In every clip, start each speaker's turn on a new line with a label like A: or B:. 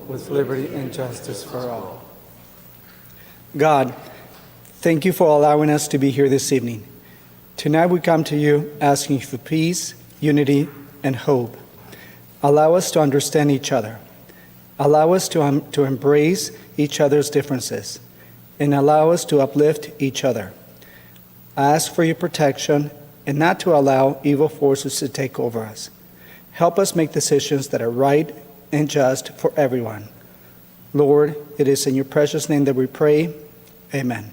A: with liberty and justice for all. God, thank you for allowing us to be here this evening. Tonight we come to you asking for peace, unity, and hope. Allow us to understand each other. Allow us to embrace each other's differences, and allow us to uplift each other. I ask for your protection and not to allow evil forces to take over us. Help us make decisions that are right and just for everyone. Lord, it is in your precious name that we pray. Amen.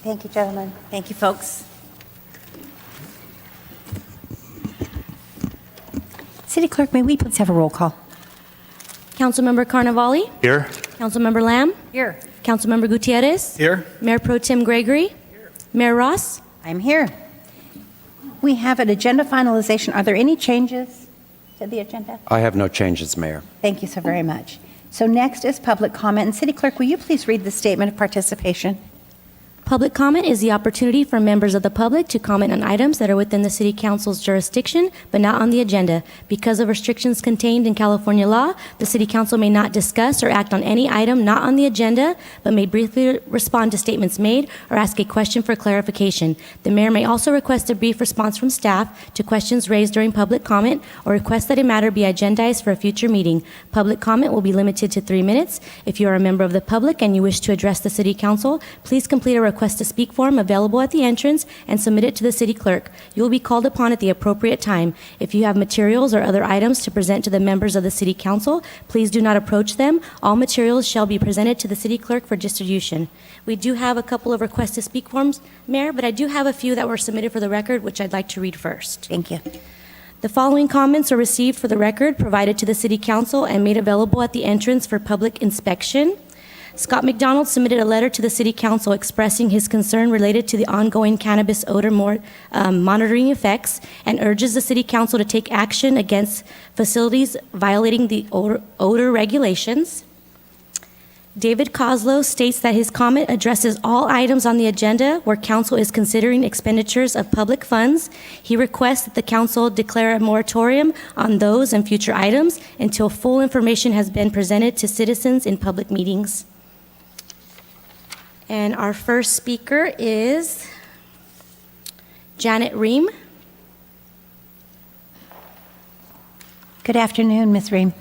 B: Thank you, gentlemen.
C: Thank you, folks.
B: City Clerk, may we please have a roll call?
D: Councilmember Carnevale?
E: Here.
D: Councilmember Lamb?
C: Here.
D: Councilmember Gutierrez?
A: Here.
D: Mayor Pro Tem Gregory? Here. Mayor Ross?
B: I'm here. We have an agenda finalization. Are there any changes to the agenda?
F: I have no changes, Mayor.
B: Thank you so very much. So next is public comment. And City Clerk, will you please read the statement of participation?
D: Public comment is the opportunity for members of the public to comment on items that are within the City Council's jurisdiction, but not on the agenda. Because of restrictions contained in California law, the City Council may not discuss or act on any item not on the agenda, but may briefly respond to statements made or ask a question for clarification. The mayor may also request a brief response from staff to questions raised during public comment or request that a matter be agendized for a future meeting. Public comment will be limited to 3 minutes. If you are a member of the public and you wish to address the City Council, please complete a request to speak form available at the entrance and submit it to the City Clerk. You will be called upon at the appropriate time. If you have materials or other items to present to the members of the City Council, please do not approach them. All materials shall be presented to the City Clerk for distribution. We do have a couple of requests to speak forms, Mayor, but I do have a few that were submitted for the record, which I'd like to read first.
B: Thank you.
D: The following comments are received for the record, provided to the City Council, and made available at the entrance for public inspection. Scott McDonald submitted a letter to the City Council expressing his concern related to the ongoing cannabis odor monitoring effects and urges the City Council to take action against facilities violating the odor regulations. David Coslow states that his comment addresses all items on the agenda where Council is considering expenditures of public funds. He requests that the Council declare a moratorium on those and future items until full information has been presented to citizens in public meetings. And our first speaker is Janet Ream.
B: Good afternoon, Ms. Ream.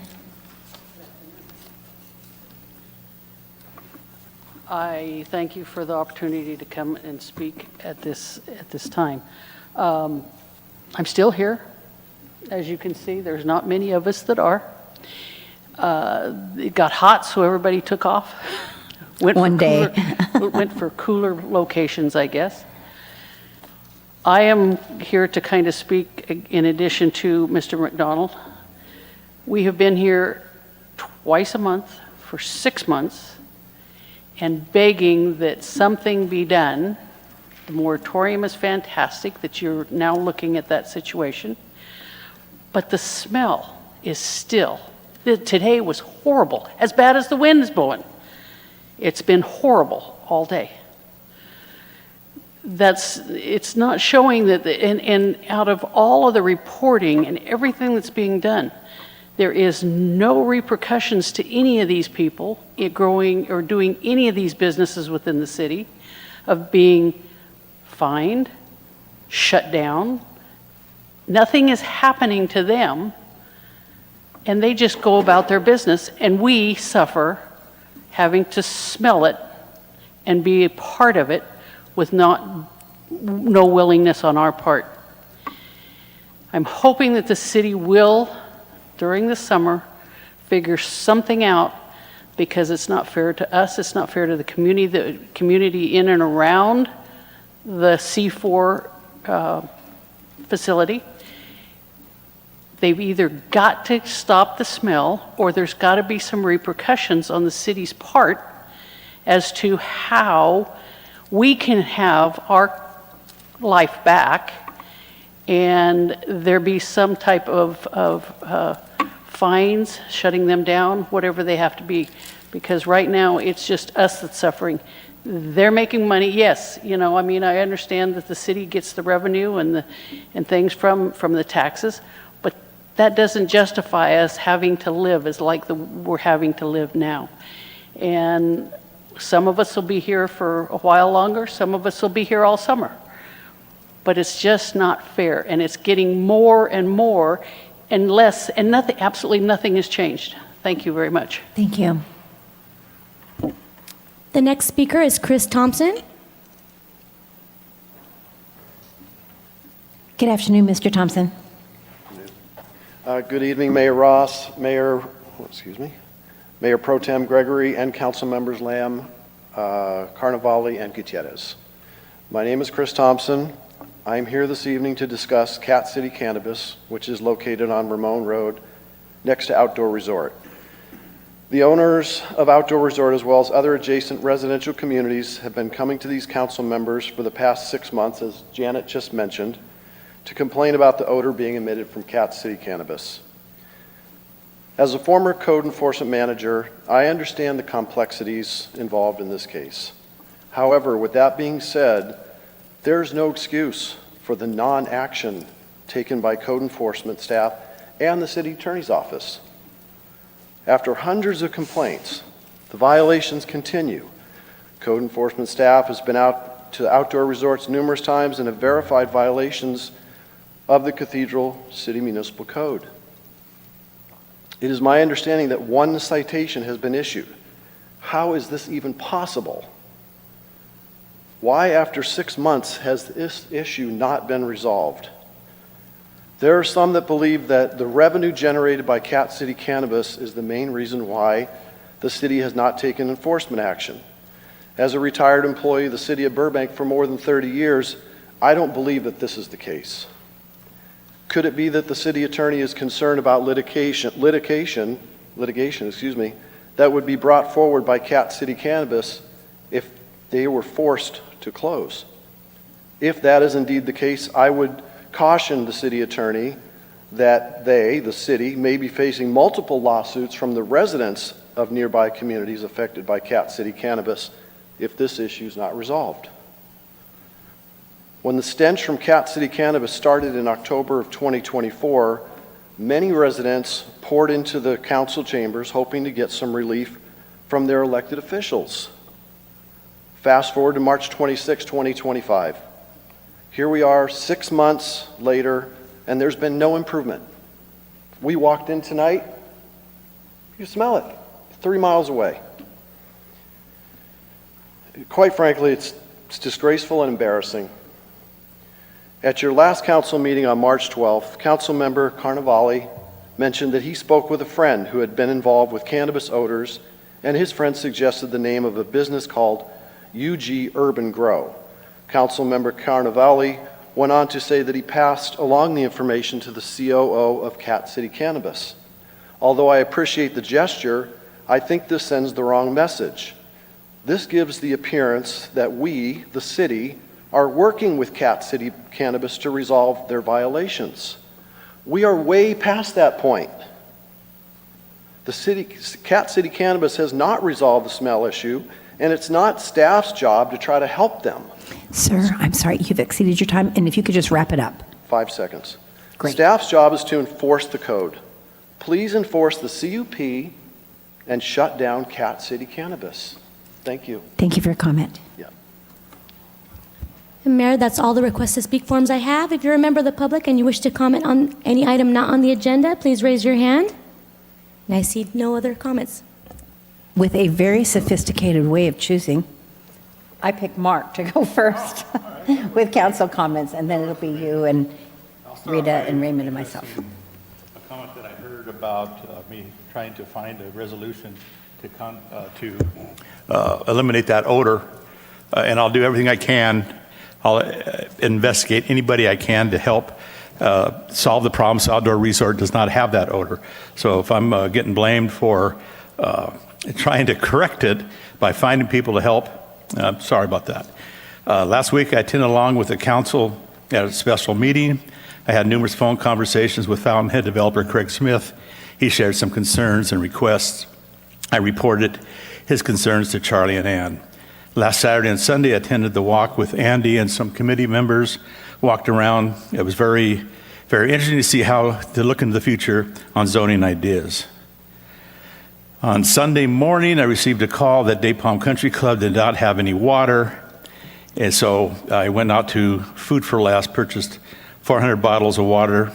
G: I thank you for the opportunity to come and speak at this time. I'm still here. As you can see, there's not many of us that are. It got hot, so everybody took off. Went for cooler locations, I guess. I am here to kind of speak in addition to Mr. McDonald. We have been here twice a month for 6 months and begging that something be done. The moratorium is fantastic that you're now looking at that situation, but the smell is still, today was horrible, as bad as the wind is blowing. It's been horrible all day. It's not showing that, and out of all of the reporting and everything that's being done, there is no repercussions to any of these people growing or doing any of these businesses within the city of being fined, shut down. Nothing is happening to them, and they just go about their business, and we suffer having to smell it and be a part of it with no willingness on our part. I'm hoping that the city will, during the summer, figure something out, because it's not fair to us, it's not fair to the community in and around the C4 facility. They've either got to stop the smell, or there's got to be some repercussions on the city's part as to how we can have our life back and there be some type of fines, shutting them down, whatever they have to be. Because right now, it's just us that's suffering. They're making money, yes. I understand that the city gets the revenue and things from the taxes, but that doesn't justify us having to live as like we're having to live now. And some of us will be here for a while longer, some of us will be here all summer. But it's just not fair, and it's getting more and more and less, and nothing, absolutely nothing has changed. Thank you very much.
B: Thank you.
D: The next speaker is Chris Thompson.
B: Good afternoon, Mr. Thompson.
C: Good evening, Mayor Ross, Mayor Pro Tem Gregory, and Council Members Lamb, Carnevale, and Gutierrez. My name is Chris Thompson. I'm here this evening to discuss Cat City Cannabis, which is located on Ramon Road next to Outdoor Resort. The owners of Outdoor Resort, as well as other adjacent residential communities, have been coming to these council members for the past 6 months, as Janet just mentioned, to complain about the odor being emitted from Cat City Cannabis. As a former code enforcement manager, I understand the complexities involved in this case. However, with that being said, there's no excuse for the non-action taken by code enforcement staff and the city attorney's office. After hundreds of complaints, the violations continue. Code enforcement staff has been out to outdoor resorts numerous times and have verified violations of the Cathedral City Municipal Code. It is my understanding that one citation has been issued. How is this even possible? Why, after 6 months, has this issue not been resolved? There are some that believe that the revenue generated by Cat City Cannabis is the main reason why the city has not taken enforcement action. As a retired employee of the city of Burbank for more than 30 years, I don't believe that this is the case. Could it be that the city attorney is concerned about litigation, that would be brought forward by Cat City Cannabis if they were forced to close? If that is indeed the case, I would caution the city attorney that they, the city, may be facing multiple lawsuits from the residents of nearby communities affected by Cat City Cannabis if this issue is not resolved. When the stench from Cat City Cannabis started in October of 2024, many residents poured into the council chambers hoping to get some relief from their elected officials. Fast forward to March 26, 2025. Here we are 6 months later, and there's been no improvement. We walked in tonight, you smell it, 3 miles away. Quite frankly, it's disgraceful and embarrassing. At your last council meeting on March 12th, Councilmember Carnevale mentioned that he spoke with a friend who had been involved with cannabis odors, and his friend suggested the name of a business called UG Urban Grow. Councilmember Carnevale went on to say that he passed along the information to the COO of Cat City Cannabis. Although I appreciate the gesture, I think this sends the wrong message. This gives the appearance that we, the city, are working with Cat City Cannabis to resolve their violations. We are way past that point. Cat City Cannabis has not resolved the smell issue, and it's not staff's job to try to help them.
B: Sir, I'm sorry, you've exceeded your time, and if you could just wrap it up.
C: 5 seconds.
B: Great.
C: Staff's job is to enforce the code. Please enforce the CUP and shut down Cat City Cannabis. Thank you.
B: Thank you for your comment.
C: Yeah.
D: And Mayor, that's all the request to speak forms I have. If you're a member of the public and you wish to comment on any item not on the agenda, please raise your hand. And I see no other comments.
B: With a very sophisticated way of choosing, I picked Mark to go first with council comments, and then it'll be you and Rita and Raymond and myself.
E: A comment that I heard about me trying to find a resolution to eliminate that odor, and I'll do everything I can. I'll investigate anybody I can to help solve the problem so Outdoor Resort does not have that odor. So if I'm getting blamed for trying to correct it by finding people to help, sorry about that. Last week I attended along with the council at a special meeting. I had numerous phone conversations with Fountainhead developer Craig Smith. He shared some concerns and requests. I reported his concerns to Charlie and Ann. Last Saturday and Sunday, I attended the walk with Andy and some committee members, walked around. It was very very interesting to see how to look into the future on zoning ideas. On Sunday morning, I received a call that Day Palm Country Club did not have any water. And so I went out to Food for Less, purchased 400 bottles of water,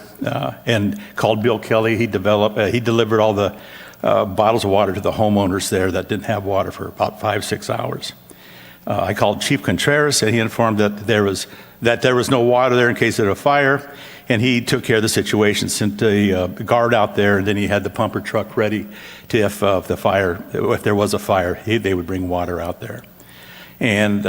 E: and called Bill Kelly. He delivered all the bottles of water to the homeowners there that didn't have water for about 5-6 hours. I called Chief Contreras, and he informed that there was no water there in case of a fire, and he took care of the situation, sent a guard out there, and then he had the pumper truck ready to, if there was a fire, they would bring water out there. And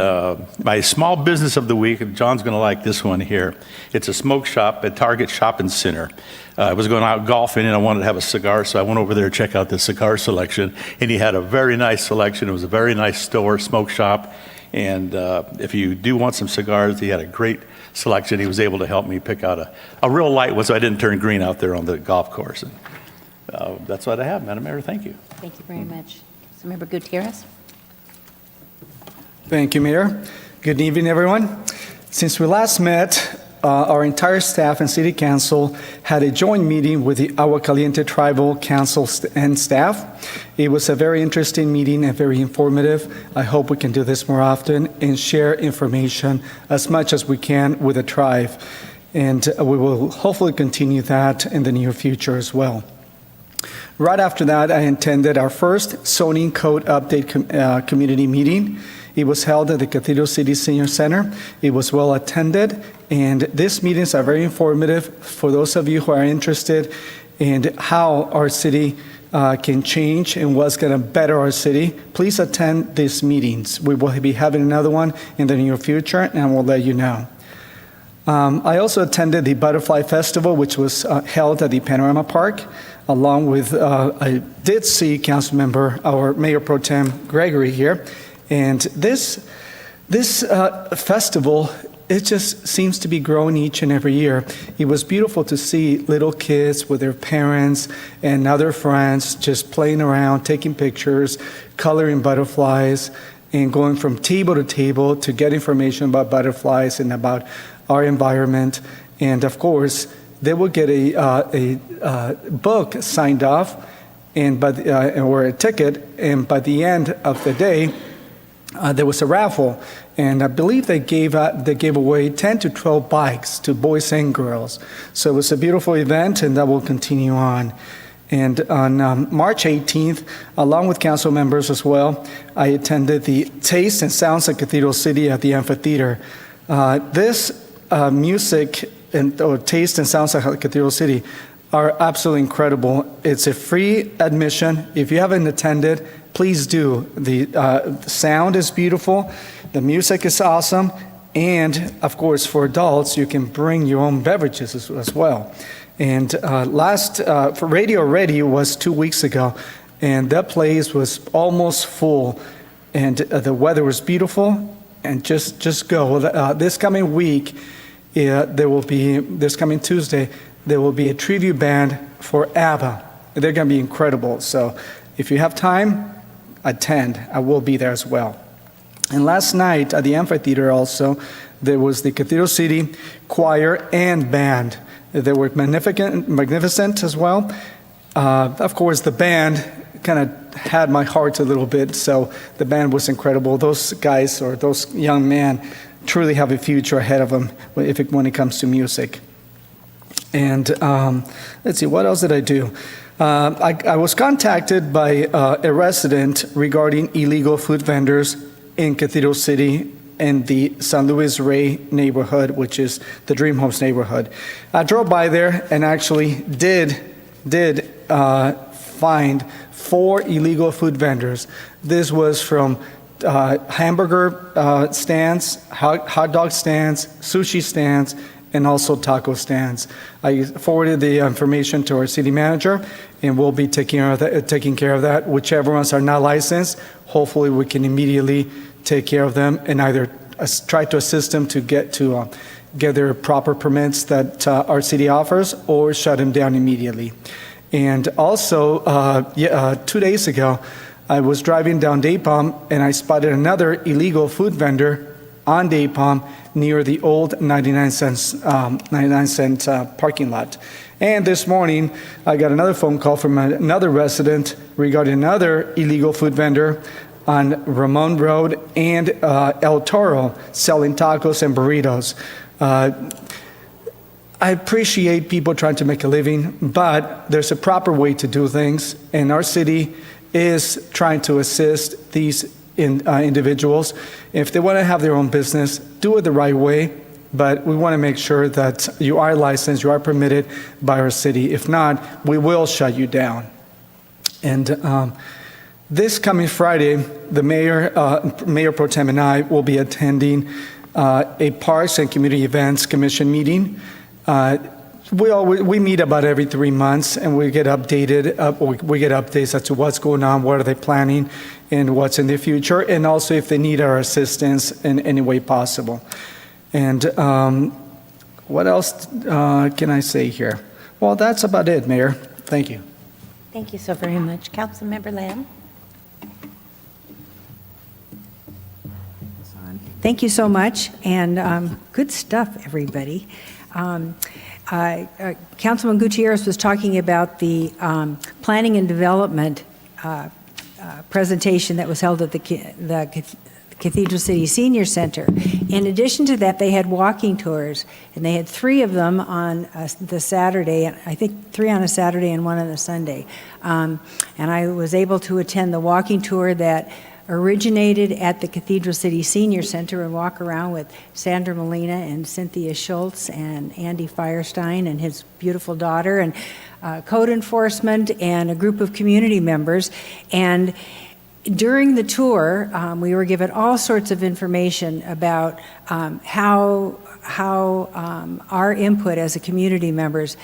E: my small business of the week, and John's going to like this one here. It's a smoke shop at Target Shopping Center. I was going out golfing and I wanted to have a cigar, so I went over there to check out the cigar selection. And he had a very nice selection. It was a very nice store, smoke shop. And if you do want some cigars, he had a great selection. He was able to help me pick out a real light one so I didn't turn green out there on the golf course. And that's what I have, Madam Mayor. Thank you.
B: Thank you very much. Councilmember Gutierrez?
A: Thank you, Mayor. Good evening, everyone. Since we last met, our entire staff and City Council had a joint meeting with the Agua Caliente Tribal Council and staff. It was a very interesting meeting and very informative. I hope we can do this more often and share information as much as we can with the tribe. And we will hopefully continue that in the near future as well. Right after that, I attended our first zoning code update community meeting. It was held at the Cathedral City Senior Center. It was well attended, and these meetings are very informative for those of you who are interested in how our city can change and what's going to better our city. Please attend these meetings. We will be having another one in the near future, and we'll let you know. I also attended the Butterfly Festival, which was held at the Panorama Park, along with, I did see Councilmember, our Mayor Pro Tem Gregory here. And this festival, it just seems to be growing each and every year. It was beautiful to see little kids with their parents and other friends just playing around, taking pictures, coloring butterflies, and going from table to table to get information about butterflies and about our environment. And of course, they will get a book signed off or a ticket, and by the end of the day, there was a raffle, and I believe they gave away 10 to 12 bikes to boys and girls. So it was a beautiful event, and that will continue on. And on March 18th, along with council members as well, I attended the Taste and Sounds of Cathedral City at the amphitheater. This music or Taste and Sounds of Cathedral City are absolutely incredible. It's a free admission. If you haven't attended, please do. The sound is beautiful, the music is awesome, and of course for adults you can bring your own beverages as well. And for Radio Ready was 2 weeks ago, and that place was almost full, and the weather was beautiful. And just go. This coming week, this coming Tuesday, there will be a tribute band for ABBA. They're going to be incredible. So if you have time, attend. I will be there as well. And last night at the amphitheater also, there was the Cathedral City Choir and Band. They were magnificent as well. Of course, the band kind of had my heart a little bit, so the band was incredible. Those guys, or those young men, truly have a future ahead of them when it comes to music. And let's see, what else did I do? I was contacted by a resident regarding illegal food vendors in Cathedral City in the San Luis Rey neighborhood, which is the Dream Homes neighborhood. I drove by there and actually did find 4 illegal food vendors. This was from hamburger stands, hot dog stands, sushi stands, and also taco stands. I forwarded the information to our city manager, and we'll be taking care of that. Whichever ones are not licensed, hopefully we can immediately take care of them and either try to assist them to get their proper permits that our city offers, or shut them down immediately. And also, 2 days ago, I was driving down Day Palm and I spotted another illegal food vendor on Day Palm near the old 99 cent parking lot. And this morning, I got another phone call from another resident regarding another illegal food vendor on Ramon Road and El Toro selling tacos and burritos. I appreciate people trying to make a living, but there's a proper way to do things, and our city is trying to assist these individuals. If they want to have their own business, do it the right way, but we want to make sure that you are licensed, you are permitted by our city. If not, we will shut you down. And this coming Friday, the Mayor Pro Tem and I will be attending a Parks and Community Events Commission meeting. We meet about every 3 months, and we get updated. We get updates as to what's going on, what are they planning, and what's in the future, and also if they need our assistance in any way possible. And what else can I say here? Well, that's about it, Mayor. Thank you.
B: Thank you so very much. Councilmember Lamb?
F: Thank you so much, and good stuff, everybody. Councilman Gutierrez was talking about the planning and development presentation that was held at the Cathedral City Senior Center. In addition to that, they had walking tours, and they had 3 of them on the Saturday, I think 3 on a Saturday and 1 on a Sunday. And I was able to attend the walking tour that originated at the Cathedral City Senior Center and walk around with Sandra Molina and Cynthia Schultz and Andy Firestein and his beautiful daughter, and code enforcement and a group of community members. And during the tour, we were given all sorts of information about how our input as a community members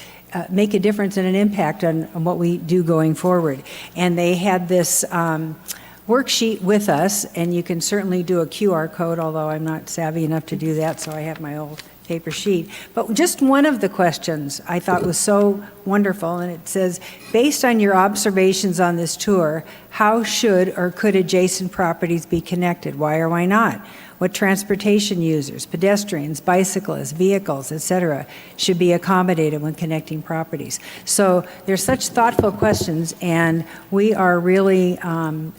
F: make a difference and an impact on what we do going forward. And they had this worksheet with us, and you can certainly do a QR code, although I'm not savvy enough to do that, so I have my old paper sheet. But just one of the questions I thought was so wonderful, and it says, based on your observations on this tour, how should or could adjacent properties be connected? Why or why not? What transportation users, pedestrians, bicyclists, vehicles, etc., should be accommodated when connecting properties? So there's such thoughtful questions, and we are really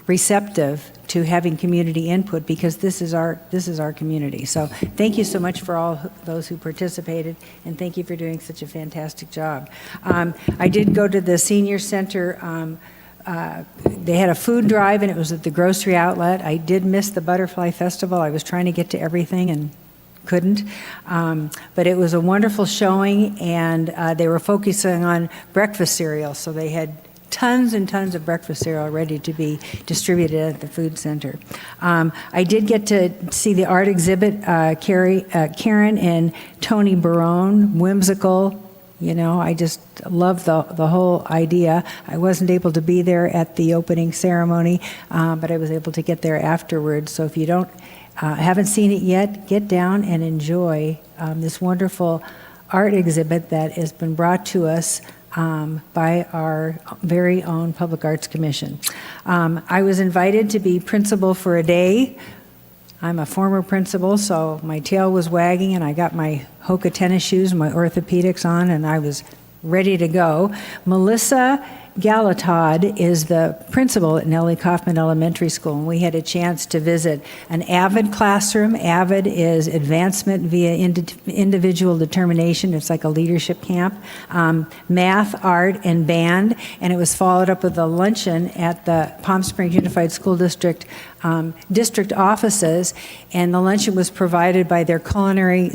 F: receptive to having community input, because this is our community. So thank you so much for all those who participated, and thank you for doing such a fantastic job. I did go to the senior center. They had a food drive, and it was at the grocery outlet. I did miss the Butterfly Festival. I was trying to get to everything and couldn't. But it was a wonderful showing, and they were focusing on breakfast cereal. So they had tons and tons of breakfast cereal ready to be distributed at the food center. I did get to see the art exhibit, Karen and Tony Barone, whimsical. You know, I just love the whole idea. I wasn't able to be there at the opening ceremony, but I was able to get there afterwards. So if you haven't seen it yet, get down and enjoy this wonderful art exhibit that has been brought to us by our very own Public Arts Commission. I was invited to be principal for a day. I'm a former principal, so my tail was wagging, and I got my Hoka tennis shoes and my orthopedics on, and I was ready to go. Melissa Galatod is the principal at Nellie Kaufman Elementary School, and we had a chance to visit an AVID classroom. AVID is Advancement via Individual Determination. It's like a leadership camp. Math, art, and band, and it was followed up with a luncheon at the Palm Springs Unified School District district offices, and the luncheon was provided by their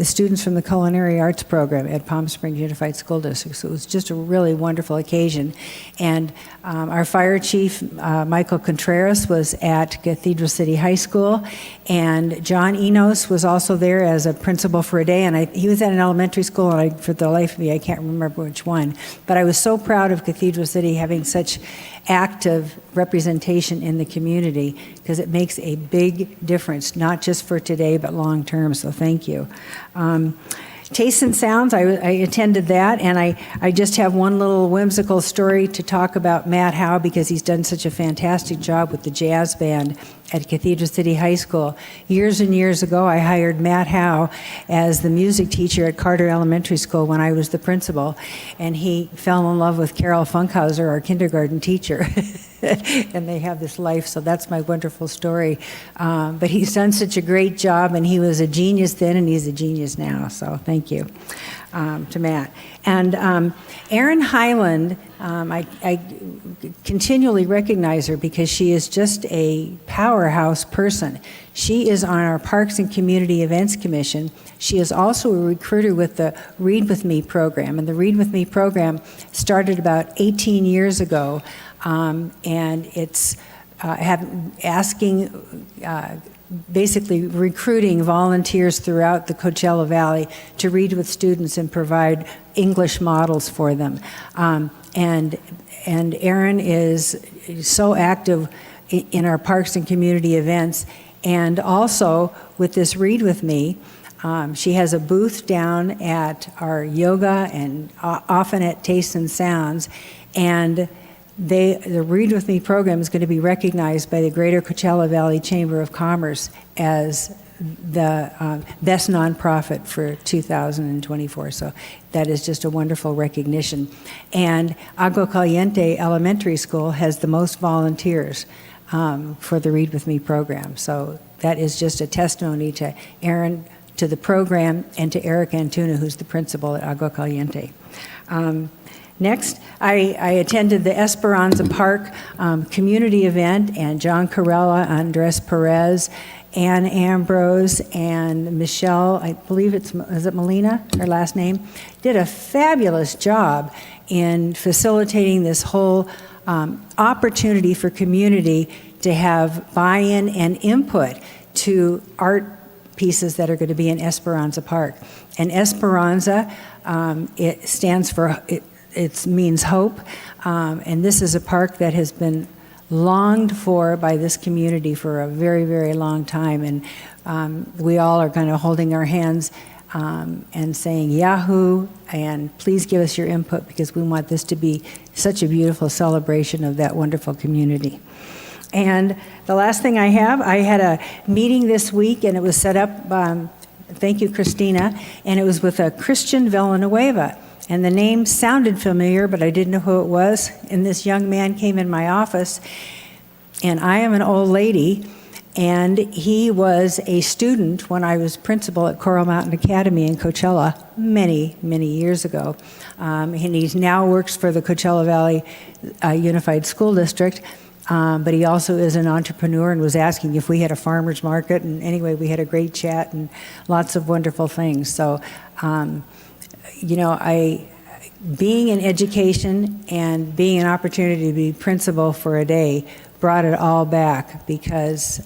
F: students from the culinary arts program at Palm Springs Unified School District. So it was just a really wonderful occasion. And our fire chief, Michael Contreras, was at Cathedral City High School, and John Enos was also there as a principal for a day, and he was at an elementary school, and for the life of me, I can't remember which one. But I was so proud of Cathedral City having such active representation in the community, because it makes a big difference, not just for today, but long term. So thank you. Tastes and Sounds, I attended that, and I just have one little whimsical story to talk about Matt Howe because he's done such a fantastic job with the jazz band at Cathedral City High School. Years and years ago, I hired Matt Howe as the music teacher at Carter Elementary School when I was the principal, and he fell in love with Carol Funkhauser, our kindergarten teacher. And they have this life, so that's my wonderful story. But he's done such a great job, and he was a genius then, and he's a genius now, so thank you to Matt. And Erin Highland, I continually recognize her because she is just a powerhouse person. She is on our Parks and Community Events Commission. She is also a recruiter with the Read With Me program, and the Read With Me program started about 18 years ago, and it's basically recruiting volunteers throughout the Coachella Valley to read with students and provide English models for them. And Erin is so active in our parks and community events, and also with this Read With Me. She has a booth down at our yoga and often at Tastes and Sounds, and the Read With Me program is going to be recognized by the Greater Coachella Valley Chamber of Commerce as the best nonprofit for 2024. So that is just a wonderful recognition. And Agua Caliente Elementary School has the most volunteers for the Read With Me program. So that is just a testimony to Erin, to the program, and to Eric Antuna, who's the principal at Agua Caliente. Next, I attended the Esperanza Park community event, and John Corella, Andres Perez, Ann Ambrose, and Michelle, I believe is it Molina, her last name, did a fabulous job in facilitating this whole opportunity for community to have buy-in and input to art pieces that are going to be in Esperanza Park. And Esperanza, it stands for... It means hope, and this is a park that has been longed for by this community for a very, very long time, and we all are kind of holding our hands and saying Yahoo, and please give us your input because we want this to be such a beautiful celebration of that wonderful community. And the last thing I had a meeting this week, and it was set up, thank you, Christina, and it was with a Christian Villanueva. And the name sounded familiar, but I didn't know who it was. And this young man came in my office, and I am an old lady, and he was a student when I was principal at Coral Mountain Academy in Coachella many, many years ago. And he now works for the Coachella Valley Unified School District, but he also is an entrepreneur and was asking if we had a farmer's market. And anyway, we had a great chat and lots of wonderful things. So, you know, being in education and being an opportunity to be principal for a day brought it all back because,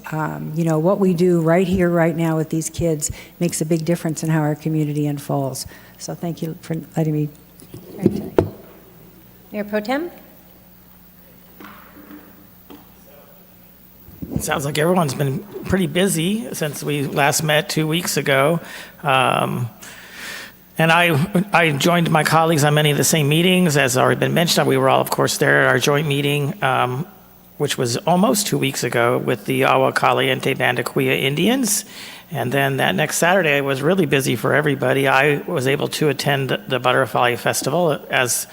F: you know, what we do right here, right now with these kids makes a big difference in how our community unfolds. So thank you for letting me.
B: Mayor Pro Tem?
H: It sounds like everyone's been pretty busy since we last met 2 weeks ago. And I joined my colleagues on many of the same meetings. As already been mentioned, we were all, of course, there at our joint meeting, which was almost 2 weeks ago with the Agua Caliente Bandacuya Indians. And then that next Saturday was really busy for everybody. I was able to attend the Butterfly Festival as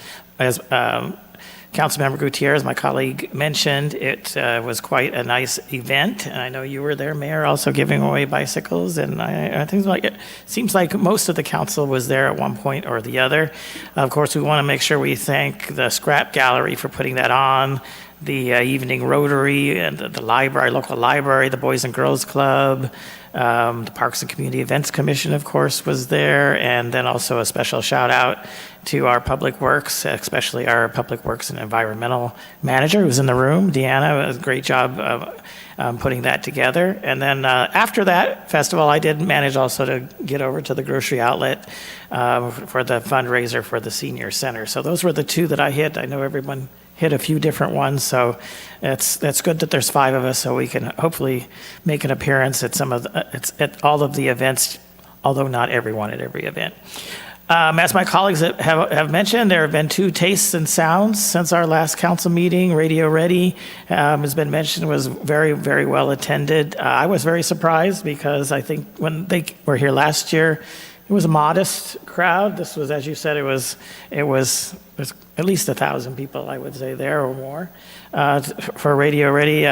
H: Councilmember Gutierrez, my colleague, mentioned. It was quite a nice event, and I know you were there, Mayor, also giving away bicycles, and I think it seems like most of the council was there at one point or the other. Of course, we want to make sure we thank the Scrap Gallery for putting that on, the Evening Rotary, and the library, local library, the Boys and Girls Club, the Parks and Community Events Commission, of course, was there, and then also a special shout out to our Public Works, especially our Public Works and Environmental Manager who's in the room, Deanna. It was a great job of putting that together. And then after that festival, I did manage also to get over to the grocery outlet for the fundraiser for the senior center. So those were the two that I hit. I know everyone hit a few different ones, so that's good that there's 5 of us, so we can hopefully make an appearance at at all of the events although not everyone at every event. As my colleagues have mentioned, there have been 2 tastes and sounds since our last council meeting. Radio Ready, has been mentioned, was very, very well attended. I was very surprised because I think when they were here last year, it was a modest crowd. This was, as you said, it was at least 1,000 people, I would say, there or more. For Radio Ready,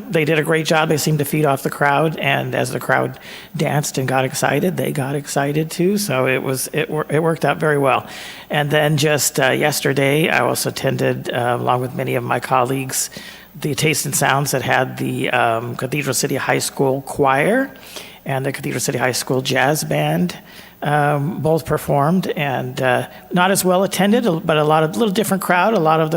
H: they did a great job. They seemed to feed off the crowd, and as the crowd danced and got excited, they got excited too. So it worked out very well. And then just yesterday, I also attended, along with many of my colleagues, the Taste and Sounds that had the Cathedral City High School Choir and the Cathedral City High School Jazz Band. Both performed, and not as well attended, but a little different crowd. A lot of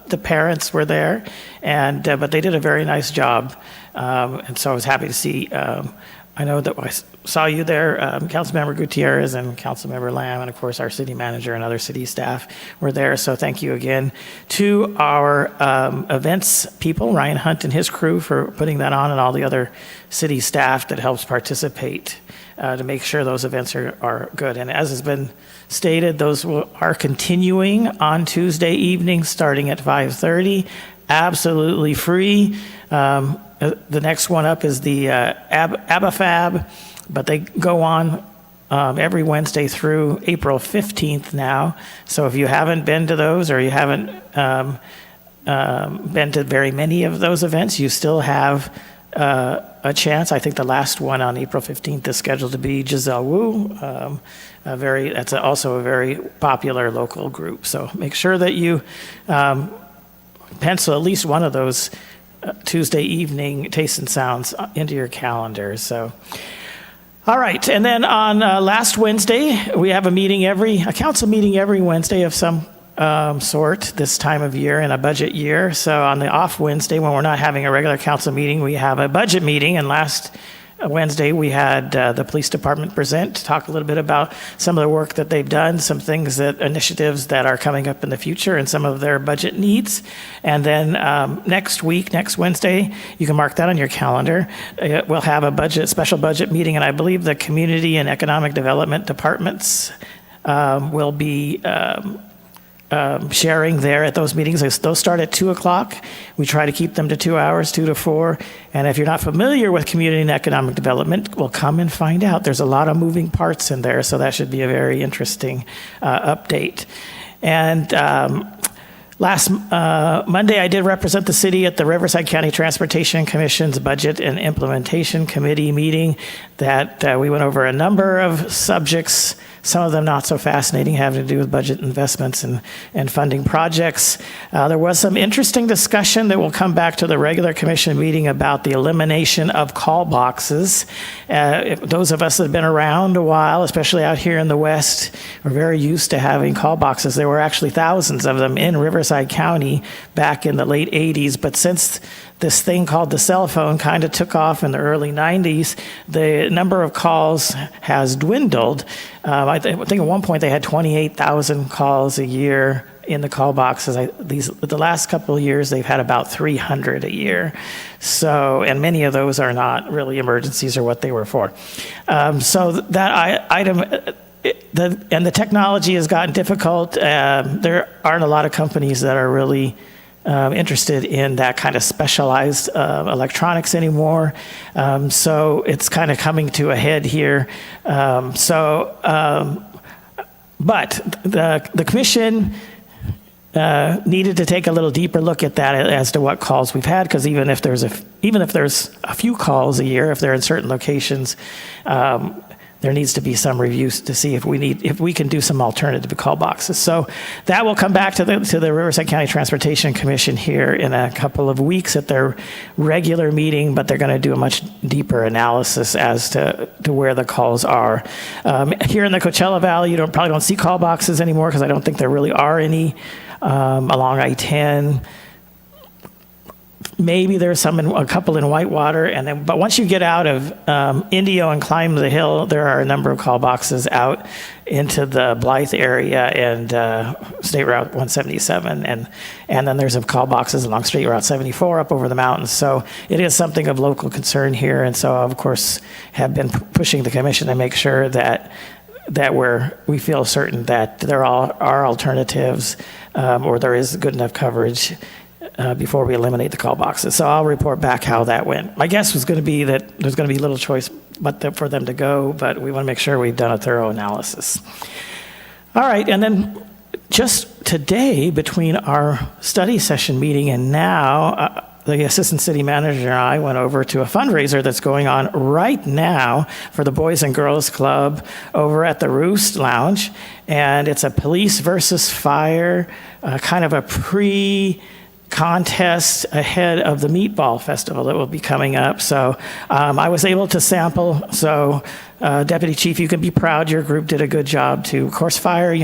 H: the parents were there, and but they did a very nice job, and so I was happy to see. I know that I saw you there, Councilmember Gutierrez and Councilmember Lamb, and of course our city manager and other city staff were there. So thank you again to our events people, Ryan Hunt and his crew, for putting that on, and all the other city staff that helps participate. To make sure those events are good. And as has been stated, those are continuing on Tuesday evening starting at 5:30, absolutely free. The next one up is the ABAFAB, but they go on every Wednesday through April 15th now. So if you haven't been to those, or you haven't been to very many of those events, you still have a chance. I think the last one on April 15th is scheduled to be Giselle Wu. That's also a very popular local group. So make sure that you pencil at least one of those Tuesday evening Taste and Sounds into your calendar. So, all right. And then on last Wednesday, we have a council meeting every Wednesday of some sort this time of year in a budget year. So on the off Wednesday, when we're not having a regular council meeting, we have a budget meeting. And last Wednesday, we had the police department present to talk a little bit about some of the work that they've done, some initiatives that are coming up in the future, and some of their budget needs. And then next Wednesday, you can mark that on your calendar. We'll have a special budget meeting, and I believe the community and economic development departments will be sharing there at those meetings. Those start at 2:00. We try to keep them to 2 hours, 2 to 4. And if you're not familiar with community and economic development, we'll come and find out. There's a lot of moving parts in there, so that should be a very interesting update. And last Monday, I did represent the city at the Riverside County Transportation Commission's Budget and Implementation Committee meeting that we went over a number of subjects, some of them not so fascinating, having to do with budget investments and funding projects. There was some interesting discussion that will come back to the regular commission meeting about the elimination of call boxes. Those of us that have been around a while, especially out here in the West, are very used to having call boxes. There were actually thousands of them in Riverside County back in the late 80s, but since this thing called the cell phone kind of took off in the early 90s, the number of calls has dwindled. I think at one point they had 28,000 calls a year in the call boxes. The last couple of years, they've had about 300 a year. So, and many of those are not really emergencies or what they were for. So that item, and the technology has gotten difficult. There aren't a lot of companies that are really interested in that kind of specialized electronics anymore. So it's kind of coming to a head here. But the commission needed to take a little deeper look at that as to what calls we've had, because even if there's a few calls a year, if they're in certain locations, there needs to be some reviews to see if we can do some alternative call boxes. So that will come back to the Riverside County Transportation Commission here in a couple of weeks at their regular meeting, but they're going to do a much deeper analysis as to where the calls are. Here in the Coachella Valley, you probably don't see call boxes anymore, because I don't think there really are any along I-10. Maybe there's a couple in Whitewater, but once you get out of Indio and climb the hill, there are a number of call boxes out into the Blythe area and State Route 177, and then there's some call boxes along State Route 74 up over the mountains. So it is something of local concern here, and so of course have been pushing the commission to make sure that we feel certain that there are alternatives or there is good enough coverage before we eliminate the call boxes. So I'll report back how that went. My guess was going to be that there's going to be little choice for them to go, but we want to make sure we've done a thorough analysis. All right, and then just today, between our study session meeting and now, the assistant city manager and I went over to a fundraiser that's going on right now for the Boys and Girls Club over at the Roost Lounge. And it's a police versus fire, kind of a contest ahead of the Meatball Festival that will be coming up. So I was able to sample. So Deputy Chief, you can be proud your group did a good job too. Of course, fire,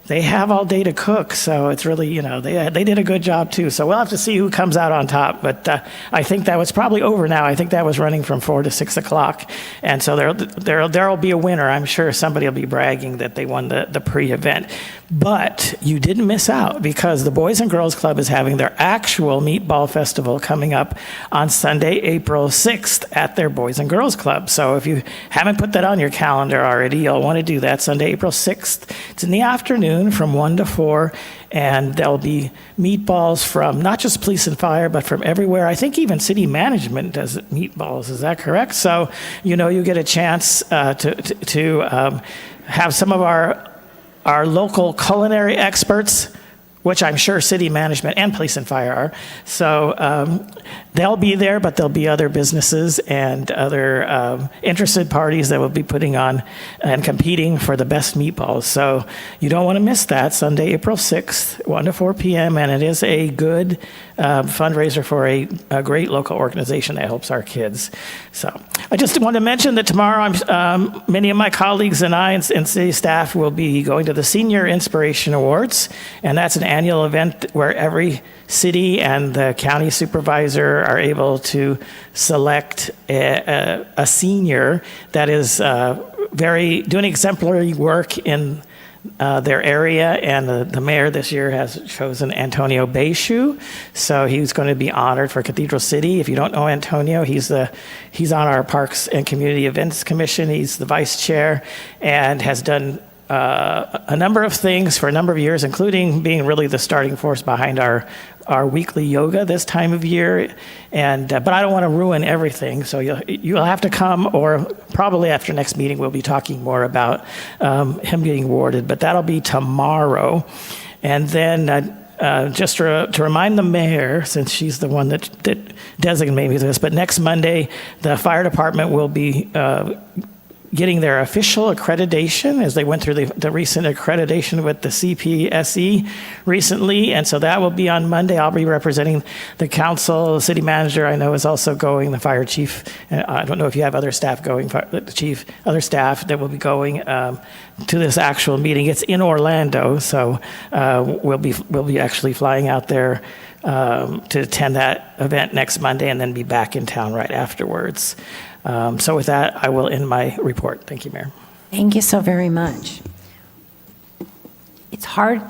H: they have all day to cook. So it's really, they did a good job too. So we'll have to see who comes out on top. But I think that was probably over now. I think that was running from 4 to 6 o'clock. And so there'll be a winner. I'm sure somebody will be bragging that they won the pre-event. But you didn't miss out, because the Boys and Girls Club is having their actual Meatball Festival coming up on Sunday, April 6th at their Boys and Girls Club. So if you haven't put that on your calendar already, you'll want to do that Sunday, April 6th. It's in the afternoon from 1 to 4, and there'll be meatballs from not just police and fire, but from everywhere. I think even city management does meatballs. Is that correct? So, you get a chance to have some of our local culinary experts, which I'm sure city management and police and fire are. So they'll be there, but there'll be other businesses and other interested parties that will be putting on and competing for the best meatballs. So you don't want to miss that, Sunday, April 6th, 1 to 4 p.m., and it is a good fundraiser for a great local organization that helps our kids. So I just want to mention that tomorrow, many of my colleagues and I and city staff will be going to the Senior Inspiration Awards, and that's an annual event where every city and the county supervisor are able to select a senior that is doing exemplary work in their area, and the mayor this year has chosen Antonio Beishu, so he's going to be honored for Cathedral City. If you don't know Antonio, he's on our Parks and Community Events Commission. He's the vice chair and has done a number of things for a number of years, including being really the starting force behind our weekly yoga this time of year. And but I don't want to ruin everything, so you'll have to come, or probably after next meeting we'll be talking more about him getting awarded. But that'll be tomorrow, and then. Just to remind the mayor, since she's the one that designated me this, but next Monday the fire department will be getting their official accreditation, as they went through the recent accreditation with the CPSE recently. And so that will be on Monday. I'll be representing the council. The city manager, I know, is also going, the fire chief. I don't know if you have other staff going, the chief, other staff that will be going to this actual meeting. It's in Orlando, so we'll be actually flying out there to attend that event next Monday and then be back in town right afterwards. So with that, I will end my report. Thank you, Mayor.
B: Thank you so very much. It's hard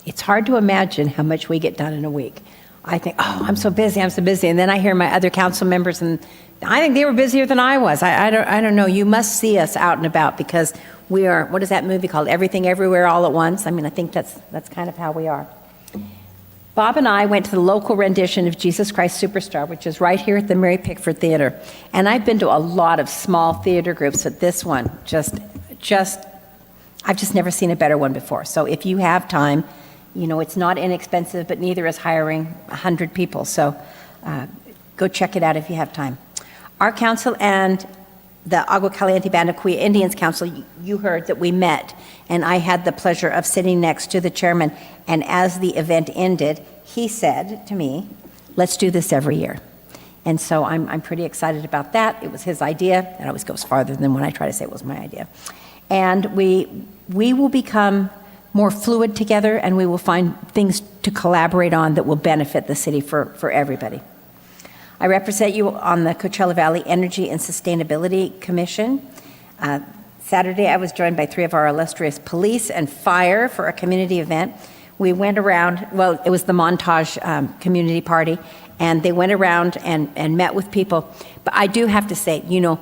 B: to imagine how much we get done in a week. I think, I'm so busy. And then I hear my other council members, and I think they were busier than I was. I don't know. You must see us out and about, because we are, what is that movie called? Everything Everywhere All at Once. I mean, I think that's kind of how we are. Bob and I went to the local rendition of Jesus Christ Superstar, which is right here at the Mary Pickford Theater. And I've been to a lot of small theater groups, but this one, I've just never seen a better one before. So if you have time, it's not inexpensive, but neither is hiring 100 people. So go check it out if you have time. Our council and the Agua Caliente Band of Kuya Indians Council, you heard that we met, and I had the pleasure of sitting next to the chairman. And as the event ended, he said to me, let's do this every year. And so I'm pretty excited about that. It was his idea. It always goes farther than when I try to say it was my idea. And we will become more fluid together, and we will find things to collaborate on that will benefit the city for everybody. I represent you on the Coachella Valley Energy and Sustainability Commission. Saturday, I was joined by 3 of our illustrious police and fire for a community event. We went around, well, it was the Montage Community Party, and they went around and met with people. But I do have to say, you know,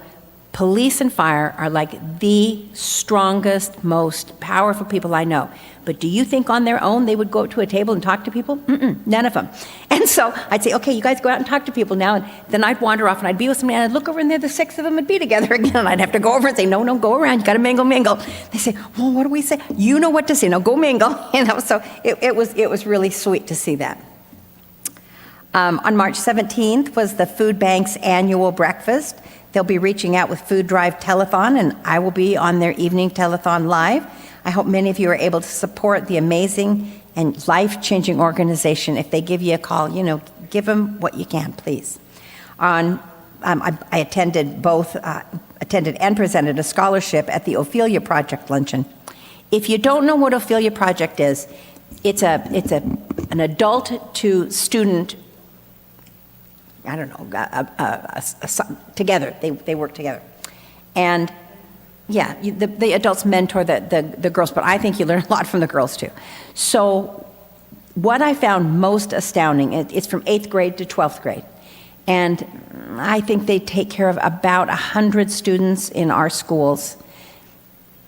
B: police and fire are like the strongest, most powerful people I know. But do you think on their own they would go to a table and talk to people? None of them. And so I'd say, okay, you guys go out and talk to people now. And then I'd wander off and I'd be with somebody and I'd look over and there, the 6 of them would be together again. And I'd have to go over and say, no, go around. You got to mingle. They say, well, what do we say? You know what to say. Now go mingle. You know, so it was really sweet to see that. On March 17th was the Food Bank's annual breakfast. They'll be reaching out with Food Drive Telethon, and I will be on their evening telethon live. I hope many of you are able to support the amazing and life-changing organization. If they give you a call, you know, give them what you can, please. I attended and presented a scholarship at the Ophelia Project luncheon. If you don't know what Ophelia Project is, it's an adult to student, I don't know, together. They work together. And yeah, the adults mentor the girls, but I think you learn a lot from the girls too. So what I found most astounding, it's from 8th grade to 12th grade. And I think they take care of about 100 students in our schools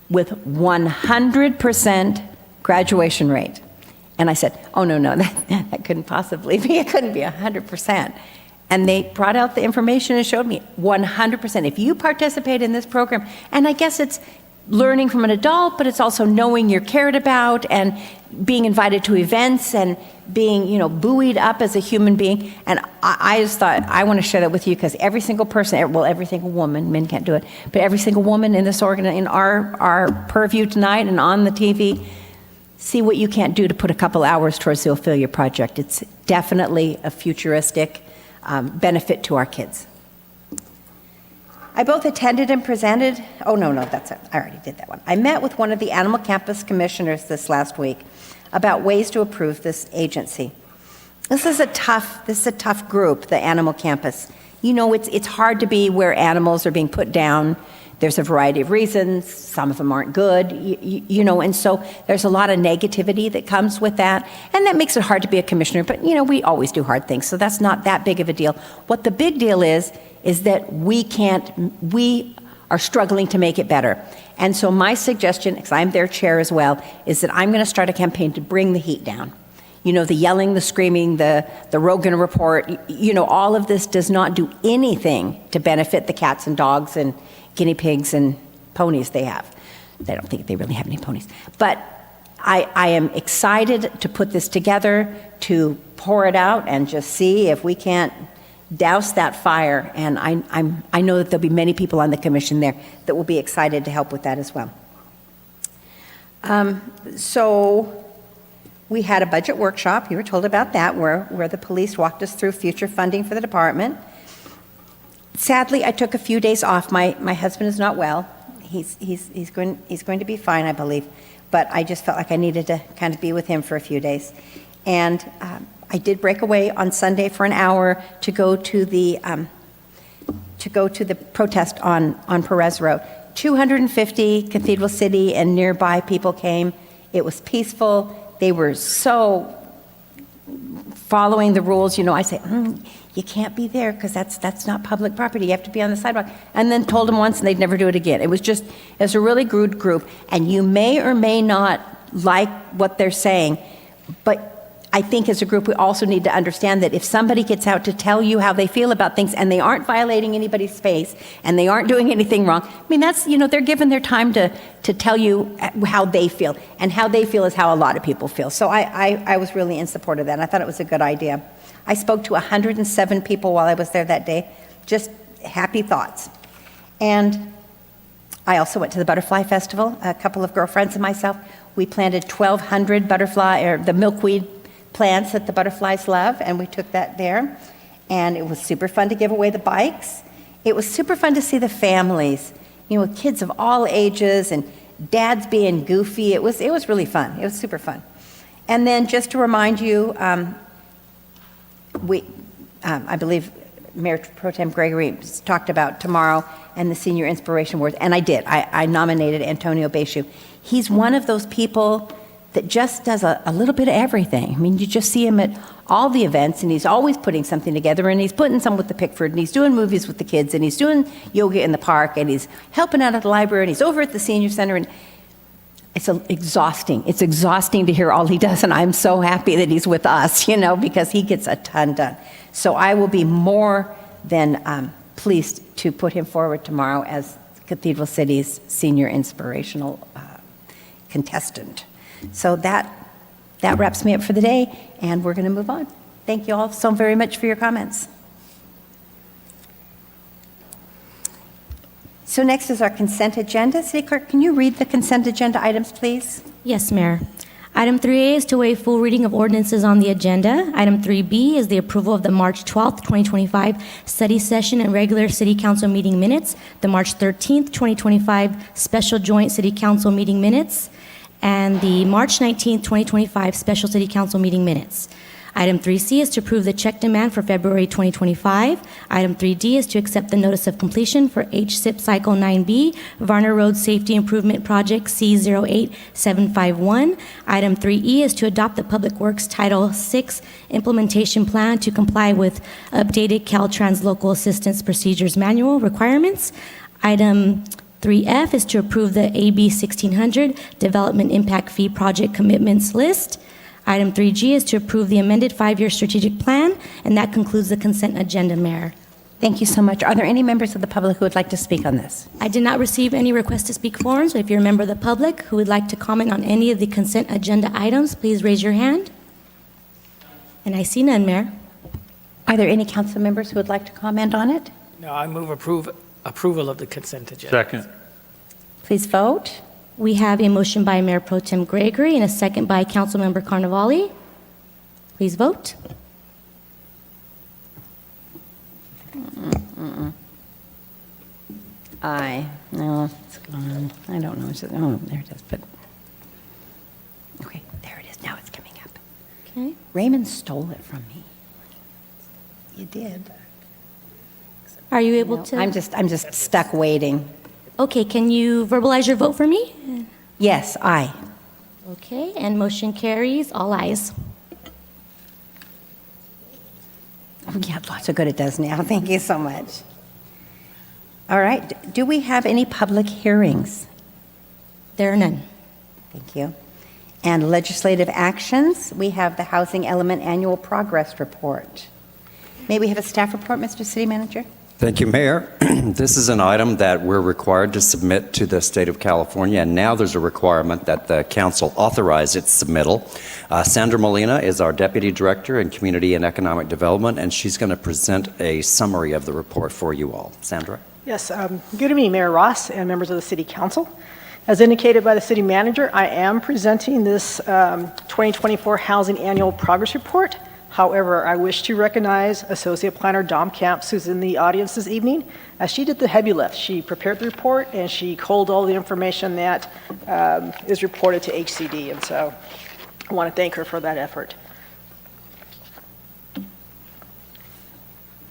B: with 100% graduation rate. And I said, oh, no, that couldn't possibly be. It couldn't be 100%. And they brought out the information and showed me 100%. If you participate in this program, and I guess it's learning from an adult, but it's also knowing you're cared about and being invited to events and being, you know, buoyed up as a human being. And I just thought, I want to share that with you because every single person, well, every single woman, men can't do it, but every single woman in this in our purview tonight and on the TV, see what you can't do to put a couple hours towards the Ophelia Project. It's definitely a futuristic benefit to our kids. I both attended and presented, oh no, that's it, I already did that one. I met with one of the Animal Campus commissioners this last week about ways to improve this agency. This is a tough group, the Animal Campus. You know, it's hard to be where animals are being put down. There's a variety of reasons, some of them aren't good, you know, and so there's a lot of negativity that comes with that, and that makes it hard to be a commissioner, but you know, we always do hard things, so that's not that big of a deal. What the big deal is that we are struggling to make it better. And so my suggestion, because I'm their chair as well, is that I'm gonna start a campaign to bring the heat down. You know, the yelling, the screaming, the Rogan report, you know, all of this does not do anything to benefit the cats and dogs and guinea pigs and ponies they have. I don't think they really have any ponies. But I am excited to put this together, to pour it out and just see if we can't douse that fire. And I know that there'll be many people on the commission there that will be excited to help with that as well. So we had a budget workshop, you were told about that, where the police walked us through future funding for the department. Sadly, I took a few days off. My husband is not well. He's going to be fine, I believe. But I just felt like I needed to kind of be with him for a few days. And I did break away on Sunday for an hour to go to the protest on Perez Road. 250 Cathedral City and nearby people came. It was peaceful. They were so following the rules. You know, I say, you can't be there because that's not public property. You have to be on the sidewalk. And then told them once and they'd never do it again. It was a really good group. And you may or may not like what they're saying, but I think as a group we also need to understand that if somebody gets out to tell you how they feel about things and they aren't violating anybody's space and they aren't doing anything wrong, I mean, that's, you know, they're given their time to tell you how they feel. And how they feel is how a lot of people feel. So I was really in support of that. I thought it was a good idea. I spoke to 107 people while I was there that day, just happy thoughts. And I also went to the Butterfly Festival. A couple of girlfriends and myself, we planted 1,200 the milkweed plants that the butterflies love, and we took that there. And it was super fun to give away the bikes. It was super fun to see the families, you know, kids of all ages and dads being goofy. It was really fun. It was super fun. And then just to remind you, I believe Mayor Pro Tem Gregory talked about tomorrow and the Senior Inspiration Awards, and I did. I nominated Antonio Beishu. He's one of those people that just does a little bit of everything. I mean, you just see him at all the events, and he's always putting something together, and he's putting some with the Pickford, and he's doing movies with the kids, and he's doing yoga in the park, and he's helping out at the library, and he's over at the senior center, and it's exhausting. It's exhausting to hear all he does, and I'm so happy that he's with us, because he gets a ton done. So I will be more than pleased to put him forward tomorrow as Cathedral City's senior inspirational contestant. So that wraps me up for the day, and we're going to move on. Thank you all so very much for your comments. So next is our consent agenda. City Clerk, can you read the consent agenda items, please?
D: Yes, Mayor. Item 3A is to waive full reading of ordinances on the agenda. Item 3B is the approval of the March 12th, 2025 study session and regular City Council meeting minutes, the March 13th, 2025 special joint City Council meeting minutes, and the March 19th, 2025 special City Council meeting minutes. Item 3C is to approve the check demand for February 2025. Item 3D is to accept the notice of completion for HSIP Cycle 9B, Varner Road Safety Improvement Project C08751. Item 3E is to adopt the Public Works Title VI Implementation Plan to comply with updated Caltrans Local Assistance Procedures Manual requirements. Item 3F is to approve the AB 1600 Development Impact Fee Project Commitments List. Item 3G is to approve the amended 5-year strategic plan, and that concludes the consent agenda, Mayor.
B: Thank you so much. Are there any members of the public who would like to speak on this?
D: I did not receive any request to speak forms, but if you're a member of the public who would like to comment on any of the consent agenda items, please raise your hand. And I see none, Mayor.
B: Are there any council members who would like to comment on it?
H: No, I move approval of the consent agenda.
E: Second.
B: Please vote.
D: We have a motion by Mayor Pro Tem Gregory and a second by Councilmember Carnevale. Please vote.
B: Aye. No, it's gone. I don't know. Oh, there it is. But okay, there it is. Now it's coming up.
D: Okay.
B: Raymond stole it from me. You did.
D: Are you able
B: No,
D: to?
B: I'm just stuck waiting.
D: Okay, can you verbalize your vote for me?
B: Yes, aye.
D: Okay, and motion carries, all ayes.
B: Oh, yeah, so good it does now. Thank you so much. All right. Do we have any public hearings?
D: There are none.
B: Thank you. And legislative actions, we have the Housing Element Annual Progress Report. May we have a staff report, Mr. City Manager?
I: Thank you, Mayor. This is an item that we're required to submit to the state of California, and now there's a requirement that the council authorize its submittal. Sandra Molina is our Deputy Director in Community and Economic Development, and she's going to present a summary of the report for you all. Sandra?
J: Yes, good evening, Mayor Ross and members of the City Council. As indicated by the City Manager, I am presenting this 2024 Housing Annual Progress Report. However, I wish to recognize Associate Planner Dom Camps, who's in the audience this evening, as she did the heavy lift. She prepared the report and she culled all the information that is reported to HCD, and so I want to thank her for that effort.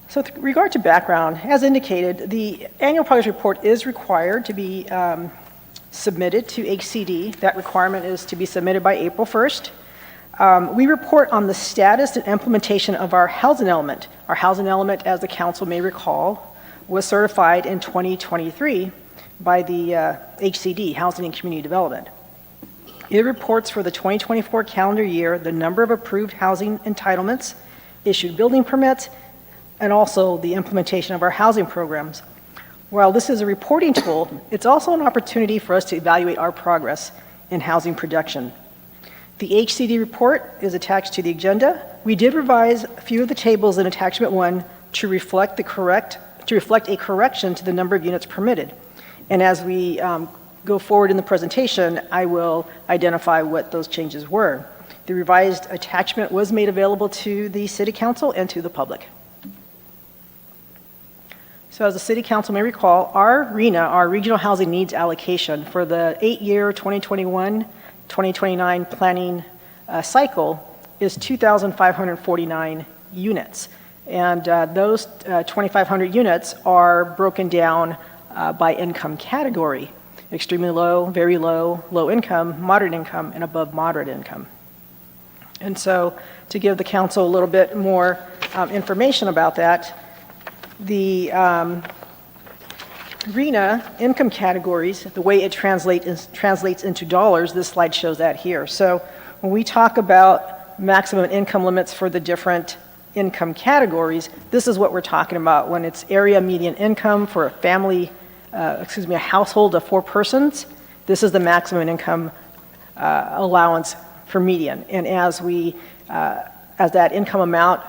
J: So with regard to background, as indicated, the annual progress report is required to be submitted to HCD. That requirement is to be submitted by April 1st. We report on the status and implementation of our housing element. Our housing element, as the council may recall, was certified in 2023 by the HCD, Housing and Community Development. It reports for the 2024 calendar year the number of approved housing entitlements, issued building permits, and also the implementation of our housing programs. While this is a reporting tool, it's also an opportunity for us to evaluate our progress in housing production. The HCD report is attached to the agenda. We did revise a few of the tables in attachment 1 to reflect a correction to the number of units permitted. And as we go forward in the presentation, I will identify what those changes were. The revised attachment was made available to the City Council and to the public. So as the City Council may recall, our RHNA, our Regional Housing Needs Allocation, for the 8-year 2021-2029 planning cycle is 2,549 units. And those 2,500 units are broken down by income category: extremely low, very low, low income, moderate income, and above moderate income. And so to give the council a little bit more information about that, the RHNA income categories, the way it translates into dollars, this slide shows that here. So when we talk about maximum income limits for the different income categories, this is what we're talking about when it's area median income for a family, a household of 4 persons. This is the maximum income allowance for median. And as that income amount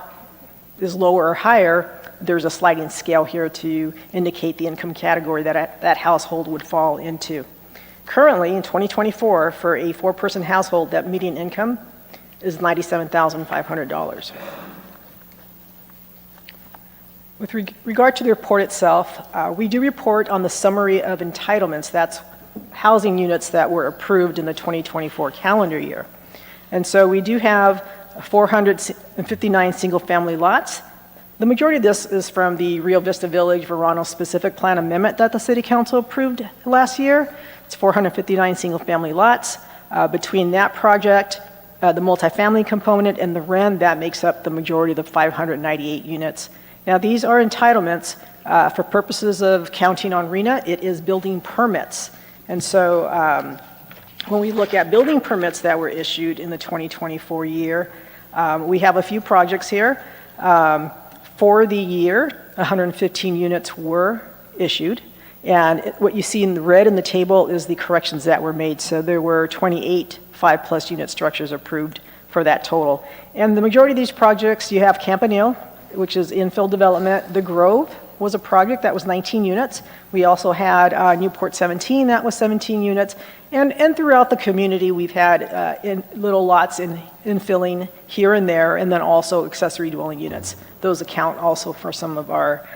J: is lower or higher, there's a sliding scale here to indicate the income category that that household would fall into. Currently, in 2024, for a 4-person household, that median income is $97,500. With regard to the report itself, we do report on the summary of entitlements. That's housing units that were approved in the 2024 calendar year. And so we do have 459 single-family lots. The majority of this is from the Rio Vista Village Verano Specific Plan Amendment that the City Council approved last year. It's 459 single-family lots. Between that project, the multifamily component, and the REN, that makes up the majority of the 598 units. Now, these are entitlements. For purposes of counting on RHNA, it is building permits. And so when we look at building permits that were issued in the 2024 year, we have a few projects here. For the year, 115 units were issued. And what you see in the red in the table is the corrections that were made. So there were 28 5+ unit structures approved for that total. And the majority of these projects, you have Campanile, which is infill development. The Grove was a project that was 19 units. We also had Newport 17, that was 17 units. And throughout the community, we've had little lots in infilling here and there, and then also accessory dwelling units. Those account also for some of our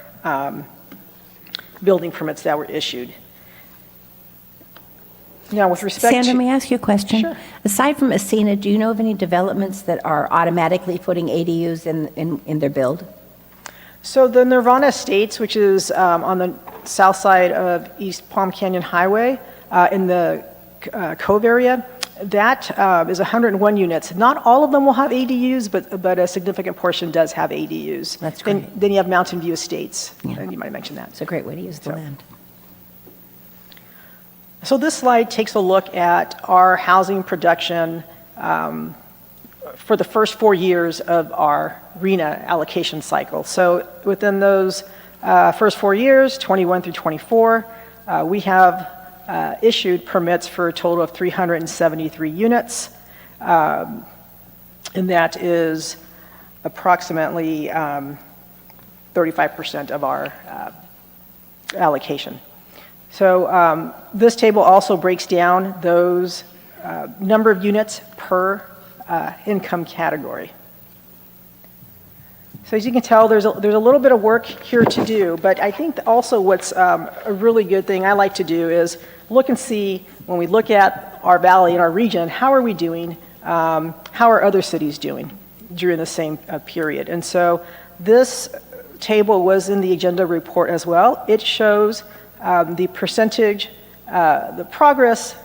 J: building permits that were issued. Now, with respect
B: Sandra,
J: to...
B: may I ask you a question?
J: Sure.
B: Aside from Ascena, do you know of any developments that are automatically putting ADUs in their build?
J: So the Nirvana Estates, which is on the south side of East Palm Canyon Highway in the Cove area, that is 101 units. Not all of them will have ADUs, but a significant portion does have ADUs.
B: That's great.
J: Then you have Mountain View Estates,
B: Yeah.
J: and you might have mentioned that.
B: It's a great way to use the land.
J: So this slide takes a look at our housing production for the first 4 years of our RHNA allocation cycle. So within those first 4 years, 21 through 24, we have issued permits for a total of 373 units, and that is approximately 35% of our allocation. So this table also breaks down those number of units per income category. So as you can tell, there's a little bit of work here to do, but I think also what's a really good thing I like to do is look and see, when we look at our valley and our region, how are we doing? How are other cities doing during the same period? And so this table was in the agenda report as well. It shows the percentage, the progress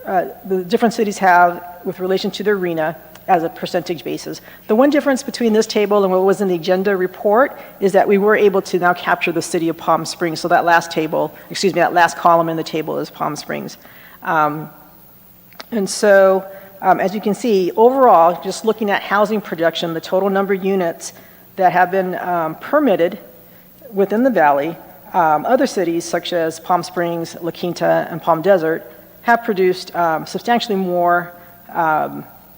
J: the different cities have with relation to their RHNA as a percentage basis. The one difference between this table and what was in the agenda report is that we were able to now capture the city of Palm Springs. So that last column in the table is Palm Springs. And so, as you can see, overall, just looking at housing production, the total number of units that have been permitted within the valley, other cities such as Palm Springs, La Quinta, and Palm Desert have produced substantially more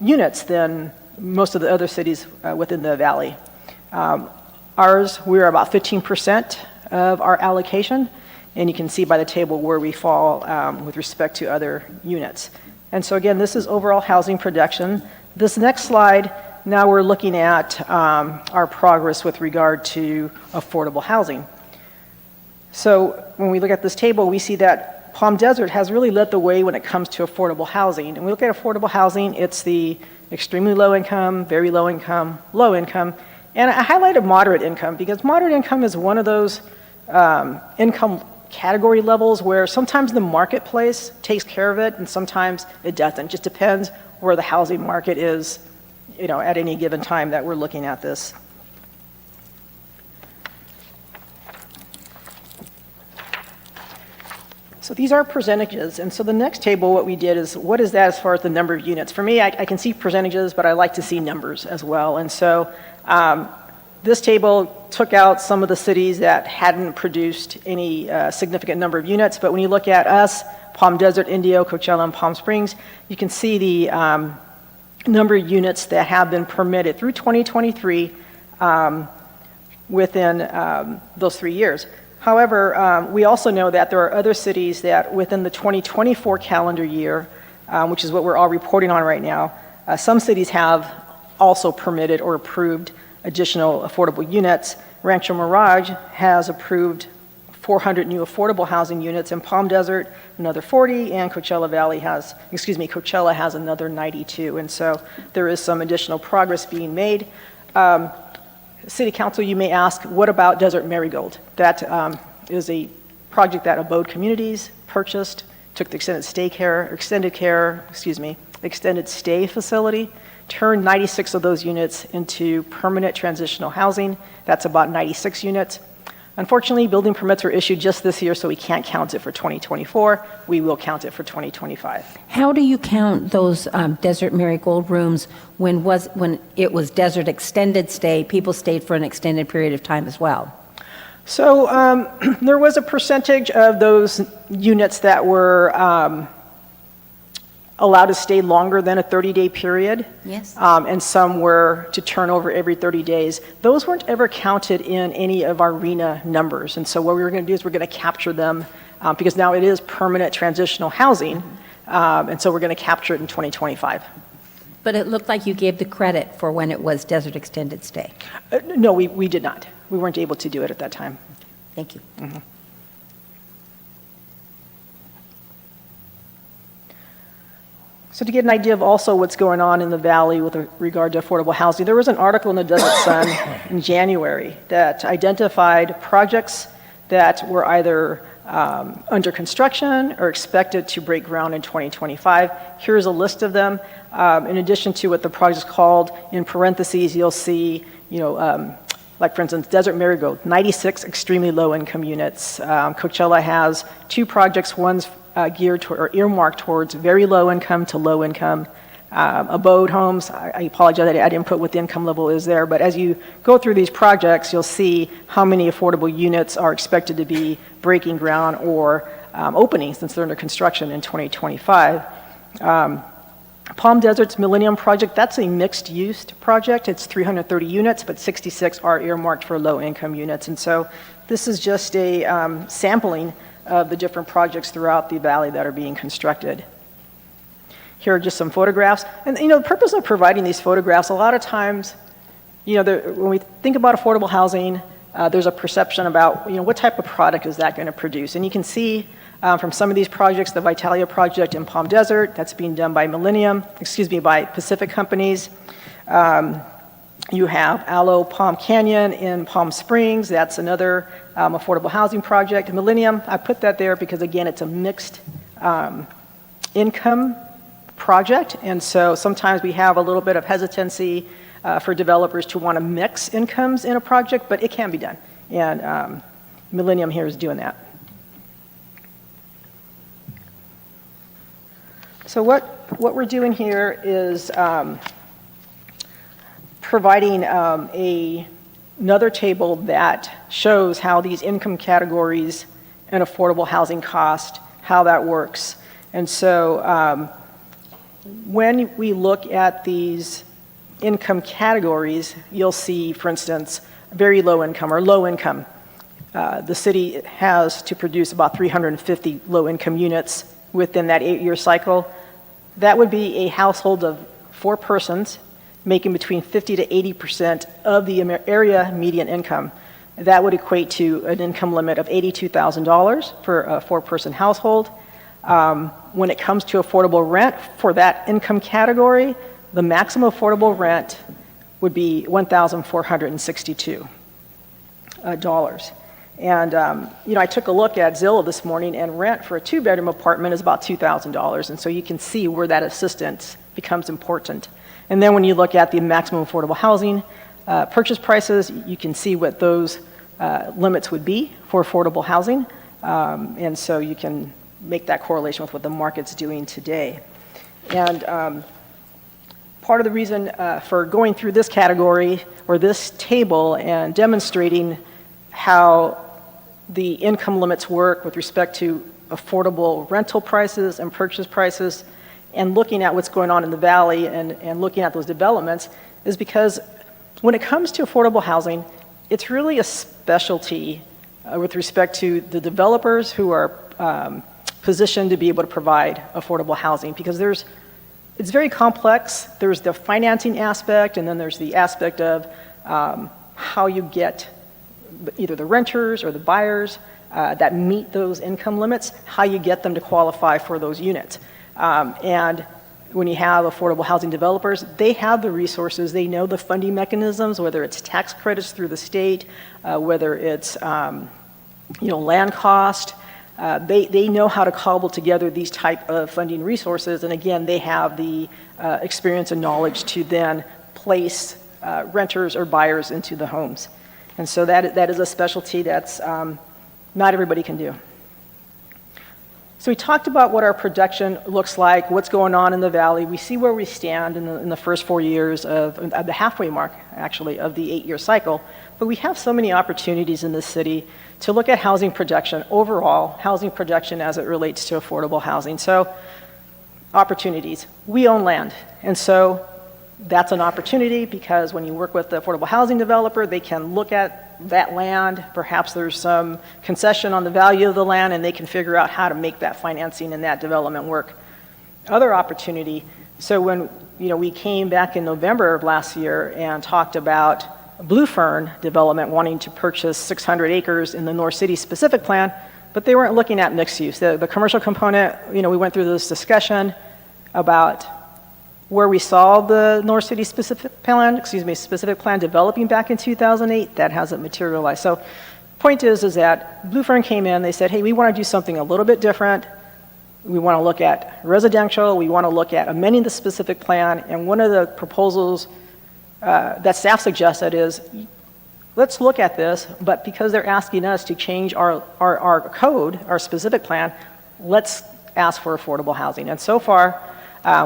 J: units than most of the other cities within the valley. Ours, we're about 15% of our allocation, and you can see by the table where we fall with respect to other units. And so again, this is overall housing production. This next slide, now we're looking at our progress with regard to affordable housing. So when we look at this table, we see that Palm Desert has really led the way when it comes to affordable housing. And we look at affordable housing, it's the extremely low income, very low income, low income, And I highlighted moderate income because moderate income is one of those income category levels where sometimes the marketplace takes care of it and sometimes it doesn't. It just depends where the housing market is, at any given time that we're looking at this. So these are percentages, and so the next table, what we did is, what is that as far as the number of units? For me, I can see percentages, but I like to see numbers as well. And so this table took out some of the cities that hadn't produced any significant number of units, but when you look at us, Palm Desert, Indio, Coachella, and Palm Springs, you can see the number of units that have been permitted through 2023 within those 3 years. However, we also know that there are other cities that within the 2024 calendar year, which is what we're all reporting on right now, some cities have also permitted or approved additional affordable units. Rancho Mirage has approved 400 new affordable housing units, and Palm Desert another 40, and Coachella has another 92. And so there is some additional progress being made. City Council, you may ask, what about Desert Marigold? That is a project that Abode Communities purchased, took the extended stay facility, turned 96 of those units into permanent transitional housing. That's about 96 units. Unfortunately, building permits were issued just this year, so we can't count it for 2024. We will count it for 2025.
B: How do you count those Desert Marigold rooms when it was Desert Extended Stay? People stayed for an extended period of time as well.
J: So there was a percentage of those units that were allowed to stay longer than a 30-day period.
B: Yes.
J: And some were to turn over every 30 days. Those weren't ever counted in any of our RHNA numbers. And so what we're going to do is we're going to capture them because now it is permanent transitional housing. And so we're going to capture it in 2025.
B: But it looked like you gave the credit for when it was Desert Extended Stay.
J: No, we did not. We weren't able to do it at that time.
B: Thank you.
J: Mm-hmm. So to get an idea of also what's going on in the valley with regard to affordable housing, there was an article in the Desert Sun in January that identified projects that were either under construction or expected to break ground in 2025. Here's a list of them. In addition to what the project's called, in parentheses, you'll see, like for instance, Desert Marigold, 96 extremely low-income units. Coachella has 2 projects. One's geared toward or earmarked towards very low income to low income. Abode Homes, I apologize, I didn't put what the income level is there, but as you go through these projects, you'll see how many affordable units are expected to be breaking ground or opening since they're under construction in 2025. Palm Desert's Millennium Project, that's a mixed-use project. It's 330 units, but 66 are earmarked for low-income units. And so this is just a sampling of the different projects throughout the valley that are being constructed. Here are just some photographs. And, the purpose of providing these photographs, a lot of times, when we think about affordable housing, there's a perception about, what type of product is that going to produce? And you can see from some of these projects, the Vitalia project in Palm Desert, that's being done by by Pacific Companies. You have Aloe Palm Canyon in Palm Springs. That's another affordable housing project. Millennium, I put that there because, again, it's a mixed income project. And so sometimes we have a little bit of hesitancy for developers to want to mix incomes in a project, but it can be done. And Millennium here is doing that. So what we're doing here is providing another table that shows how these income categories and affordable housing cost, how that works. And so when we look at these income categories, you'll see, for instance, very low income or low income. The city has to produce about 350 low income units within that 8-year cycle. That would be a household of 4 persons making between 50 to 80% of the area median income. That would equate to an income limit of $82,000 for a 4-person household. When it comes to affordable rent for that income category, the maximum affordable rent would be $1,462. And, I took a look at Zillow this morning, and rent for a two-bedroom apartment is about $2,000. And so you can see where that assistance becomes important. And then when you look at the maximum affordable housing purchase prices, you can see what those limits would be for affordable housing. And so you can make that correlation with what the market's doing today. And part of the reason for going through this category or this table and demonstrating how the income limits work with respect to affordable rental prices and purchase prices, and looking at what's going on in the valley and looking at those developments, is because when it comes to affordable housing, it's really a specialty with respect to the developers who are positioned to be able to provide affordable housing, because it's very complex. There's the financing aspect, and then there's the aspect of how you get either the renters or the buyers that meet those income limits, how you get them to qualify for those units. And when you have affordable housing developers, they have the resources, they know the funding mechanisms, whether it's tax credits through the state, whether it's land cost. They know how to cobble together these type of funding resources, and again, they have the experience and knowledge to then place renters or buyers into the homes. And so that is a specialty that's not everybody can do. So we talked about what our production looks like, what's going on in the valley. We see where we stand in the first 4 years of the halfway mark, actually, of the 8-year cycle. But we have so many opportunities in this city to look at housing production, overall housing production as it relates to affordable housing. So opportunities. We own land. And so that's an opportunity, because when you work with the affordable housing developer, they can look at that land. Perhaps there's some concession on the value of the land, and they can figure out how to make that financing and that development work. Other opportunity, so when we came back in November of last year and talked about Blue Fern development wanting to purchase 600 acres in the North City specific plan, but they weren't looking at mixed use. The commercial component, we went through this discussion about where we saw the North City specific plan developing back in 2008. That hasn't materialized. So point is that Blue Fern came in, they said, hey, we want to do something a little bit different. We want to look at residential, we want to look at amending the specific plan, and one of the proposals that staff suggested is, let's look at this, but because they're asking us to change our code, our specific plan, let's ask for affordable housing. And so far,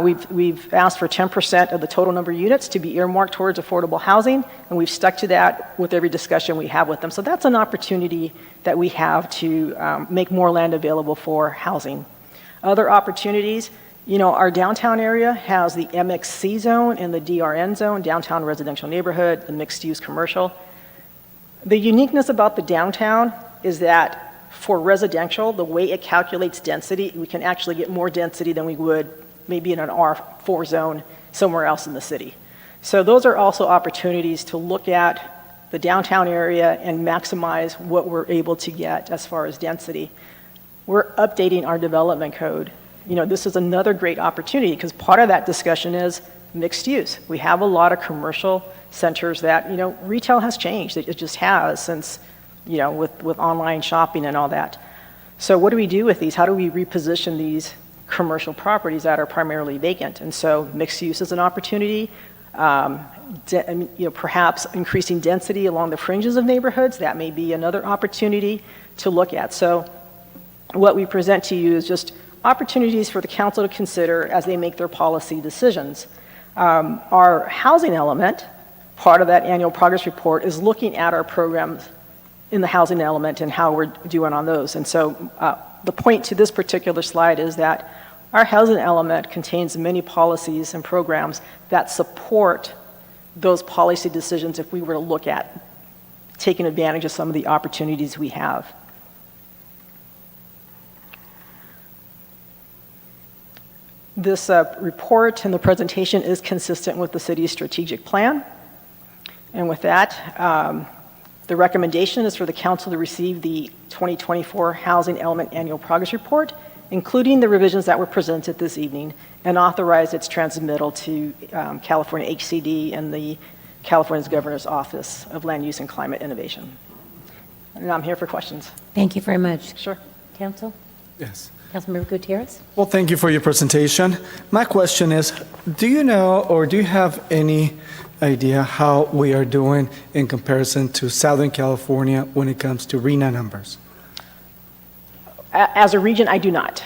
J: we've asked for 10% of the total number of units to be earmarked towards affordable housing, and we've stuck to that with every discussion we have with them. So that's an opportunity that we have to make more land available for housing. Other opportunities, our downtown area has the MXC zone and the DRN zone, downtown residential neighborhood, the mixed-use commercial. The uniqueness about the downtown is that for residential, the way it calculates density, we can actually get more density than we would maybe in an R4 zone somewhere else in the city. So those are also opportunities to look at the downtown area and maximize what we're able to get as far as density. We're updating our development code. This is another great opportunity, because part of that discussion is mixed use. We have a lot of commercial centers that, retail has changed. It just has since, with online shopping and all that. So what do we do with these? How do we reposition these commercial properties that are primarily vacant? And so mixed use is an opportunity. Perhaps increasing density along the fringes of neighborhoods, that may be another opportunity to look at. So what we present to you is just opportunities for the council to consider as they make their policy decisions. Our housing element, part of that annual progress report, is looking at our programs in the housing element and how we're doing on those. And so the point to this particular slide is that our housing element contains many policies and programs that support those policy decisions if we were to look at taking advantage of some of the opportunities we have. This report and the presentation is consistent with the city's strategic plan. And with that, the recommendation is for the council to receive the 2024 Housing Element Annual Progress Report, including the revisions that were presented this evening, and authorize its transmittal to California HCD and the California's Governor's Office of Land Use and Climate Innovation. And I'm here for questions.
B: Thank you very much.
J: Sure.
B: Council?
A: Yes.
B: Councilmember Gutierrez?
A: Well, thank you for your presentation. My question is, do you know or do you have any idea how we are doing in comparison to Southern California when it comes to RENA numbers?
J: As a region, I do not.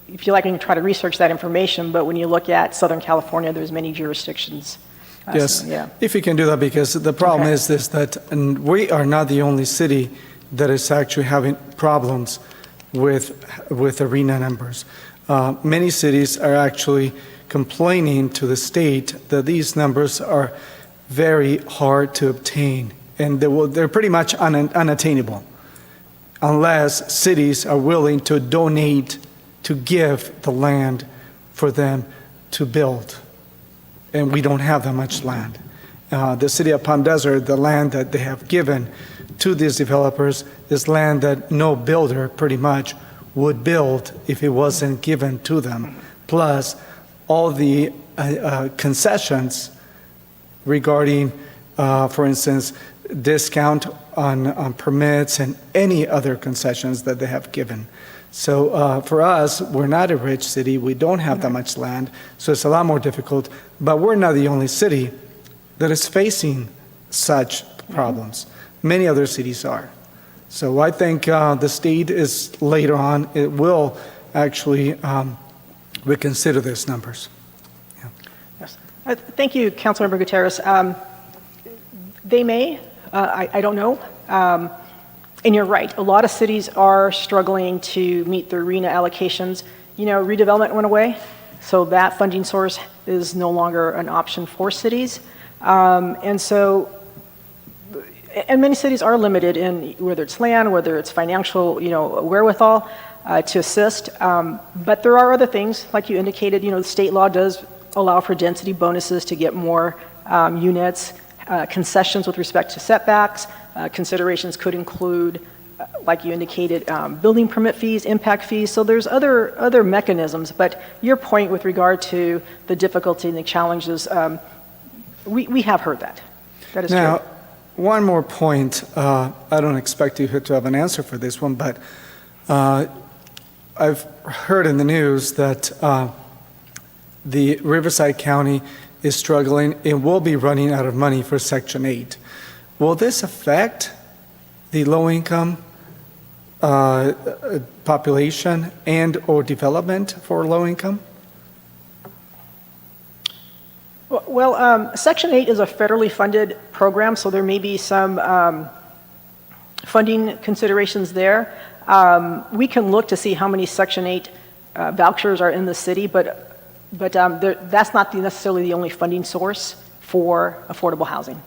J: If you like, I can try to research that information, but when you look at Southern California, there's many jurisdictions.
A: Yes,
J: So, yeah.
A: if you can do that, because the problem
J: Okay.
A: is this, that we are not the only city that is actually having problems with arena numbers. Many cities are actually complaining to the state that these numbers are very hard to obtain, and they're pretty much unattainable unless cities are willing to donate, to give the land for them to build. And we don't have that much land. The city of Palm Desert, the land that they have given to these developers is land that no builder pretty much would build if it wasn't given to them. Plus, all the concessions regarding, for instance, discount on permits and any other concessions that they have given. So for us, we're not a rich city. We don't have that much land, so it's a lot more difficult. But we're not the only city that is facing such problems. Many other cities are. So I think the state is later on, it will actually reconsider these numbers. Yeah.
J: Yes. Thank you, Councilmember Gutierrez. They may, I don't know. And you're right, a lot of cities are struggling to meet their RENA allocations. You know, redevelopment went away, so that funding source is no longer an option for cities. And many cities are limited in whether it's land, whether it's financial, wherewithal to assist. But there are other things, like you indicated, the state law does allow for density bonuses to get more units, concessions with respect to setbacks. Considerations could include, like you indicated, building permit fees, impact fees. So there's other mechanisms. But your point with regard to the difficulty and the challenges, we have heard that. That is
A: Now,
J: true.
A: one more point. I don't expect you to have an answer for this one, but I've heard in the news that the Riverside County is struggling and will be running out of money for Section 8. Will this affect the low-income population and or development for low-income?
J: Well, Section 8 is a federally funded program, so there may be some funding considerations there. We can look to see how many Section 8 vouchers are in the city, but that's not necessarily the only funding source for affordable housing.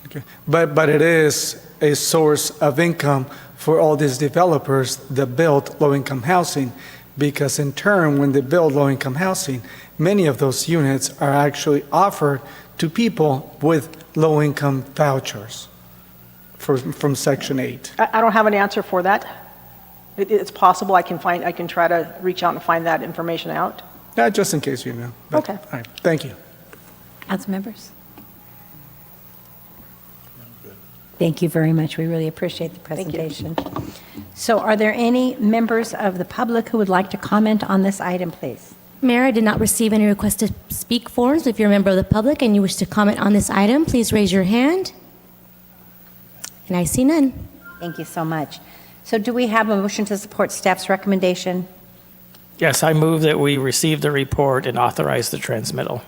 A: Okay. But it is a source of income for all these developers that build low-income housing, because in turn, when they build low-income housing, many of those units are actually offered to people with low-income vouchers from Section 8.
J: I don't have an answer for that. It's possible. I can try to reach out and find that information out.
A: Just in case you know. But,
J: Okay.
A: All right. Thank you.
B: Council members? Thank you very much. We really appreciate the
J: Thank you.
B: presentation. So are there any members of the public who would like to comment on this item, please?
D: Mayor, I did not receive any request to speak forms. If you're a member of the public and you wish to comment on this item, please raise your hand. And I see none.
B: Thank you so much. So do we have a motion to support staff's recommendation?
H: Yes, I move that we receive the report and authorize the transmittal.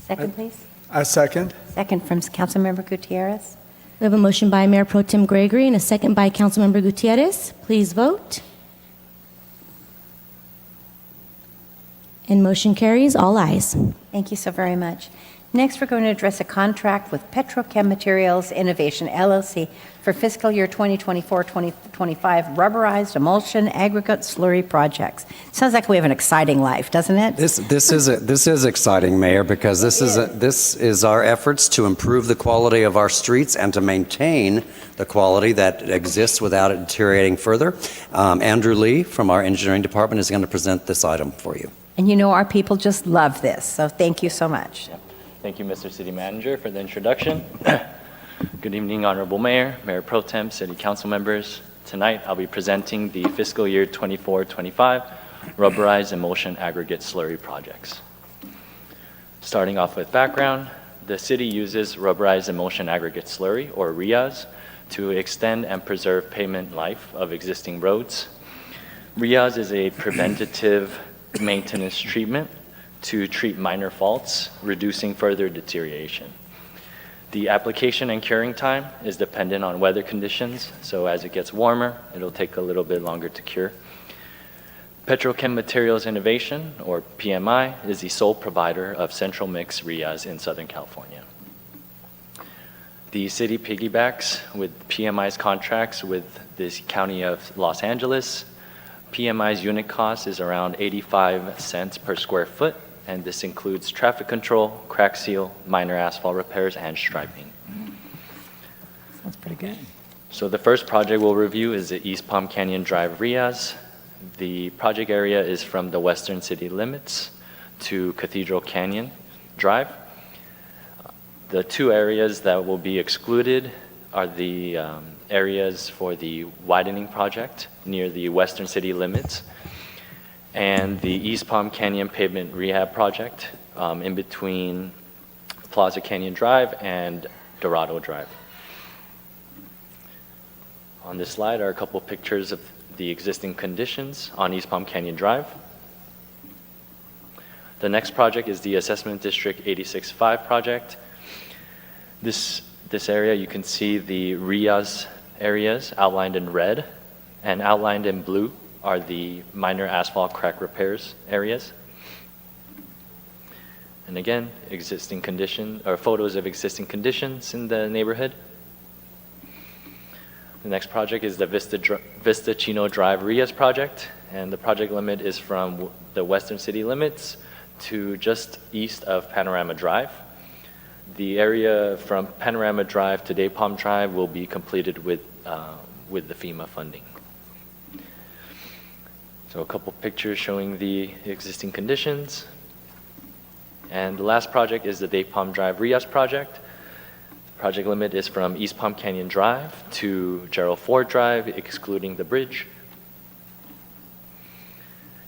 B: Second, please.
A: A second.
B: Second from Councilmember Gutierrez.
D: We have a motion by Mayor Pro Tem Gregory and a second by Councilmember Gutierrez. Please vote. And motion carries, all ayes.
B: Thank you so very much. Next, we're going to address a contract with Petrochem Materials Innovation LLC for fiscal year 2024-2025 rubberized emulsion aggregate slurry projects. Sounds like we have an exciting life, doesn't it?
I: This is exciting, Mayor, because this is our efforts to improve the quality of our streets and to maintain the quality that exists without it deteriorating further. Andrew Lee from our engineering department is going to present this item for you.
B: And you know our people just love this, so thank you so much.
K: Thank you, Mr. City Manager, for the introduction. Good evening, Honorable Mayor, Mayor Pro Tem, City Council members. Tonight, I'll be presenting the fiscal year 24-25 rubberized emulsion aggregate slurry projects. Starting off with background, the city uses rubberized emulsion aggregate slurry, or RIAS, to extend and preserve pavement life of existing roads. RIAS is a preventative maintenance treatment to treat minor faults, reducing further deterioration. The application and curing time is dependent on weather conditions, so as it gets warmer, it'll take a little bit longer to cure. Petrochem Materials Innovation, or PMI, is the sole provider of central mix RIAS in Southern California. The city piggybacks with PMI's contracts with the County of Los Angeles. PMI's unit cost is around 85 cents per square foot, and this includes traffic control, crack seal, minor asphalt repairs, and striping.
F: Sounds pretty good.
K: So the first project we'll review is the East Palm Canyon Drive RIAS. The project area is from the western city limits to Cathedral Canyon Drive. The two areas that will be excluded are the areas for the widening project near the western city limits and the East Palm Canyon Pavement Rehab Project in between Plaza Canyon Drive and Dorado Drive. On this slide are a couple pictures of the existing conditions on East Palm Canyon Drive. The next project is the Assessment District 86-5 project. This area, you can see the RIAS areas outlined in red, and outlined in blue are the minor asphalt crack repairs areas. And again, existing condition, or photos of existing conditions in the neighborhood. The next project is the Vista Chino Drive RIAS project, and the project limit is from the western city limits to just east of Panorama Drive. The area from Panorama Drive to Day Palm Drive will be completed with the FEMA funding. So a couple pictures showing the existing conditions. And the last project is the Day Palm Drive RIAS project. Project limit is from East Palm Canyon Drive to Gerald Ford Drive, excluding the bridge.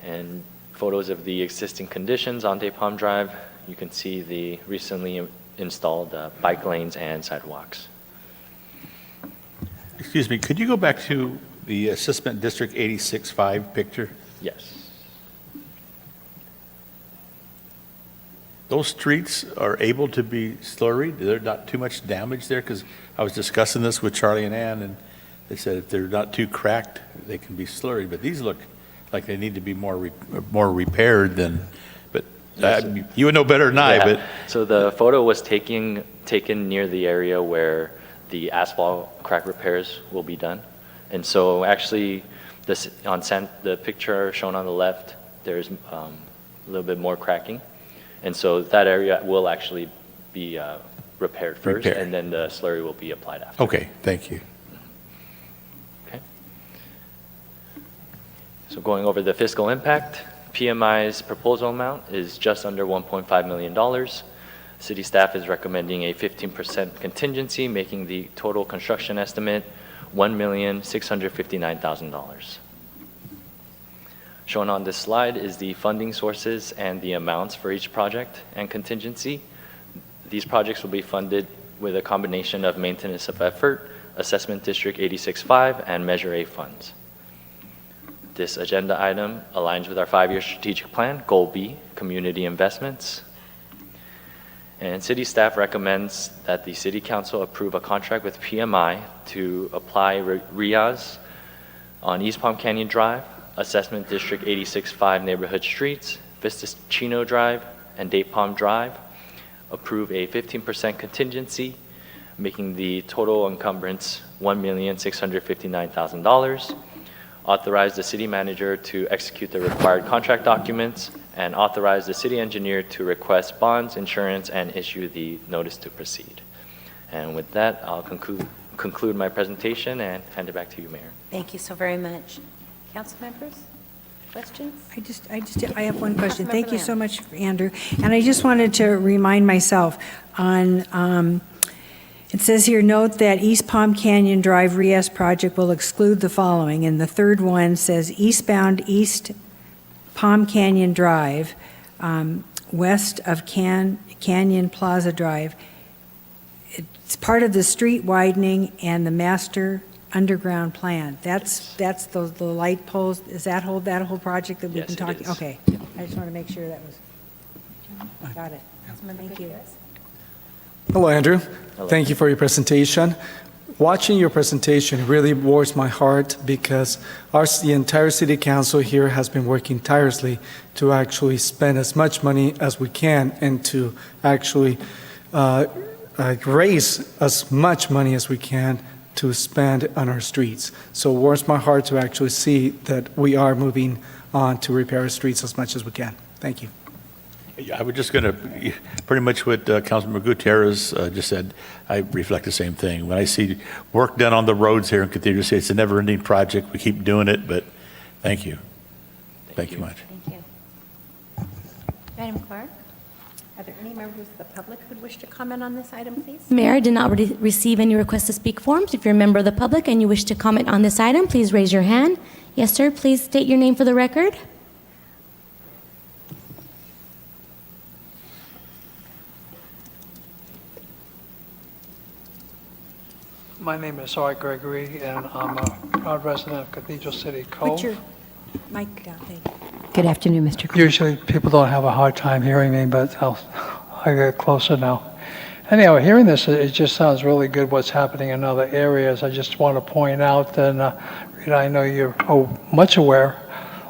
K: And photos of the existing conditions on Day Palm Drive. You can see the recently installed bike lanes and sidewalks.
E: Excuse me, could you go back to the Assessment District 86-5 picture?
K: Yes.
E: Those streets are able to be slurried? There's not too much damage there? Because I was discussing this with Charlie and Ann, and they said if they're not too cracked, they can be slurried. But these look like they need to be more repaired than, but you would know better than I. But
K: so the photo was taken near the area where the asphalt crack repairs will be done. And so actually, the picture shown on the left, there's a little bit more cracking. And so that area will actually be repaired first, and then the slurry will be applied after.
E: Okay, thank you.
K: Okay. So going over the fiscal impact, PMI's proposal amount is just under $1.5 million. City staff is recommending a 15% contingency, making the total construction estimate $1,659,000. Shown on this slide is the funding sources and the amounts for each project and contingency. These projects will be funded with a combination of maintenance of effort, Assessment District 86-5, and Measure A funds. This agenda item aligns with our 5-year strategic plan, Goal B, community investments. And city staff recommends that the City Council approve a contract with PMI to apply RIAS on East Palm Canyon Drive, Assessment District 86-5 neighborhood streets, Vista Chino Drive, and Day Palm Drive. Approve a 15% contingency, making the total encumbrance $1,659,000. Authorize the city manager to execute the required contract documents, and authorize the city engineer to request bonds, insurance, and issue the notice to proceed. And with that, I'll conclude my presentation and hand it back to you, Mayor.
B: Thank you so very much. Council members? Questions?
F: I have one question.
B: Councilmember
F: Thank you so
B: Lamb.
F: much, Andrew. And I just wanted to remind myself on, it says here, note that East Palm Canyon Drive Rias project will exclude the following. And the third one says eastbound East Palm Canyon Drive, west of Canyon Plaza Drive. It's part of the street widening and the master underground plan. That's the light poles, is that whole project that we've
K: Yes,
F: been
K: it
F: talking?
K: is.
F: Okay, I just want to make sure that was, got it. Thank you.
A: Hello, Andrew.
K: Hello.
A: Thank you for your presentation. Watching your presentation really warms my heart because the entire city council here has been working tirelessly to actually spend as much money as we can and to actually raise as much money as we can to spend on our streets. So it warms my heart to actually see that we are moving on to repair our streets as much as we can. Thank you.
E: I was just going to, pretty much what Councilmember Gutierrez just said, I reflect the same thing. When I see work done on the roads here in Cathedral City, it's a never-ending project. We keep doing it, but thank you. Thank you much.
B: Thank you. Madam Clerk, are there any members of the public who would wish to comment on this item, please?
D: Mayor, I did not receive any request to speak forms. If you're a member of the public and you wish to comment on this item, please raise your hand. Yes, sir. Please state your name for the record.
L: My name is Art Gregory, and I'm a proud resident of Cathedral City
F: Put
L: Cove.
F: your mic down, thank you.
B: Good afternoon, Mr. Cruz.
L: Usually, people don't have a hard time hearing me, but I get closer now. Anyhow, hearing this, it just sounds really good what's happening in other areas. I just want to point out that, Rita, I know you're much aware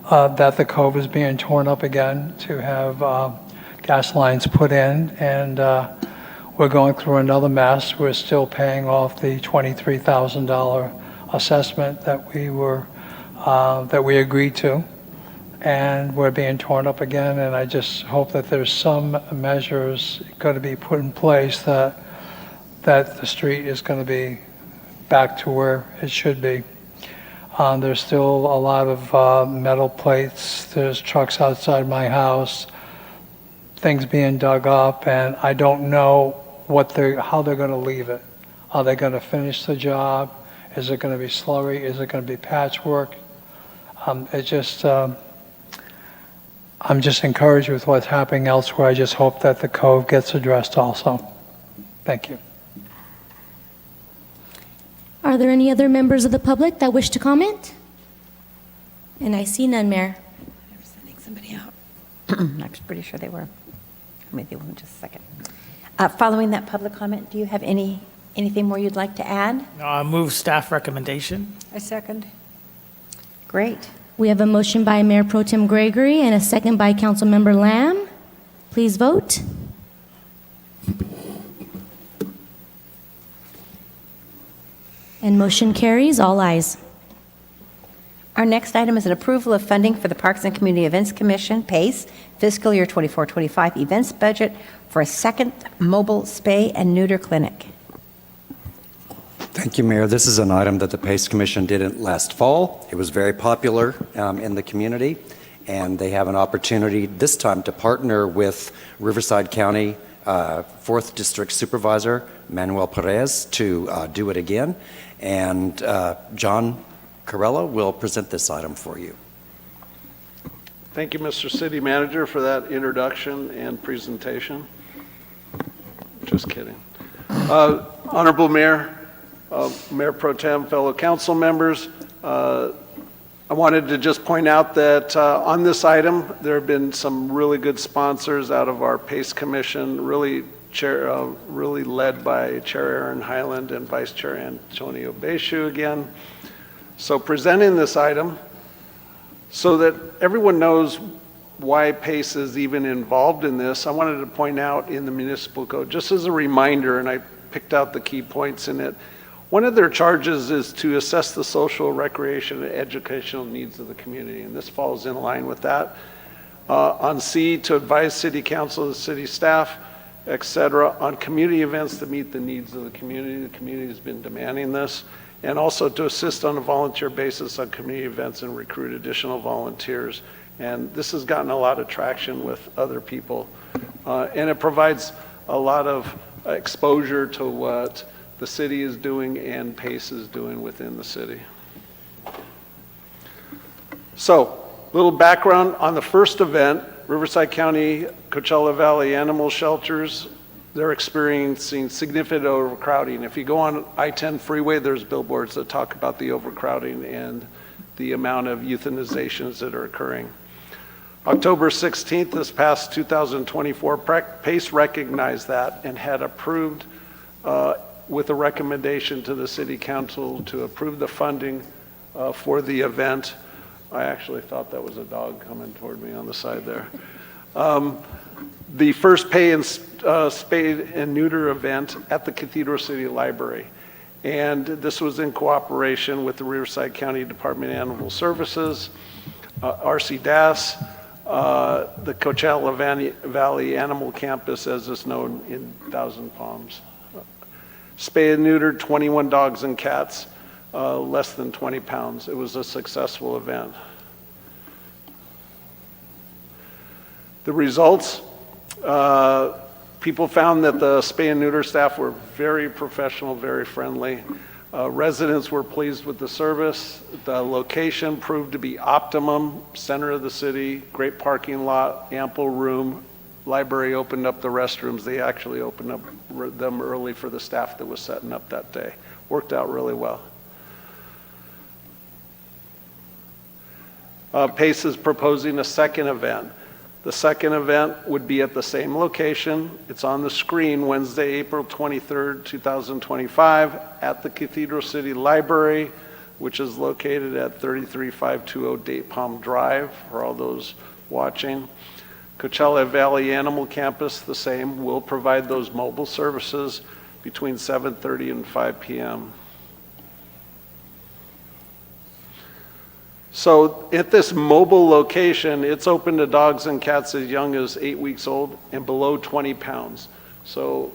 L: that the Cove is being torn up again to have gas lines put in, and we're going through another mess. We're still paying off the $23,000 assessment that we agreed to, and we're being torn up again. And I just hope that there's some measures going to be put in place that the street is going to be back to where it should be. There's still a lot of metal plates. There's trucks outside my house, things being dug up, and I don't know how they're going to leave it. Are they going to finish the job? Is it going to be slurry? Is it going to be patchwork? I'm just encouraged with what's happening elsewhere. I just hope that the Cove gets addressed also. Thank you.
D: Are there any other members of the public that wish to comment? And I see none, Mayor.
B: They're sending somebody out. I'm pretty sure they were. Maybe they will in just a second. Following that public comment, do you have anything more you'd like to add?
H: Move staff recommendation.
F: I second.
B: Great.
D: We have a motion by Mayor Pro Tem Gregory and a second by Councilmember Lamb. Please vote. And motion carries, all ayes.
B: Our next item is an approval of funding for the Parks and Community Events Commission, PACE, fiscal year 24-25 events budget for a second mobile spay and neuter clinic.
I: Thank you, Mayor. This is an item that the PACE Commission did last fall. It was very popular in the community, and they have an opportunity this time to partner with Riverside County 4th District Supervisor Manuel Perez to do it again. And John Corella will present this item for you.
C: Thank you, Mr. City Manager, for that introduction and presentation. Just kidding. Honorable Mayor, Mayor Pro Tem, fellow council members, I wanted to just point out that on this item, there have been some really good sponsors out of our PACE Commission, really led by Chair Aaron Highland and Vice Chair Antonio Beishu again. So presenting this item so that everyone knows why PACE is even involved in this, I wanted to point out in the municipal code, just as a reminder, and I picked out the key points in it, one of their charges is to assess the social, recreation, and educational needs of the community, and this falls in line with that. On C, to advise city council and city staff, et cetera, on community events that meet the needs of the community. The community has been demanding this.
M: and also to assist on a volunteer basis on community events and recruit additional volunteers. And this has gotten a lot of traction with other people. And it provides a lot of exposure to what the city is doing and PACE is doing within the city. So, little background on the first event, Riverside County Coachella Valley Animal Shelters, they're experiencing significant overcrowding. If you go on I-10 freeway, there's billboards that talk about the overcrowding and the amount of euthanizations that are occurring. October 16th, this past 2024, PACE recognized that and had approved with a recommendation to the City Council to approve the funding for the event. I actually thought that was a dog coming toward me on the side there. The first spay and neuter event at the Cathedral City Library. And this was in cooperation with the Riverside County Department of Animal Services, RC DAS, the Coachella Valley Animal Campus, as is known in Thousand Palms. Spay and neutered 21 dogs and cats, less than 20 pounds. It was a successful event. The results, people found that the spay and neuter staff were very professional, very friendly. Residents were pleased with the service. The location proved to be optimum, center of the city, great parking lot, ample room. Library opened up the restrooms. They actually opened up them early for the staff that was setting up that day. Worked out really well. PACE is proposing a second event. The second event would be at the same location. It's on the screen, Wednesday, April 23rd, 2025, at the Cathedral City Library, which is located at 33520 Date Palm Drive, for all those watching. Coachella Valley Animal Campus, the same, will provide those mobile services between 7:30 and 5 p.m. So at this mobile location, it's open to dogs and cats as young as 8 weeks old and below 20 pounds. So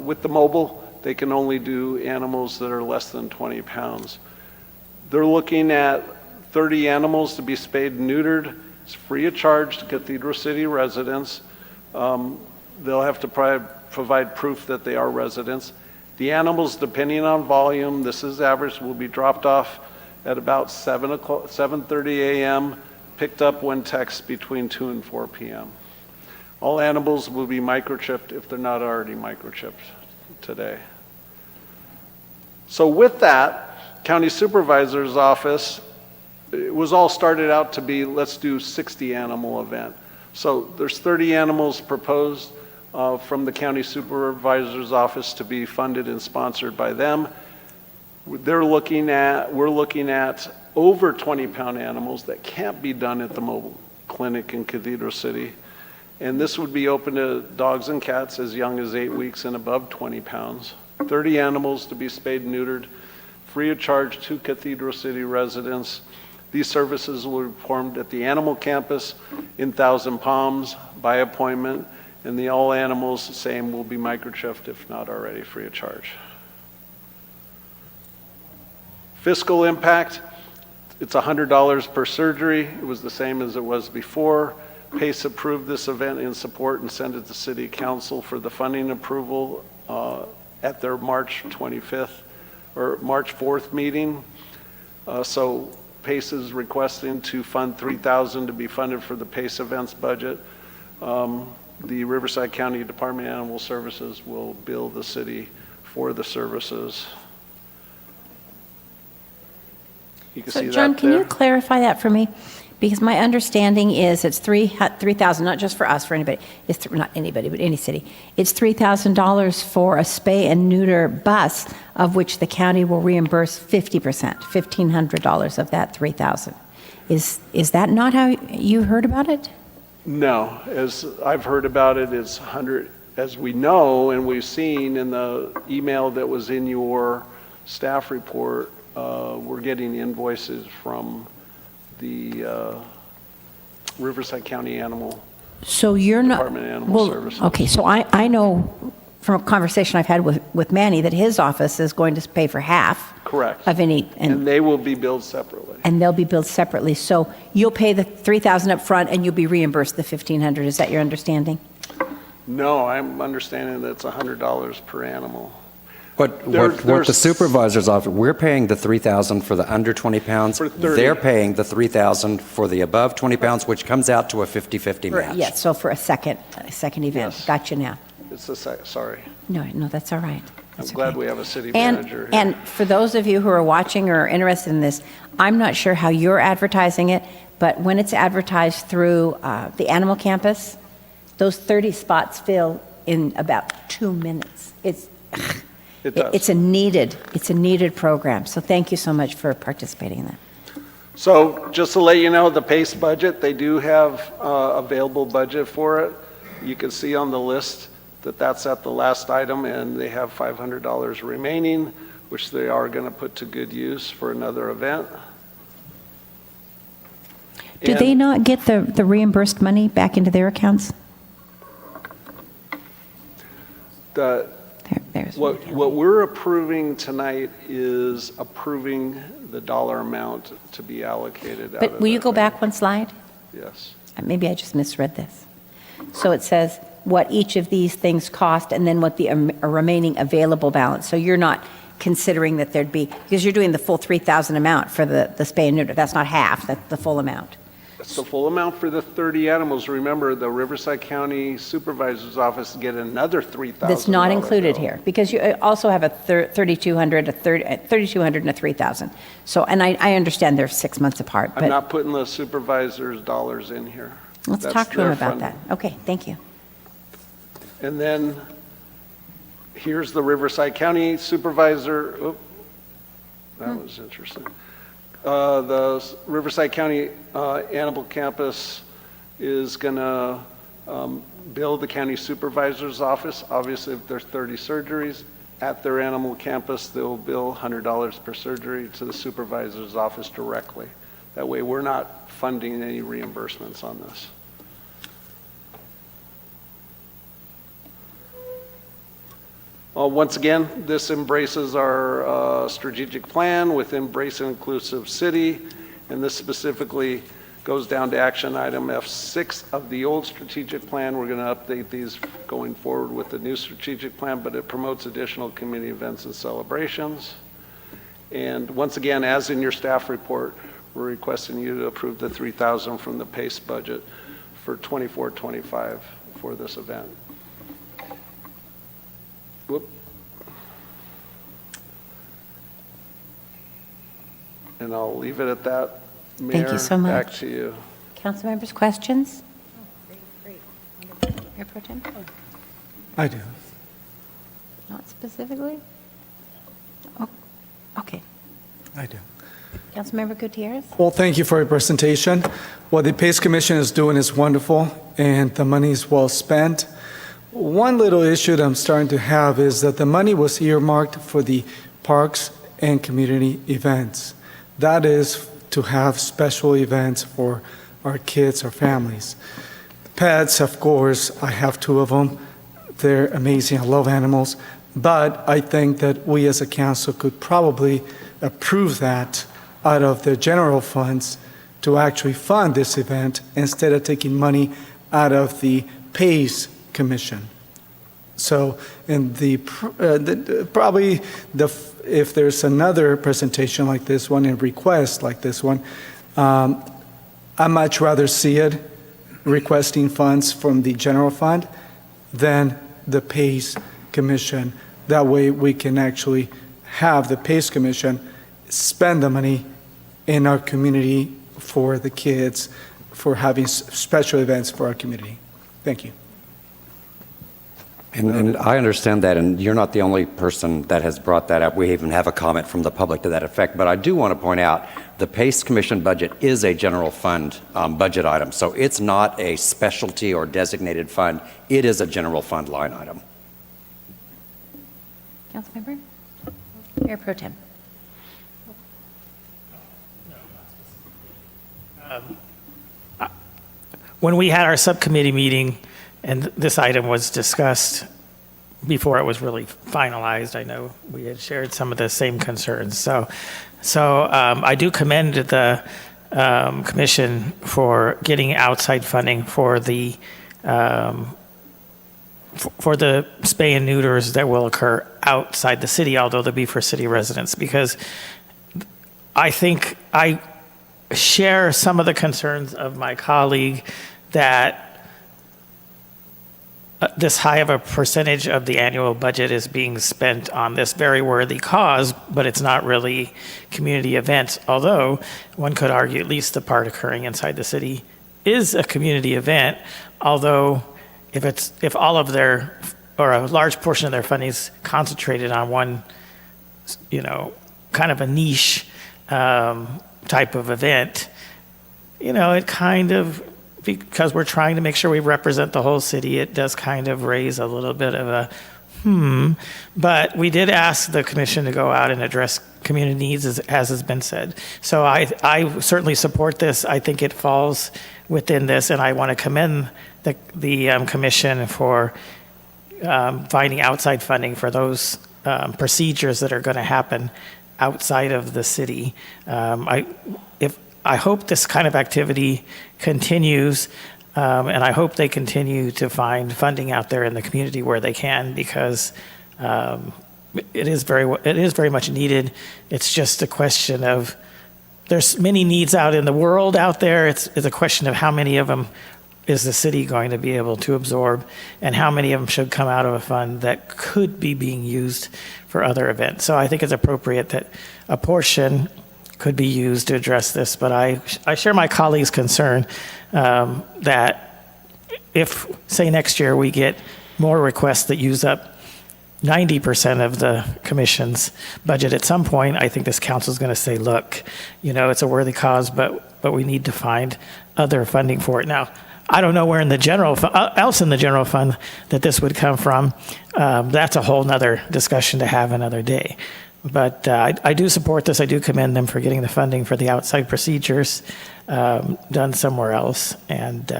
M: with the mobile, they can only do animals that are less than 20 pounds. They're looking at 30 animals to be spayed and neutered. It's free of charge to Cathedral City residents. They'll have to provide proof that they are residents. The animals, depending on volume, this is average, will be dropped off at about 7:30 a.m., picked up when text between 2 and 4 p.m. All animals will be microchipped if they're not already microchipped today. So with that, County Supervisor's Office, it was all started out to be, let's do 60 animal event. So there's 30 animals proposed from the County Supervisor's Office to be funded and sponsored by them. We're looking at over 20-pound animals that can't be done at the mobile clinic in Cathedral City. And this would be open to dogs and cats as young as 8 weeks and above 20 pounds. 30 animals to be spayed and neutered, free of charge to Cathedral City residents. These services will be performed at the Animal Campus in Thousand Palms by appointment, and the all animals, same, will be microchipped if not already free of charge. Fiscal impact, it's $100 per surgery. It was the same as it was before. PACE approved this event in support and sent it to City Council for the funding approval at their March 25th or March 4th meeting. So PACE is requesting to fund $3,000 to be funded for the PACE events budget. The Riverside County Department of Animal Services will bill the city for the services. You can see
B: So
M: that
B: John, can
M: there.
B: you clarify that for me? Because my understanding is it's $3,000, not just for us, for anybody. It's not anybody, but any city. It's $3,000 for a spay and neuter bus, of which the county will reimburse 50%, $1,500 of that $3,000. Is that not how you heard about it?
M: No, as I've heard about it, it's 100, as we know and we've seen in the email that was in your staff report, we're getting invoices from the Riverside County Animal
B: So you're not,
M: Department of Animal
B: well,
M: Services.
B: okay, so I know from a conversation I've had with Manny, that his office is going to pay for half
M: Correct.
B: of any,
M: And they will be billed separately.
B: and they'll be billed separately. So you'll pay the $3,000 up front and you'll be reimbursed the $1,500. Is that your understanding?
M: No, I'm understanding that it's $100 per animal.
I: What
M: There's-
I: the supervisor's office, we're paying the 3,000 for the under 20 pounds.
M: For 30.
I: They're paying the 3,000 for the above 20 pounds, which comes out to a 50-50 match.
B: Yes, so for a second event.
M: Yes.
B: Gotcha now.
M: It's sorry.
B: No, that's all right.
M: I'm
B: That's
M: glad
B: okay.
M: we have a city
B: And,
M: manager here.
B: and for those of you who are watching or are interested in this, I'm not sure how you're advertising it, but when it's advertised through the Animal Campus, those 30 spots fill in about 2 minutes.
M: It does.
B: It's a needed program. So thank you so much for participating in that.
M: So just to let you know, the PACE budget, they do have available budget for it. You can see on the list that that's at the last item, and they have $500 remaining, which they are going to put to good use for another event.
B: Do
M: And
B: they not get the reimbursed money back into their accounts?
M: the-
B: There's
M: What we're approving tonight is approving the dollar amount to be allocated out of
B: But will you
M: that.
B: go back one slide?
M: Yes.
B: Maybe I just misread this. So it says what each of these things cost and then what the remaining available balance. So you're not considering that there'd be, because you're doing the full 3,000 amount for the spay and neuter. That's not half, that's the full amount.
M: It's the full amount for the 30 animals. Remember, the Riverside County Supervisor's Office get another $3,000.
B: That's not included
M: bill.
B: here, because you also have a 3,200, a 3,200 and a 3,000. So, and I understand they're 6 months apart,
M: I'm
B: but
M: not putting the supervisor's dollars in here.
B: let's
M: That's
B: talk to him
M: their
B: about
M: funding.
B: that. Okay, thank you.
M: And then here's the Riverside County Supervisor. Oop, that was interesting. The Riverside County Animal Campus is going to bill the county supervisor's office. Obviously, if there's 30 surgeries at their animal campus, they'll bill $100 per surgery to the supervisor's office directly. That way, we're not funding any reimbursements on this. Once again, this embraces our strategic plan with Embrace an Inclusive City, and this specifically goes down to action item F6 of the old strategic plan. We're going to update these going forward with the new strategic plan, but it promotes additional community events and celebrations. And once again, as in your staff report, we're requesting you to approve the $3,000 from the PACE budget for 24-25 for this event. Whoop. And I'll leave it at that.
B: Thank you so
M: Mayor,
B: much.
M: back to you.
B: Council members, questions? Mayor Pro Tem?
A: I do.
B: Not specifically? Oh, okay.
A: I do.
B: Councilmember Gutierrez?
A: Well, thank you for your presentation. What the PACE Commission is doing is wonderful, and the money is well spent. One little issue that I'm starting to have is that the money was earmarked for the parks and community events. That is to have special events for our kids, our families. Pets, of course, I have 2 of them. They're amazing. I love animals. But I think that we as a council could probably approve that out of the general funds to actually fund this event instead of taking money out of the PACE Commission. So, in probably if there's another presentation like this one and request like this one, I'd much rather see it requesting funds from the general fund than the PACE Commission. That way we can actually have the PACE Commission spend the money in our community for the kids, for having special events for our community. Thank you.
I: And I understand that, and you're not the only person that has brought that up. We even have a comment from the public to that effect. But I do want to point out the PACE Commission budget is a general fund budget item. So it's not a specialty or designated fund. It is a general fund line item.
B: Councilmember? Mayor Pro Tem?
H: When we had our subcommittee meeting and this item was discussed, before it was really finalized. I know we had shared some of the same concerns. So I do commend the commission for getting outside funding for the spay and neuters that will occur outside the city, although they'll be for city residents, because I think I share some of the concerns of my colleague that this high of a percentage of the annual budget is being spent on this very worthy cause, but it's not really community events, although one could argue at least the part occurring inside the city is a community event, although if all of their, or a large portion of their funding is concentrated on one, kind of a niche type of event, it kind of, because we're trying to make sure we represent the whole city, it does kind of raise a little bit of a But we did ask the commission to go out and address community needs, as has been said. So I certainly support this. I think it falls within this, and I want to commend the commission for finding outside funding for those procedures that are going to happen outside of the city. I hope this kind of activity continues, and I hope they continue to find funding out there in the community where they can, because it is very much needed. It's just a question of, there's many needs out in the world out there. It's a question of how many of them is the city going to be able to absorb, and how many of them should come out of a fund that could be being used for other events. So I think it's appropriate that a portion could be used to address this, but I share my colleague's concern that if, say, next year we get more requests that use up 90% of the commission's budget, at some point, I think this council is going to say, look, it's a worthy cause, but we need to find other funding for it. Now, I don't know where in the general else in the general fund that this would come from. That's a whole nother discussion to have another day. But I do support this. I do commend them for getting the funding for the outside procedures done somewhere else. And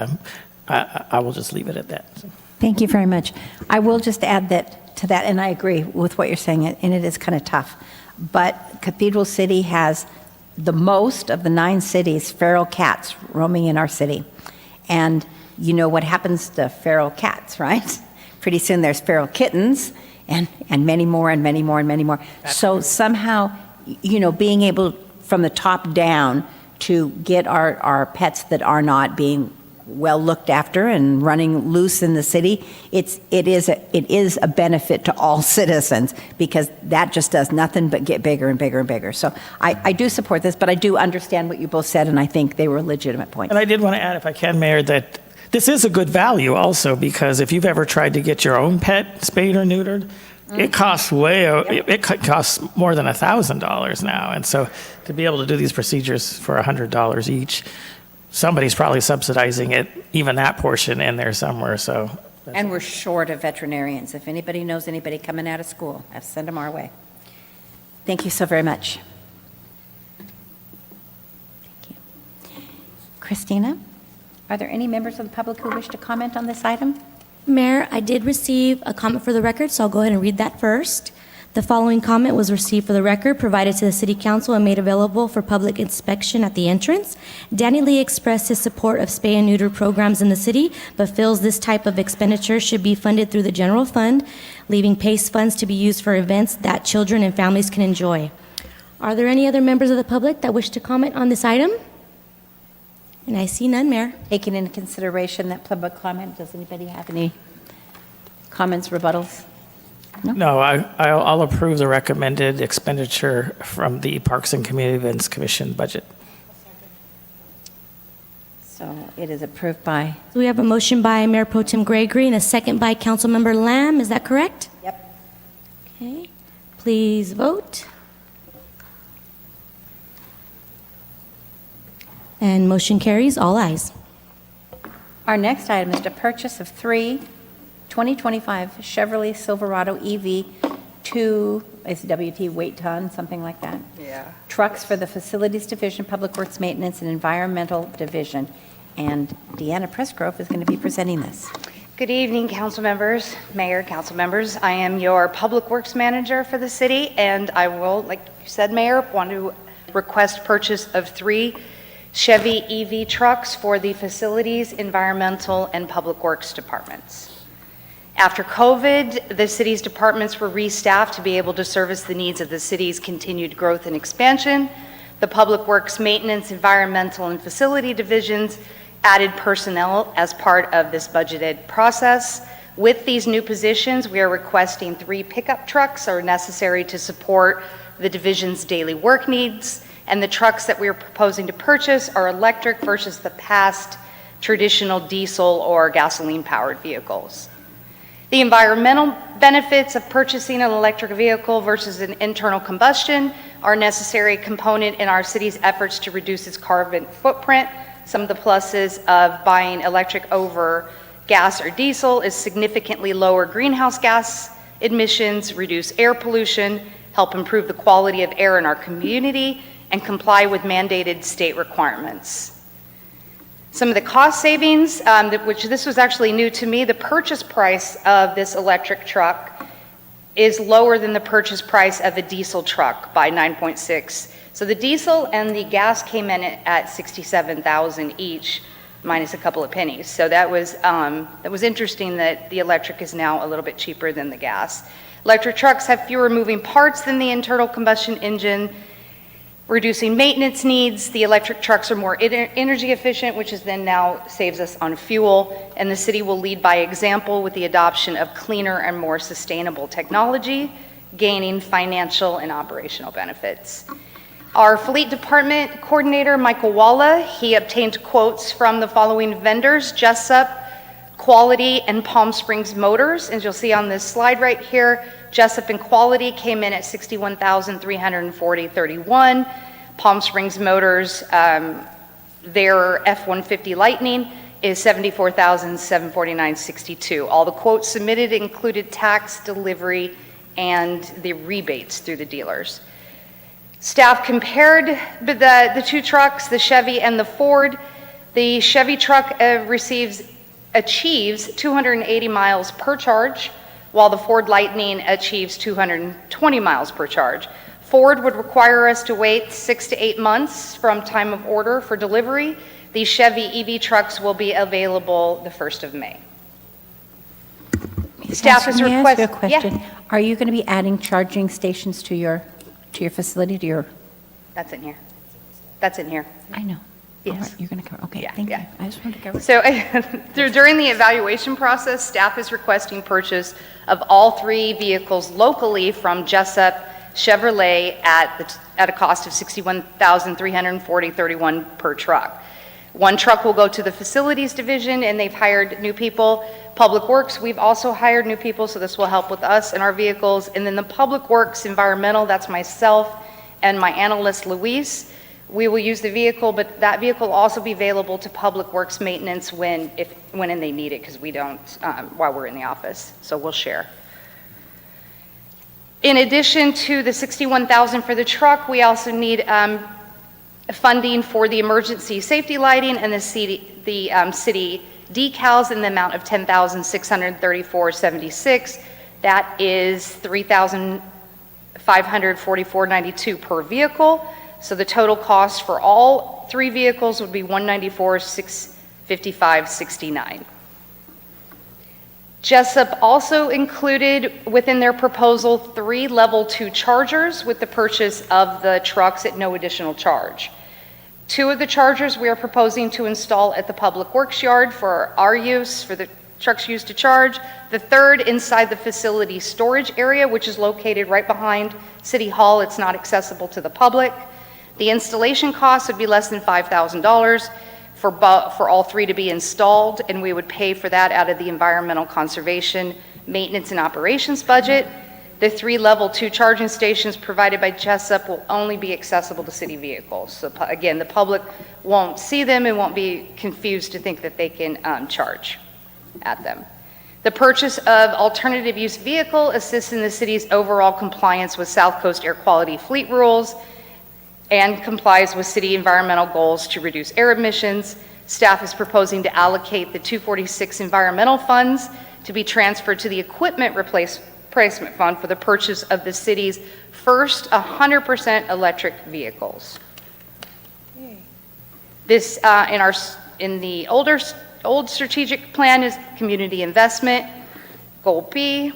H: I will just leave it at that. So.
B: Thank you very much. I will just add to that, and I agree with what you're saying, and it is kind of tough. But Cathedral City has the most of the 9 cities feral cats roaming in our city. And you know what happens to feral cats, right? Pretty soon there's feral kittens, and many more and many more and many more. So somehow, being able from the top down to get our pets that are not being well looked after and running loose in the city, it is a benefit to all citizens, because that just does nothing but get bigger and bigger and bigger. So I do support this, but I do understand what you both said, and I think they were legitimate points.
H: And I did want to add, if I can, Mayor, that this is a good value also, because if you've ever tried to get your own pet spayed or neutered, it costs it costs more than $1,000 now. And so to be able to do these procedures for $100 each, somebody's probably subsidizing it, even that portion in there somewhere. So.
B: And we're short of veterinarians. If anybody knows anybody coming out of school, send them our way. Thank you so very much. Thank you. Christina, are there any members of the public who wish to comment on this item?
D: Mayor, I did receive a comment for the record, so I'll go ahead and read that first. The following comment was received for the record, provided to the City Council, and made available for public inspection at the entrance. Danny Lee expressed his support of spay and neuter programs in the city, but feels this type of expenditure should be funded through the general fund, leaving PACE funds to be used for events that children and families can enjoy. Are there any other members of the public that wish to comment on this item? And I see none, Mayor.
B: Taking into consideration that public comment, does anybody have any comments, rebuttals?
H: No, I'll approve the recommended expenditure from the Parks and Community Events Commission budget.
B: So it is approved by?
D: We have a motion by Mayor Pro Tem Gregory and a second by Councilmember Lamb. Is that correct?
B: Yep.
D: Okay. Please vote. And motion carries, all ayes.
B: Our next item is the purchase of 3 2025 Chevrolet Silverado EV 2, it's WT weight ton, something like that.
J: Yeah.
B: Trucks for the Facilities Division, Public Works Maintenance, and Environmental Division. And Deanna Pressgrove is going to be presenting this.
N: Good evening, council members, mayor, council members. I am your public works manager for the city, and I will, like you said, Mayor, want to request purchase of 3 Chevy EV trucks for the facilities, environmental, and public works departments. After COVID, the city's departments were restaffed to be able to service the needs of the city's continued growth and expansion. The public works, maintenance, environmental, and facility divisions added personnel as part of this budgeted process. With these new positions, we are requesting 3 pickup trucks are necessary to support the division's daily work needs, and the trucks that we are proposing to purchase are electric versus the past traditional diesel or gasoline-powered vehicles. The environmental benefits of purchasing an electric vehicle versus an internal combustion are a necessary component in our city's efforts to reduce its carbon footprint. Some of the pluses of buying electric over gas or diesel is significantly lower greenhouse gas emissions, reduce air pollution, help improve the quality of air in our community, and comply with mandated state requirements. Some of the cost savings, which this was actually new to me, the purchase price of this electric truck is lower than the purchase price of a diesel truck by 9.6. So the diesel and the gas came in at $67,000 each, minus a couple of pennies. So that was interesting that the electric is now a little bit cheaper than the gas. Electric trucks have fewer moving parts than the internal combustion engine, reducing maintenance needs. The electric trucks are more energy efficient, which is then now saves us on fuel, and the city will lead by example with the adoption of cleaner and more sustainable technology, gaining financial and operational benefits. Our fleet department coordinator, Michael Walla, he obtained quotes from the following vendors: Jessup, Quality, and Palm Springs Motors. As you'll see on this slide right here, Jessup and Quality came in at $61,340.31. Palm Springs Motors, their F-150 Lightning is $74,749.62. All the quotes submitted included tax, delivery, and the rebates through the dealers. Staff compared the 2 trucks, the Chevy and the Ford. The Chevy truck achieves 280 miles per charge, while the Ford Lightning achieves 220 miles per charge. Ford would require us to wait 6 to 8 months from time of order for delivery. These Chevy EV trucks will be available the 1st of May. Staff is
B: May I ask you a
N: requesting.
B: question? Are you going to be adding charging stations to your facility, to your?
N: That's in here. That's in here.
B: I know.
N: Yes.
B: All right, you're going to cover, okay,
N: Yeah,
B: thank you.
N: yeah.
B: I just wanted to cover.
N: So during the evaluation process, staff is requesting purchase of all 3 vehicles locally from Jessup Chevrolet at a cost of $61,340.31 per truck. 1 truck will go to the facilities division, and they've hired new people. Public Works, we've also hired new people, so this will help with us and our vehicles. And then the Public Works Environmental, that's myself and my analyst, Luis. We will use the vehicle, but that vehicle will also be available to Public Works maintenance when and they need it, because we don't while we're in the office, so we'll share. In addition to the $61,000 for the truck, we also need funding for the emergency safety lighting and the city decals in the amount of $10,634.76. That is $3,544.92 per vehicle. So the total cost for all 3 vehicles would be $194,655.69. Jessup also included within their proposal 3 level 2 chargers with the purchase of the trucks at no additional charge. 2 of the chargers we are proposing to install at the Public Works Yard for our use, for the trucks used to charge. The 3rd inside the facility storage area, which is located right behind City Hall. It's not accessible to the public. The installation cost would be less than $5,000 for all 3 to be installed, and we would pay for that out of the environmental conservation, maintenance, and operations budget. The 3 level 2 charging stations provided by Jessup will only be accessible to city vehicles. So again, the public won't see them and won't be confused to think that they can charge at them. The purchase of alternative use vehicle assists in the city's overall compliance with South Coast air quality fleet rules and complies with city environmental goals to reduce air emissions. Staff is proposing to allocate the 246 environmental funds to be transferred to the equipment replacement fund for the purchase of the city's first 100% electric vehicles. This, in the old strategic plan is community investment, goal B,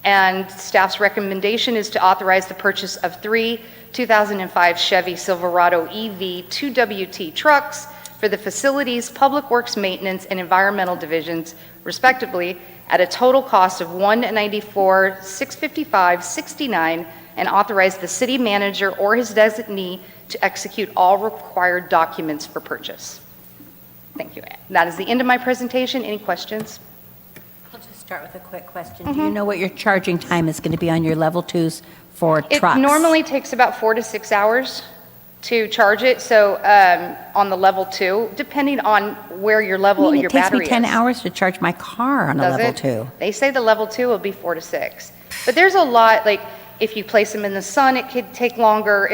N: and staff's recommendation is to authorize the purchase of 3 2005 Chevy Silverado EV 2WT trucks for the facilities, public works maintenance, and environmental divisions, respectively, at a total cost of $194,655.69, and authorize the city manager or his designee to execute all required documents for purchase. Thank you. That is the end of my presentation. Any questions?
B: I'll just start with a quick question. Do you know what your charging time is going to be on your level 2s for trucks?
N: It normally takes about 4 to 6 hours to charge it. So on the level 2, depending on where your level, your battery is.
B: It takes me 10 hours to charge my car on a level 2.
N: They say the level 2 will be 4 to 6. But there's a lot, like if you place them in the sun, it could take longer.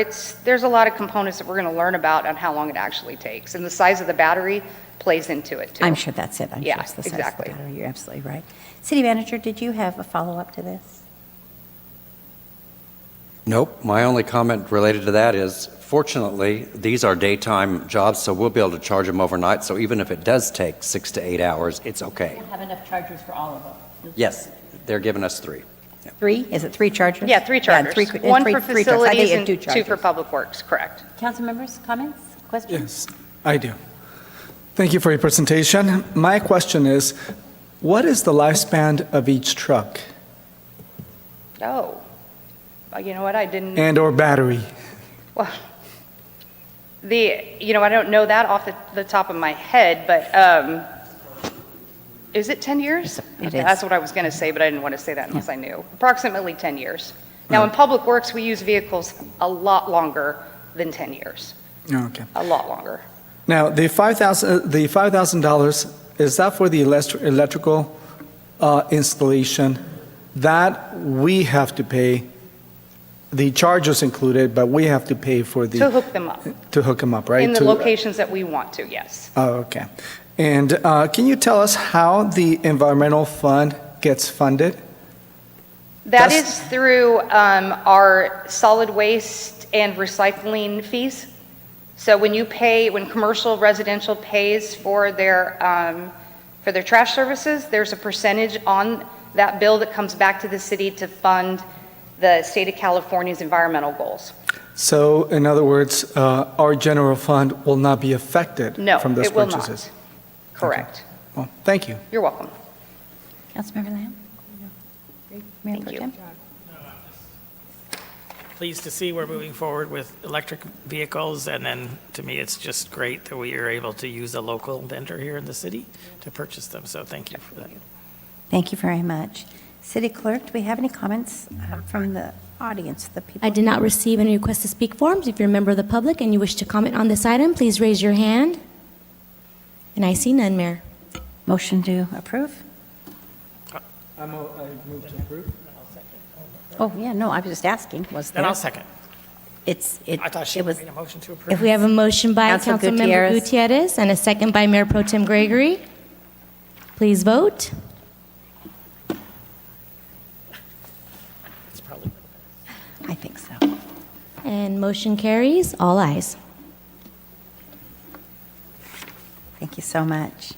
N: There's a lot of components that we're going to learn about on how long it actually takes. And the size of the battery plays into it too.
B: I'm sure that's it. I'm sure it's the size
N: exactly.
B: of the battery. You're absolutely right. City Manager, did you have a follow-up to this?
I: Nope. My only comment related to that is, fortunately, these are daytime jobs, so we'll be able to charge them overnight. So even if it does take 6 to 8 hours, it's okay.
B: We'll have enough chargers for all of them.
I: Yes, they're giving us 3.
B: 3? Is it 3 chargers?
N: Yeah, 3 chargers.
B: Yeah,
N: One
B: three
N: for
B: trucks. I think
N: facilities
B: you
N: and
B: have 2
N: 2
B: chargers.
N: for public works, correct.
B: Council members, comments, questions?
A: Yes, I do. Thank you for your presentation. My question is, what is the lifespan of each truck
N: Oh, you know what, I didn't,
A: and or battery?
N: well, I don't know that off the top of my head, but is it 10 years?
B: It is.
N: That's what I was going to say, but I didn't want to say that unless I knew. Approximately 10 years. Now, in public works, we use vehicles a lot longer than 10 years,
A: Okay.
N: a lot longer.
A: Now, the $5,000, is that for the electrical installation? That we have to pay, the charges included, but we have to pay for the...
N: To hook them up.
A: To hook them up, right?
N: In the locations that we want to, yes.
A: Oh, okay. And can you tell us how the environmental fund gets funded?
N: That
A: That's-
N: is through our solid waste and recycling fees. So when commercial residential pays for their trash services, there's a percentage on that bill that comes back to the city to fund the state of California's environmental goals.
A: So, in other words, our general fund will not be affected
N: No,
A: from those
N: it will
A: purchases?
N: not. Correct.
A: Well, thank you.
N: You're welcome.
B: Councilmember Lamb? Mayor Pro
N: Thank you.
B: Tem?
H: Pleased to see we're moving forward with electric vehicles, and then to me, it's just great that we are able to use a local vendor here in the city to purchase them, so thank you for that.
B: Thank you very much. City Clerk, do we have any comments from the audience, the people?
D: I did not receive any request to speak forms. If you're a member of the public and you wish to comment on this item, please raise your hand. And I see none, Mayor.
B: Motion to approve?
A: I move to approve.
B: Oh, yeah, no, I was just asking, was there?
H: Then I'll second.
B: I
H: thought she
B: it was,
H: made a motion to approve.
D: If we have a motion by
B: Council
D: Councilmember Gutierrez and a second by Mayor Pro Tem Gregory, please vote.
H: It's probably.
B: I think so.
D: And motion carries, all ayes.
B: Thank you so much.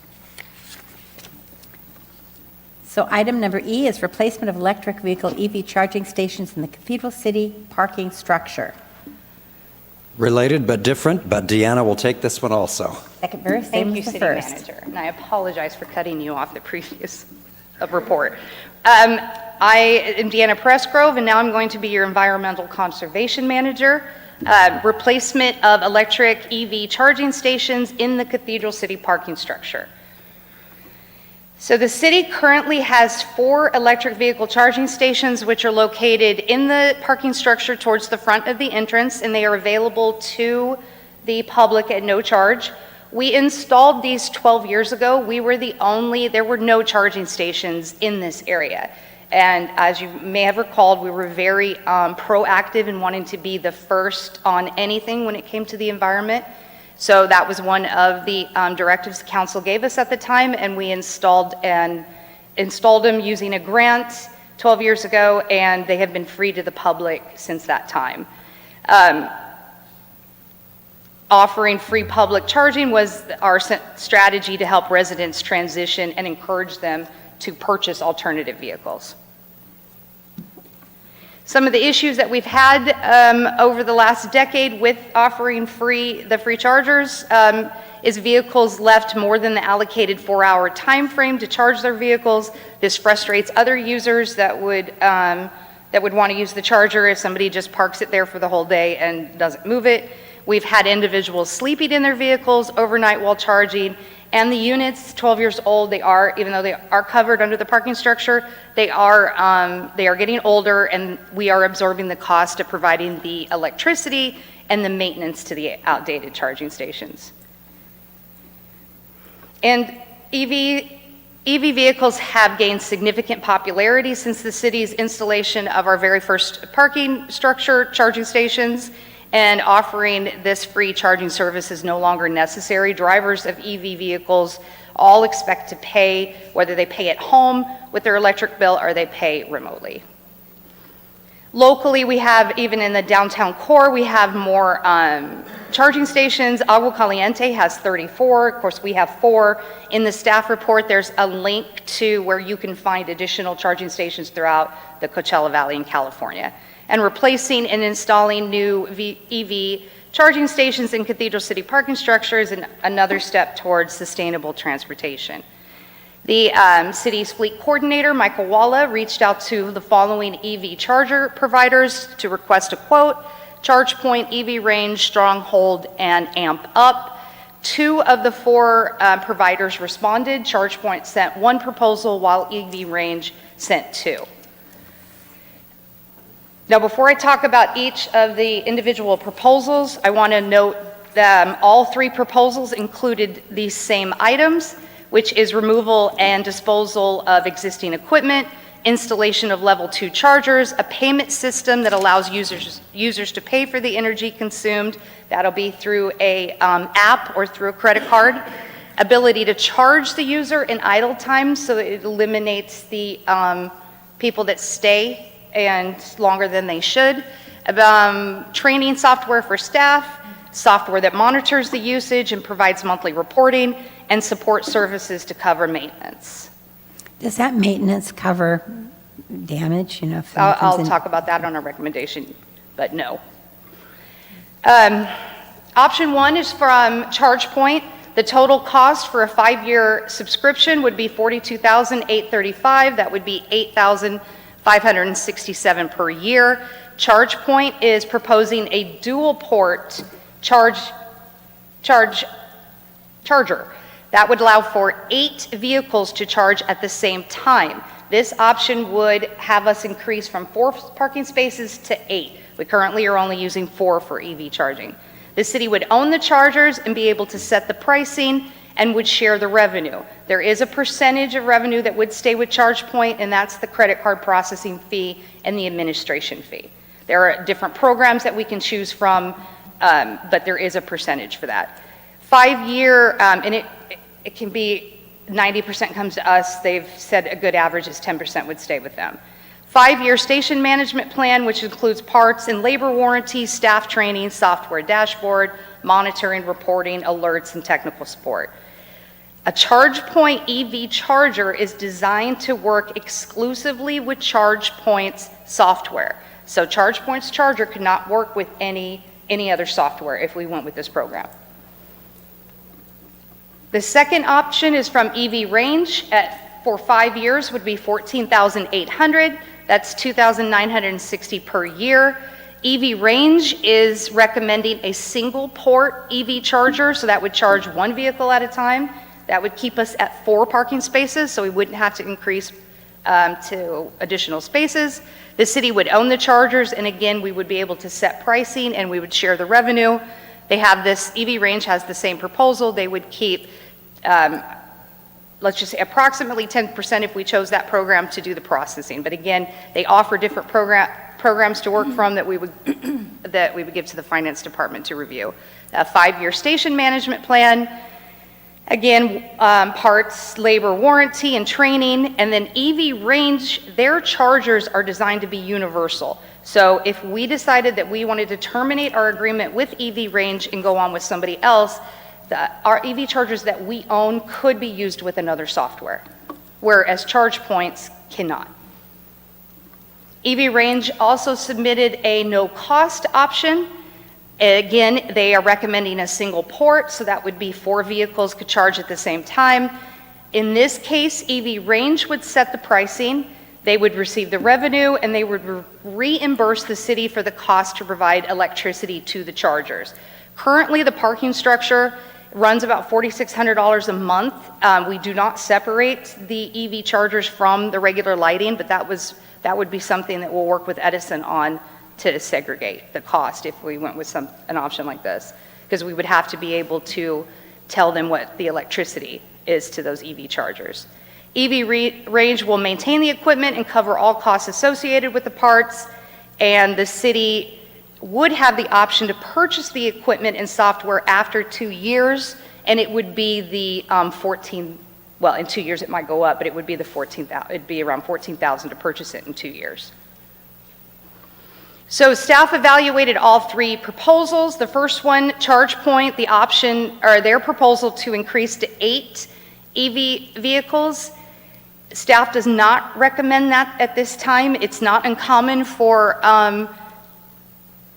B: So item number E is replacement of electric vehicle EV charging stations in the Cathedral City parking structure.
I: Related but different, but Deanna will take this one also.
B: Second verse,
N: Thank
B: same
N: you,
B: as the
N: City
B: first.
N: Manager. And I apologize for cutting you off the previous report. I am Deanna Pressgrove, and now I'm going to be your Environmental Conservation Manager. Replacement of electric EV charging stations in the Cathedral City parking structure. So the city currently has 4 electric vehicle charging stations which are located in the parking structure towards the front of the entrance, and they are available to the public at no charge. We installed these 12 years ago. There were no charging stations in this area. And as you may have recalled, we were very proactive in wanting to be the first on anything when it came to the environment. So that was one of the directives the council gave us at the time, and we installed them using a grant 12 years ago, and they have been free to the public since that time. Offering free public charging was our strategy to help residents transition and encourage them to purchase alternative vehicles. Some of the issues that we've had over the last decade with offering the free chargers is vehicles left more than the allocated 4-hour time frame to charge their vehicles. This frustrates other users that would want to use the charger if somebody just parks it there for the whole day and doesn't move it. We've had individuals sleeping in their vehicles overnight while charging, and the units, 12 years old, even though they are covered under the parking structure, they are getting older, and we are absorbing the cost of providing the electricity and the maintenance to the outdated charging stations. And EV vehicles have gained significant popularity since the city's installation of our very first parking structure charging stations, and offering this free charging service is no longer necessary. Drivers of EV vehicles all expect to pay, whether they pay at home with their electric bill or they pay remotely. Locally, we have, even in the downtown core, we have more charging stations. Agua Caliente has 34. Of course, we have 4. In the staff report, there's a link to where you can find additional charging stations throughout the Coachella Valley in California. And replacing and installing new EV charging stations in Cathedral City parking structures is another step towards sustainable transportation. The city's fleet coordinator, Michael Walla, reached out to the following EV charger providers to request a quote: ChargePoint, EV Range, Stronghold, and Amp Up. 2 of the 4 providers responded. ChargePoint sent 1 proposal, while EV Range sent 2. Now, before I talk about each of the individual proposals, I want to note that all 3 proposals included these same items, which is removal and disposal of existing equipment, installation of level 2 chargers, a payment system that allows users to pay for the energy consumed. That'll be through a app or through a credit card. Ability to charge the user in idle time, so that it eliminates the people that stay and longer than they should. Training software for staff, software that monitors the usage and provides monthly reporting, and support services to cover maintenance.
B: Does that maintenance cover damage? You know, if
N: I'll talk about that on our recommendation, but no. Option 1 is from ChargePoint. The total cost for a 5-year subscription would be $42,835. That would be $8,567 per year. ChargePoint is proposing a dual port charger. That would allow for 8 vehicles to charge at the same time. This option would have us increase from 4 parking spaces to 8. We currently are only using 4 for EV charging. The city would own the chargers and be able to set the pricing and would share the revenue. There is a percentage of revenue that would stay with ChargePoint, and that's the credit card processing fee and the administration fee. There are different programs that we can choose from, but there is a percentage for that. 5-year, and it can be 90% comes to us. They've said a good average is 10% would stay with them. 5-year station management plan, which includes parts and labor warranties, staff training, software dashboard, monitoring, reporting, alerts, and technical support. A ChargePoint EV charger is designed to work exclusively with ChargePoint's software. So ChargePoint's charger could not work with any other software if we went with this program. The second option is from EV Range. For 5 years would be $14,800. That's $2,960 per year. EV Range is recommending a single port EV charger, so that would charge 1 vehicle at a time. That would keep us at 4 parking spaces, so we wouldn't have to increase to additional spaces. The city would own the chargers, and again, we would be able to set pricing and we would share the revenue. They have this, EV Range has the same proposal. They would keep, let's just say approximately 10% if we chose that program to do the processing. But again, they offer different programs to work from that we would give to the finance department to review. A 5-year station management plan, again, parts, labor warranty, and training. And then EV Range, their chargers are designed to be universal. So if we decided that we wanted to terminate our agreement with EV Range and go on with somebody else, our EV chargers that we own could be used with another software, whereas ChargePoints cannot. EV Range also submitted a no-cost option. Again, they are recommending a single port, so that would be 4 vehicles could charge at the same time. In this case, EV Range would set the pricing, they would receive the revenue, and they would reimburse the city for the cost to provide electricity to the chargers. Currently, the parking structure runs about $4,600 a month. We do not separate the EV chargers from the regular lighting, but that would be something that we'll work with Edison on to segregate the cost if we went with an option like this, because we would have to be able to tell them what the electricity is to those EV chargers. EV Range will maintain the equipment and cover all costs associated with the parts, and the city would have the option to purchase the equipment and software after 2 years, and it would be the well, in 2 years it might go up, but it would be it'd be around $14,000 to purchase it in 2 years. So staff evaluated all 3 proposals. The first one, ChargePoint, the option, or their proposal to increase to 8 EV vehicles. Staff does not recommend that at this time. It's not uncommon for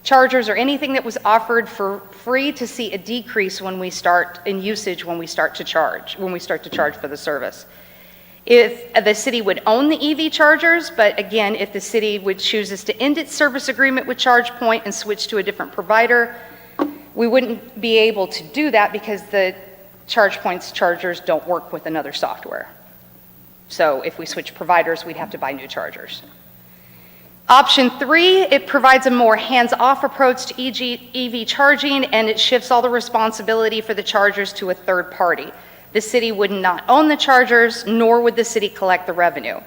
N: chargers or anything that was offered for free to see a decrease when we start in usage, when we start to charge for the service. If the city would own the EV chargers, but again, if the city would chooses to end its service agreement with ChargePoint and switch to a different provider, we wouldn't be able to do that because the ChargePoint's chargers don't work with another software. So if we switch providers, we'd have to buy new chargers. Option 3, it provides a more hands-off approach to EV charging, and it shifts all the responsibility for the chargers to a third party. The city would not own the chargers, nor would the city collect the revenue.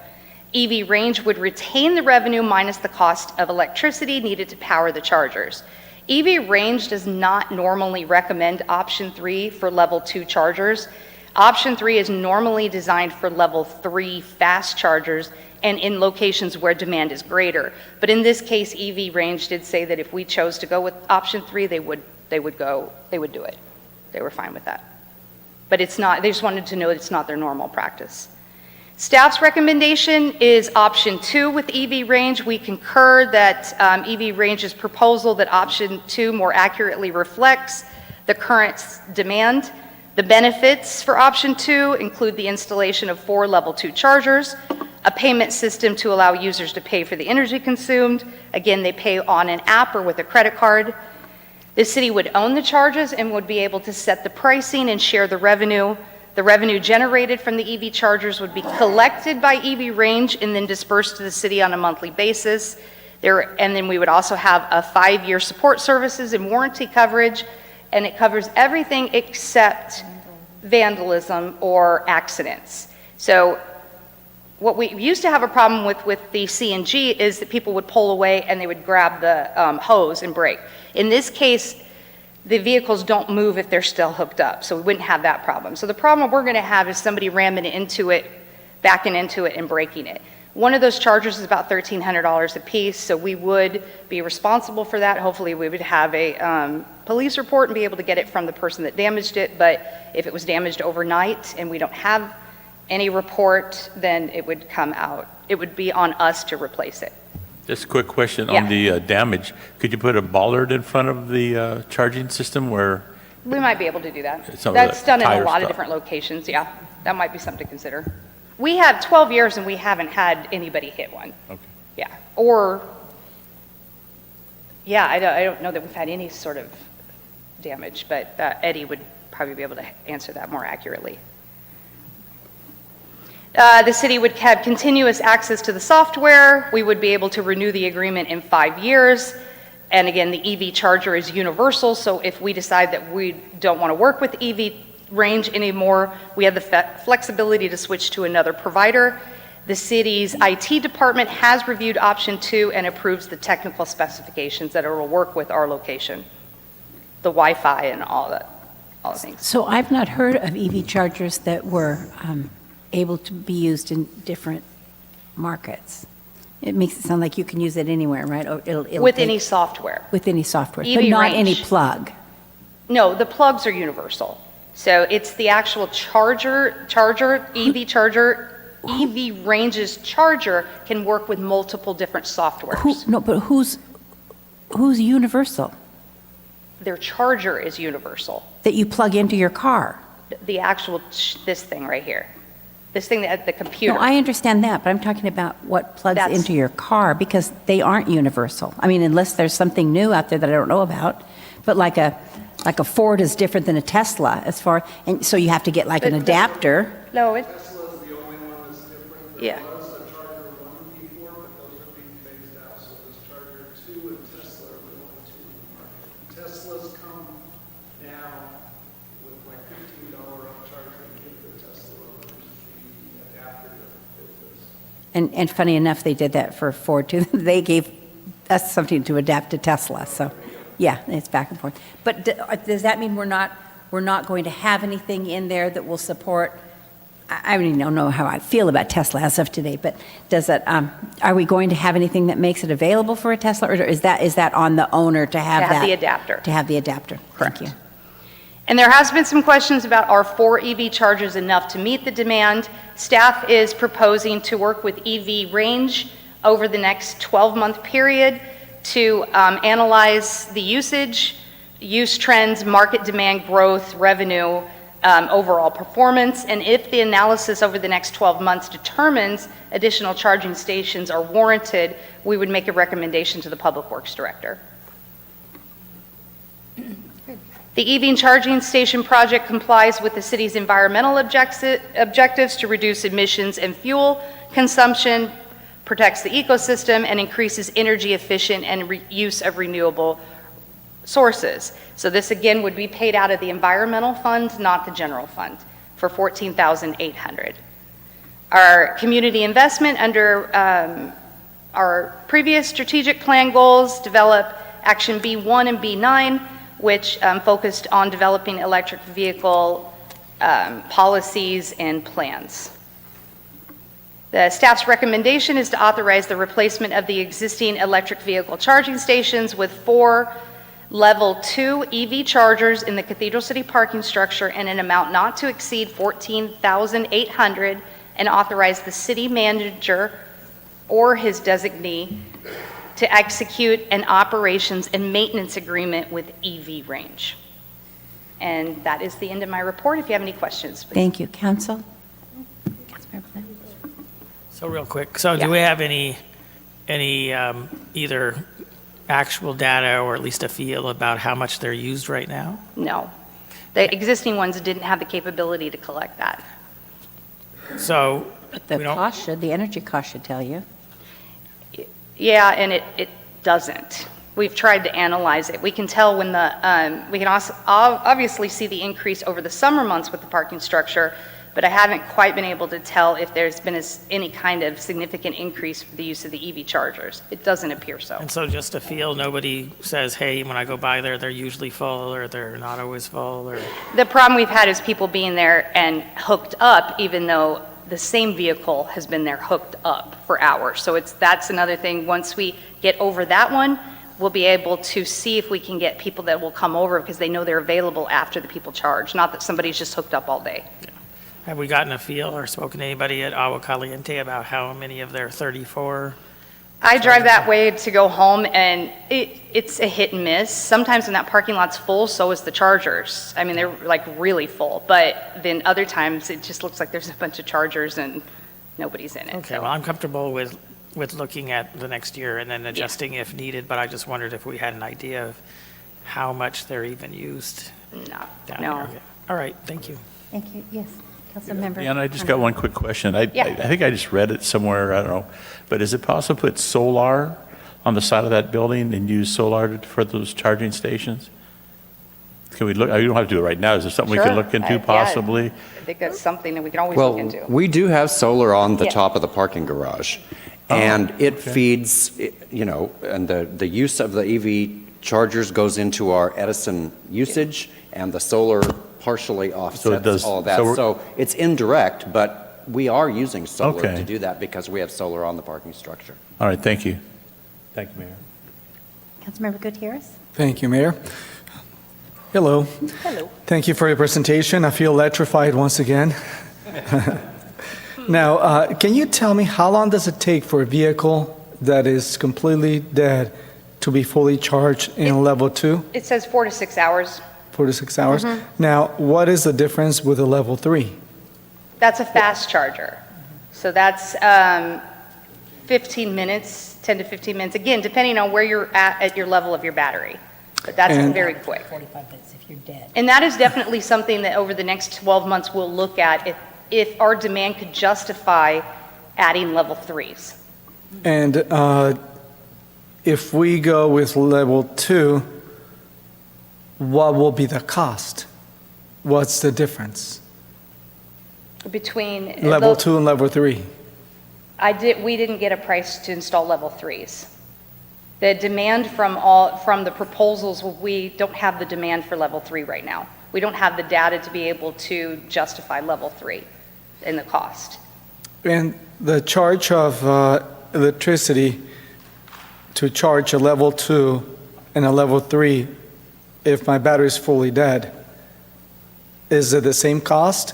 N: EV Range would retain the revenue minus the cost of electricity needed to power the chargers. EV Range does not normally recommend option 3 for level 2 chargers. Option 3 is normally designed for level 3 fast chargers and in locations where demand is greater. But in this case, EV Range did say that if we chose to go with option 3, they would do it. They were fine with that. But it's not, they just wanted to know it's not their normal practice. Staff's recommendation is option 2 with EV Range. We concur that EV Range's proposal that option 2 more accurately reflects the current demand. The benefits for option 2 include the installation of 4 level 2 chargers, a payment system to allow users to pay for the energy consumed. Again, they pay on an app or with a credit card. The city would own the charges and would be able to set the pricing and share the revenue. The revenue generated from the EV chargers would be collected by EV Range and then dispersed to the city on a monthly basis. And then we would also have a 5-year support services and warranty coverage, and it covers everything except vandalism or accidents. So what we used to have a problem with the CNG is that people would pull away and they would grab the hose and brake. In this case, the vehicles don't move if they're still hooked up, so we wouldn't have that problem. So the problem we're going to have is somebody ramming into it, backing into it, and breaking it. One of those chargers is about $1,300 a piece, so we would be responsible for that. Hopefully we would have a police report and be able to get it from the person that damaged it, but if it was damaged overnight and we don't have any report, then it would come out. It would be on us to replace it.
E: Just a quick question on the damage. Could you put a bollard in front of the charging system where?
N: We might be able to do that.
E: Some of
N: That's
E: the
N: done in a
E: tire
N: lot of
E: stuff.
N: different locations, yeah. That might be something to consider. We have 12 years and we haven't had anybody hit one.
E: Okay.
N: Yeah, or, yeah, I don't know that we've had any sort of damage, but Eddie would probably be able to answer that more accurately. The city would have continuous access to the software. We would be able to renew the agreement in 5 years. And again, the EV charger is universal, so if we decide that we don't want to work with EV Range anymore, we have the flexibility to switch to another provider. The city's IT department has reviewed option 2 and approves the technical specifications that it will work with our location, the Wi-Fi and all the things.
B: So I've not heard of EV chargers that were able to be used in different markets. It makes it sound like you can use it anywhere, right? Or it'll
N: With
B: take-
N: any software.
B: With any software,
N: EV
B: but not
N: range.
B: any plug.
N: No, the plugs are universal. So it's the actual EV charger, EV Range's charger can work with multiple different softwares.
B: No, but who's universal?
N: Their charger is universal.
B: That you plug into your car?
N: The actual, this thing right here. This thing, the computer.
B: No, I understand that, but I'm talking about what plugs
N: That's-
B: into your car, because they aren't universal. I mean, unless there's something new out there that I don't know about. But like a Ford is different than a Tesla as far, and so you have to get like an
N: But-
B: adapter.
N: No, it,
M: Tesla's the only one that's different.
N: Yeah.
M: There was a Charger 1 before, but those are being phased out. So there's Charger 2 and Tesla are the only two in the market. Teslas come now with like $15 upcharge they give the Tesla owners the adapter to fit this.
B: And funny enough, they did that for Ford too. They gave us something to adapt to Tesla, so, yeah, it's back and forth. But does that mean we're not going to have anything in there that will support, I really don't know how I feel about Tesla as of today, but does it, are we going to have anything that makes it available for a Tesla, or is that on the owner to have
N: To have
B: that?
N: the adapter.
B: To have the adapter, thank you.
N: And there has been some questions about are 4 EV chargers enough to meet the demand? Staff is proposing to work with EV Range over the next 12-month period to analyze the usage, use trends, market demand growth, revenue, overall performance, and if the analysis over the next 12 months determines additional charging stations are warranted, we would make a recommendation to the Public Works Director. The EV charging station project complies with the city's environmental objectives to reduce emissions and fuel consumption, protects the ecosystem, and increases energy efficient and use of renewable sources. So this again would be paid out of the environmental fund, not the general fund, for $14,800. Our community investment under our previous strategic plan goals develop action B1 and B9, which focused on developing electric vehicle policies and plans. The staff's recommendation is to authorize the replacement of the existing electric vehicle charging stations with 4 level 2 EV chargers in the Cathedral City parking structure in an amount not to exceed $14,800, and authorize the city manager or his designee to execute an operations and maintenance agreement with EV Range. And that is the end of my report. If you have any questions, please.
B: Thank you. Council? Councilmember Flynn?
H: So real quick, so
N: Yeah.
H: do we have any either actual data or at least a feel about how much they're used right now?
N: No. The existing ones didn't have the capability to collect that.
H: So
B: The
H: we don't,
B: cost should, the energy cost should tell you.
N: Yeah, and it doesn't. We've tried to analyze it. We can tell when we can also obviously see the increase over the summer months with the parking structure, but I haven't quite been able to tell if there's been any kind of significant increase for the use of the EV chargers. It doesn't appear so.
H: and so just to feel, nobody says, hey, when I go by there, they're usually full or they're not always full, or?
N: The problem we've had is people being there and hooked up, even though the same vehicle has been there hooked up for hours. So that's another thing. Once we get over that one, we'll be able to see if we can get people that will come over because they know they're available after the people charge, not that somebody's just hooked up all day.
H: Have we gotten a feel or spoken to anybody at Agua Caliente about how many of their 34?
N: I drive that way to go home, and it's a hit and miss. Sometimes when that parking lot's full, so is the chargers. I mean, they're like really full, but then other times it just looks like there's a bunch of chargers and nobody's in it.
H: Okay,
N: so.
H: well, I'm comfortable with looking at the next year and then adjusting if needed, but I just wondered if we had an idea of how much they're even used down
N: No.
H: there. Okay. All right, thank you.
B: Thank you. Yes, Councilmember.
E: Yeah, and I just got one quick question. I
N: Yeah.
E: think I just read it somewhere, I don't know, but is it possible to put solar on the side of that building and use solar for those charging stations? Can we look, you don't have to do it right now. Is there something we
N: Sure.
E: can look into
N: Yeah.
E: possibly?
N: I think that's something that we can always look
I: Well,
N: into.
I: we do have solar on the
N: Yeah.
I: top of the parking garage,
E: Oh,
I: and it feeds, and the use of the EV chargers goes into our Edison usage, and the solar partially offsets
E: does-
I: all of that.
E: so we're-
I: So it's indirect, but we are using solar
E: Okay.
I: to do that because we have solar on the parking structure.
E: All right, thank you. Thank you, Mayor.
B: Councilmember Gutierrez?
A: Thank you, Mayor. Hello.
B: Hello.
A: Thank you for your presentation. I feel electrified once again. Now, can you tell me how long does it take for a vehicle that is completely dead to be fully charged in level 2,
N: It says 4 to 6 hours.
A: 4 to 6 hours? Now, what is the difference with a level 3?
N: That's a fast charger. So that's 15 minutes, 10 to 15 minutes, again, depending on where you're at your level of your battery. But that's
A: And-
N: very quick.
B: 45 minutes if you're dead.
N: And that is definitely something that over the next 12 months we'll look at if our demand could justify adding level 3s.
A: And if we go with level 2, what will be the cost? What's the difference?
N: Between
A: Level 2 and level 3?
N: we didn't get a price to install level 3s. The demand from the proposals, we don't have the demand for level 3 right now. We don't have the data to be able to justify level 3 in the cost.
A: And the charge of electricity to charge a level 2 and a level 3, if my battery is fully dead, is it the same cost?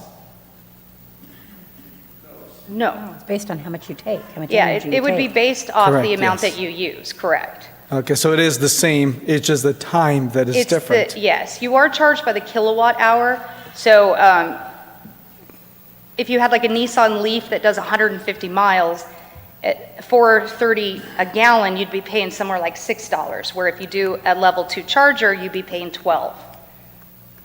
N: No.
B: It's based on how much you take, how much
N: Yeah,
B: energy you
N: it would be
B: take.
N: based off
A: Correct,
N: the amount
A: yes.
N: that you use, correct?
A: Okay, so it is the same, it's just the time that is different.
N: Yes, you are charged by the kilowatt hour. So if you had like a Nissan Leaf that does 150 miles, at $4.30 a gallon, you'd be paying somewhere like $6. Where if you do a level 2 charger, you'd be paying 12,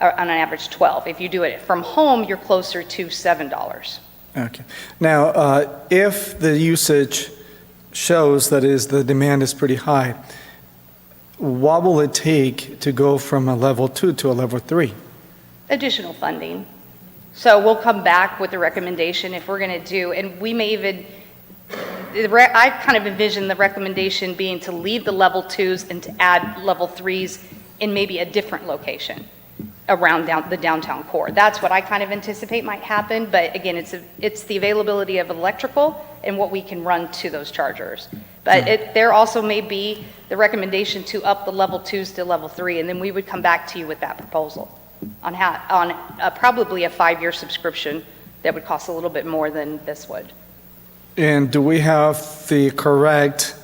N: or on an average 12. If you do it from home, you're closer to $7.
A: Okay. Now, if the usage shows that the demand is pretty high, what will it take to go from a level 2 to a level 3?
N: Additional funding. So we'll come back with a recommendation if we're going to do, and we may even, I kind of envision the recommendation being to leave the level 2s and to add level 3s in maybe a different location around the downtown core. That's what I kind of anticipate might happen, but again, it's the availability of electrical and what we can run to those chargers. But there also may be the recommendation to up the level 2s to level 3, and then we would come back to you with that proposal on probably a 5-year subscription that would cost a little bit more than this would.
A: And do we have the correct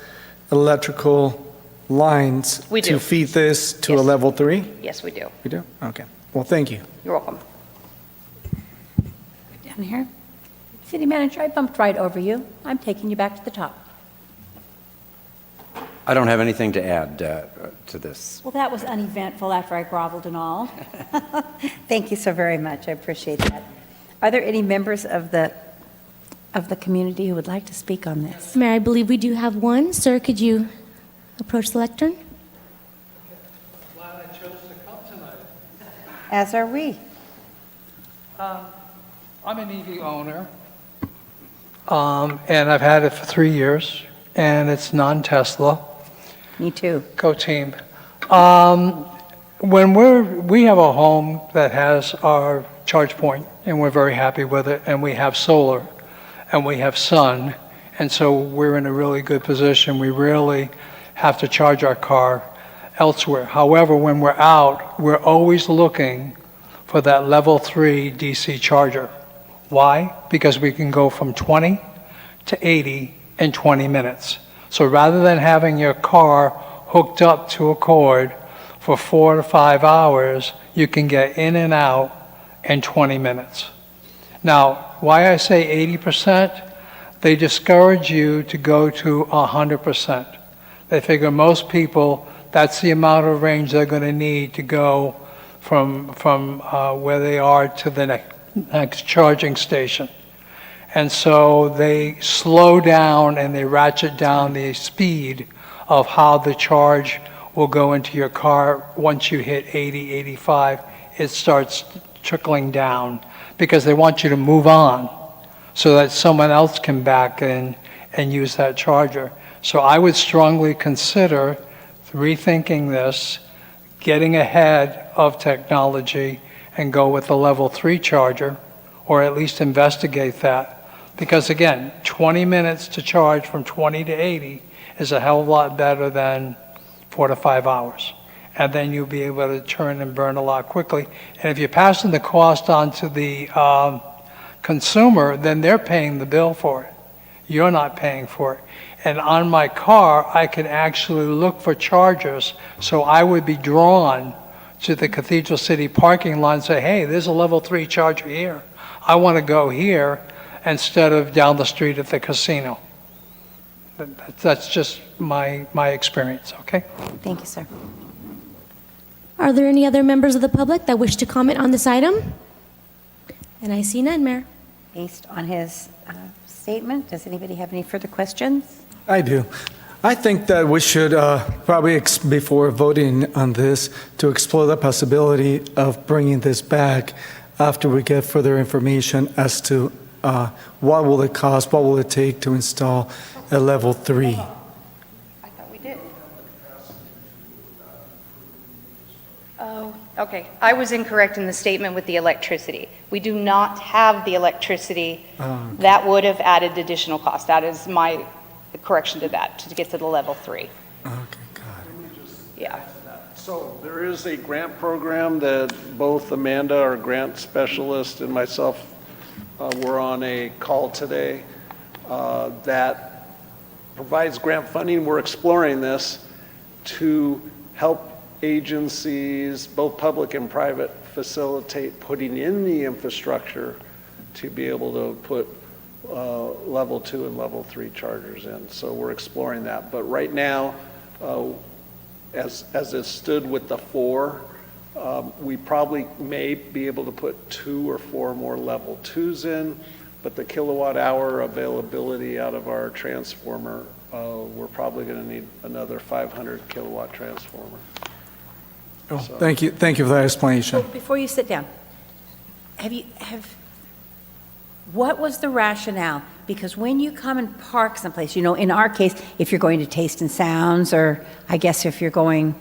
A: electrical lines
N: We do.
A: to feed this to a
N: Yes.
A: level 3?
N: Yes, we do.
A: We do? Okay. Well, thank you.
N: You're welcome.
B: Down here. City Manager, I bumped right over you. I'm taking you back to the top.
I: I don't have anything to add to this.
O: Well, that was uneventful after I groveled and all.
B: Thank you so very much. I appreciate that. Are there any members of the community who would like to speak on this?
D: Mayor, I believe we do have one. Sir, could you approach the lectern?
L: Glad I chose to come tonight.
B: As are we.
L: I'm an EV owner, and I've had it for 3 years, and it's non-Tesla.
B: Me too.
L: Go team. When we have a home that has our charge point, and we're very happy with it, and we have solar, and we have sun, and so we're in a really good position. We rarely have to charge our car elsewhere. However, when we're out, we're always looking for that level 3 DC charger. Why? Because we can go from 20 to 80 in 20 minutes. So rather than having your car hooked up to a cord for 4 to 5 hours, you can get in and out in 20 minutes. Now, why I say 80%? They discourage you to go to 100%. They figure most people, that's the amount of range they're going to need to go from where they are to the next charging station. And so they slow down and they ratchet down the speed of how the charge will go into your car. Once you hit 80, 85, it starts trickling down because they want you to move on so that someone else can back in and use that charger. So I would strongly consider rethinking this, getting ahead of technology, and go with the level 3 charger, or at least investigate that. Because again, 20 minutes to charge from 20 to 80 is a hell of a lot better than 4 to 5 hours. And then you'll be able to turn and burn a lot quickly. And if you're passing the cost on to the consumer, then they're paying the bill for it. You're not paying for it. And on my car, I can actually look for chargers, so I would be drawn to the Cathedral City parking lot and say, hey, there's a level 3 charger here. I want to go here instead of down the street at the casino. That's just my experience, okay?
B: Thank you, sir.
D: Are there any other members of the public that wish to comment on this item? And I see none, Mayor.
B: Based on his statement, does anybody have any further questions?
A: I do. I think that we should probably, before voting on this, to explore the possibility of bringing this back after we get further information as to what will it cost, what will it take to install a level 3.
N: I thought we did. Oh, okay. I was incorrect in the statement with the electricity. We do not have the electricity that would have added additional cost. That is my correction to that, to get to the level 3.
A: Okay, got it.
N: Yeah.
M: So there is a grant program that both Amanda, our grant specialist, and myself were on a call today that provides grant funding. We're exploring this to help agencies, both public and private, facilitate putting in the infrastructure to be able to put level 2 and level 3 chargers in. So we're exploring that. But right now, as it stood with the 4, we probably may be able to put 2 or 4 more level 2s in, but the kilowatt hour availability out of our transformer, we're probably going to need another 500 kilowatt transformer.
A: Oh, thank you for that explanation.
B: Before you sit down, what was the rationale? Because when you come and park someplace, in our case, if you're going to Taste and Sounds, or I guess if you're going,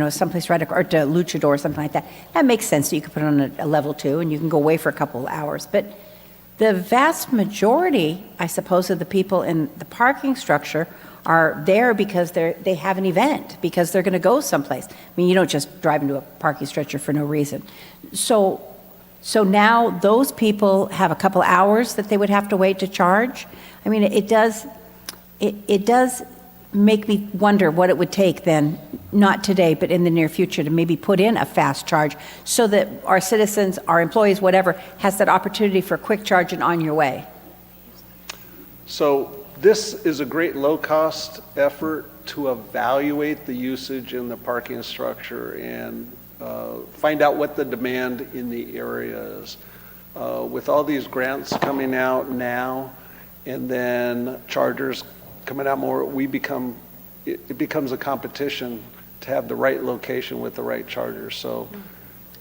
B: someplace right or to Luchador or something like that, that makes sense that you could put it on a level 2 and you can go away for a couple of hours. But the vast majority, I suppose, of the people in the parking structure are there because they have an event, because they're going to go someplace. I mean, you don't just drive into a parking structure for no reason. So now those people have a couple hours that they would have to wait to charge. I mean, it does make me wonder what it would take then, not today, but in the near future, to maybe put in a fast charge so that our citizens, our employees, whatever, has that opportunity for quick charge and on your way.
M: So this is a great low-cost effort to evaluate the usage in the parking structure and find out what the demand in the area is. With all these grants coming out now, and then chargers coming out more, it becomes a competition to have the right location with the right charger. So,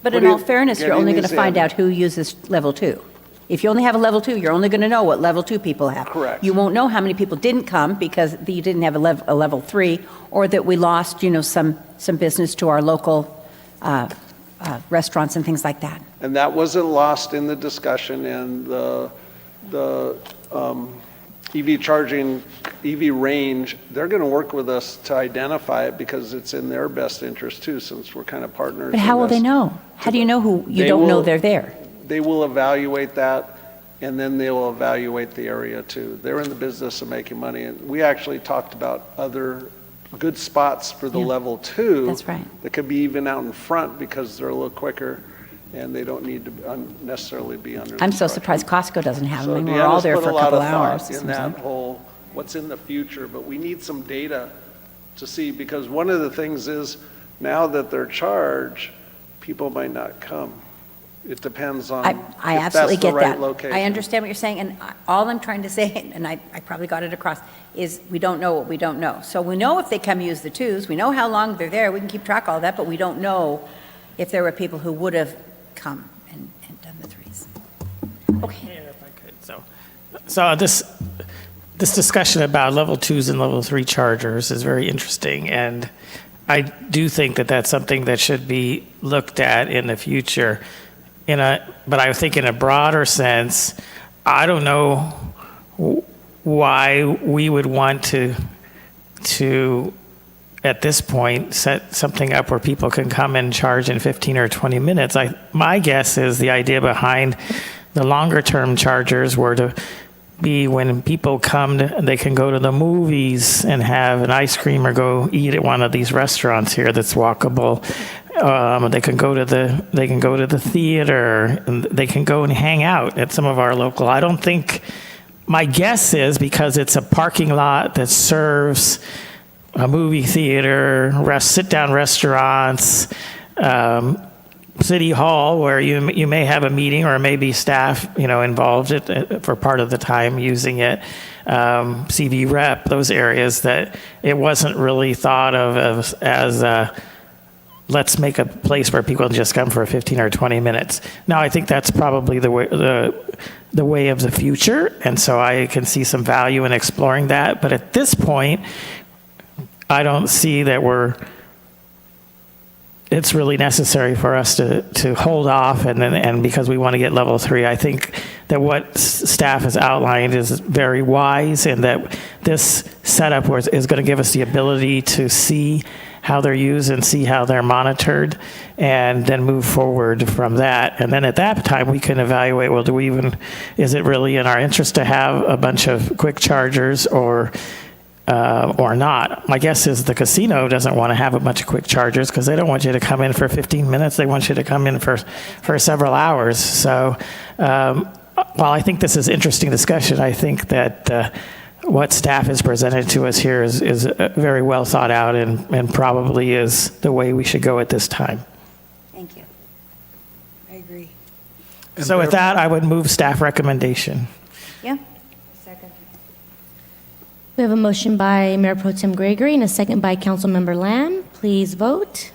B: but in all fairness, you're only going to find out who uses level 2. If you only have a level 2, you're only going to know what level 2 people have.
M: Correct.
B: You won't know how many people didn't come because you didn't have a level 3, or that we lost, some business to our local restaurants and things like that.
M: and that wasn't lost in the discussion, and the EV charging, EV range, they're going to work with us to identify it because it's in their best interest too, since we're kind of partners.
B: But how will they know? How do you know who you don't know they're there?
M: They will evaluate that, and then they will evaluate the area too. They're in the business of making money, and we actually talked about other good spots for the level 2.
B: That's right.
M: That could be even out in front because they're a little quicker and they don't need to necessarily be under.
B: I'm so surprised Costco doesn't have them. I mean, we're
M: Deanna's
B: all there
M: put
B: for a
M: lot
B: couple
M: of
B: hours.
M: thought in that whole, what's in the future, but we need some data to see, because one of the things is now that they're charged, people might not come. It depends on
B: I
M: if
B: absolutely
M: that's the
B: get
M: right
B: that.
M: location.
B: I understand what you're saying, and all I'm trying to say, and I probably got it across, is we don't know what we don't know. So we know if they come use the twos, we know how long they're there, we can keep track of all that, but we don't know if there were people who would have come and done the threes. Okay.
H: Mayor, if I could, so this discussion about level 2s and level 3 chargers is very interesting, and I do think that that's something that should be looked at in the future. But I think in a broader sense, I don't know why we would want to at this point set something up where people can come and charge in 15 or 20 minutes. My guess is the idea behind the longer term chargers were to be when people come, they can go to the movies and have an ice cream or go eat at one of these restaurants here that's walkable. They can go to the theater, and they can go and hang out at some of our local. I don't think, my guess is because it's a parking lot that serves a movie theater, sit-down restaurants, City Hall, where you may have a meeting or maybe staff, involved for part of the time using it. CV Rep, those areas that it wasn't really thought of as let's make a place where people just come for 15 or 20 minutes. Now, I think that's probably the way of the future, and so I can see some value in exploring that. But at this point, I don't see that it's really necessary for us to hold off, and because we want to get level 3. I think that what staff has outlined is very wise, and that this setup is going to give us the ability to see how they're used and see how they're monitored, and then move forward from that. And then at that time, we can evaluate, well, is it really in our interest to have a bunch of quick chargers or not? My guess is the casino doesn't want to have a bunch of quick chargers because they don't want you to come in for 15 minutes. They want you to come in for several hours. So while I think this is interesting discussion, I think that what staff has presented to us here is very well thought out and probably is the way we should go at this time.
B: Thank you.
F: I agree.
H: So with that, I would move staff recommendation.
B: Yeah. Second.
D: We have a motion by Mayor Pro Tem Gregory and a second by Councilmember Lamb. Please vote.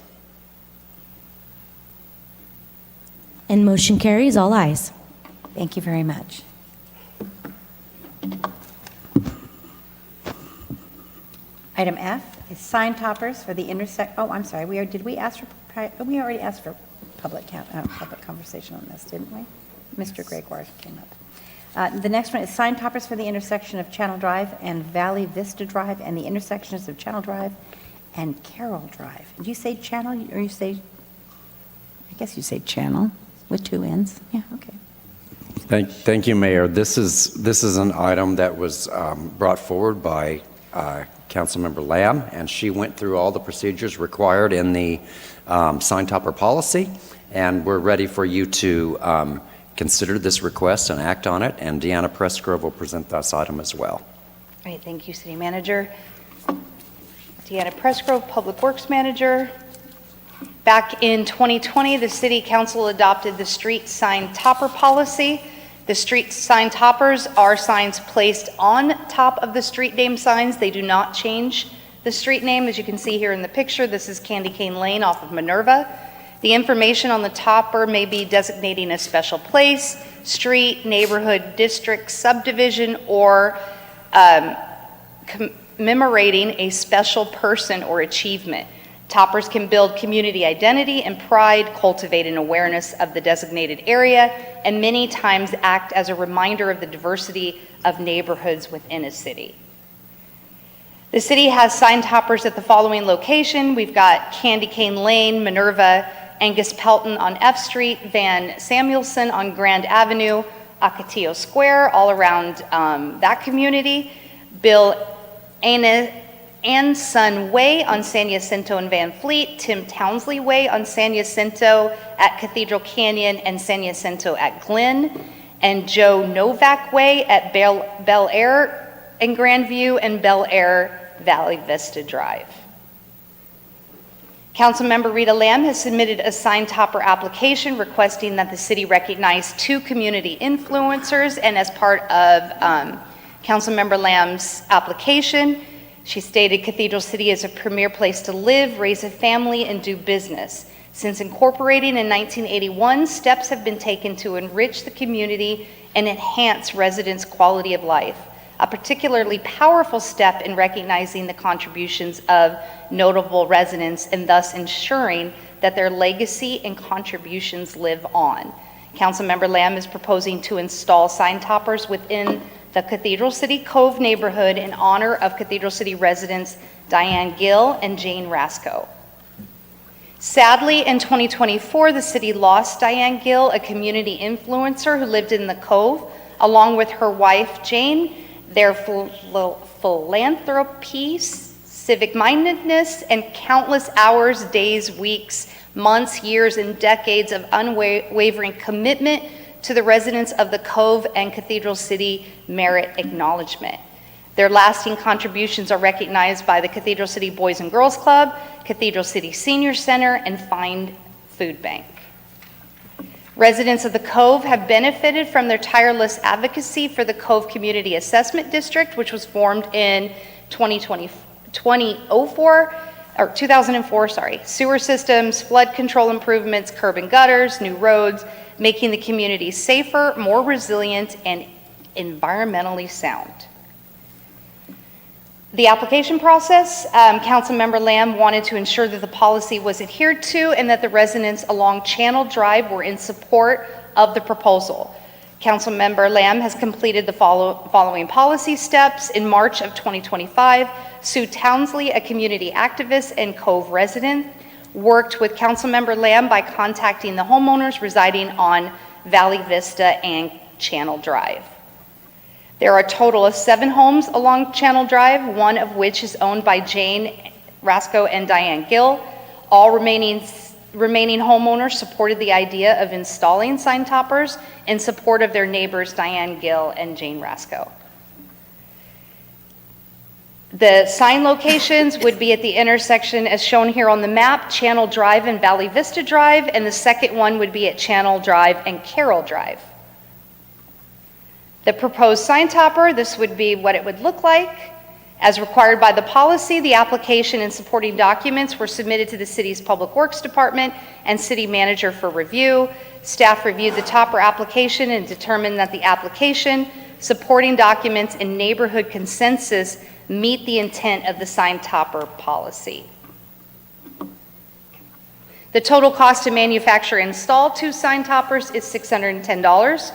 D: And motion carries, all ayes.
B: Thank you very much. Item F is sign toppers for the I'm sorry, did we ask for, we already asked for public conversation on this, didn't we? Mr. Gregoire came up. The next one is sign toppers for the intersection of Channel Drive and Valley Vista Drive and the intersections of Channel Drive and Carroll Drive. Did you say channel or I guess you say channel with two ends. Yeah, okay.
I: Thank you, Mayor. This is an item that was brought forward by Councilmember Lamb, and she went through all the procedures required in the sign topper policy, and we're ready for you to consider this request and act on it, and Deanna Pressgrove will present this item as well.
N: All right, thank you, City Manager. Deanna Pressgrove, Public Works Manager. Back in 2020, the City Council adopted the street sign topper policy. The street sign toppers are signs placed on top of the street name signs. They do not change the street name. As you can see here in the picture, this is Candy Cane Lane off of Minerva. The information on the topper may be designating a special place, street, neighborhood, district, subdivision, or commemorating a special person or achievement. Toppers can build community identity and pride, cultivate an awareness of the designated area, and many times act as a reminder of the diversity of neighborhoods within a city. The city has sign toppers at the following location. We've got Candy Cane Lane, Minerva, Angus Pelton on F Street, Van Samuelson on Grand Avenue, Ocotillo Square, all around that community, Bill Anson Way on San Jacinto and Van Fleet, Tim Townsley Way on San Jacinto at Cathedral Canyon and San Jacinto at Glen, and Joe Novak Way at Bel Air and Grandview and Bel Air Valley Vista Drive. Councilmember Rita Lamb has submitted a sign topper application requesting that the city recognize 2 community influencers, and as part of Councilmember Lamb's application, she stated Cathedral City is a premier place to live, raise a family, and do business. Since incorporating in 1981, steps have been taken to enrich the community and enhance residents' quality of life. A particularly powerful step in recognizing the contributions of notable residents and thus ensuring that their legacy and contributions live on. Councilmember Lamb is proposing to install sign toppers within the Cathedral City Cove neighborhood in honor of Cathedral City residents Diane Gill and Jane Rasco. Sadly, in 2024, the city lost Diane Gill, a community influencer who lived in the Cove, along with her wife, Jane. Their philanthropy, civic mindedness, and countless hours, days, weeks, months, years, and decades of unwavering commitment to the residents of the Cove and Cathedral City merit acknowledgement. Their lasting contributions are recognized by the Cathedral City Boys and Girls Club, Cathedral City Senior Center, and Find Food Bank. Residents of the Cove have benefited from their tireless advocacy for the Cove Community Assessment District, which was formed in 2004, sewer systems, flood control improvements, curb and gutters, new roads, making the community safer, more resilient, and environmentally sound. The application process, Councilmember Lamb wanted to ensure that the policy was adhered to and that the residents along Channel Drive were in support of the proposal. Councilmember Lamb has completed the following policy steps. In March of 2025, Sue Townsley, a community activist and Cove resident, worked with Councilmember Lamb by contacting the homeowners residing on Valley Vista and Channel Drive. There are a total of 7 homes along Channel Drive, one of which is owned by Jane Rasco and Diane Gill. All remaining homeowners supported the idea of installing sign toppers in support of their neighbors Diane Gill and Jane Rasco. The sign locations would be at the intersection as shown here on the map, Channel Drive and Valley Vista Drive, and the second one would be at Channel Drive and Carroll Drive. The proposed sign topper, this would be what it would look like. As required by the policy, the application and supporting documents were submitted to the city's Public Works Department and city manager for review. Staff reviewed the topper application and determined that the application, supporting documents, and neighborhood consensus meet the intent of the sign topper policy. The total cost to manufacture and install 2 sign toppers is $610.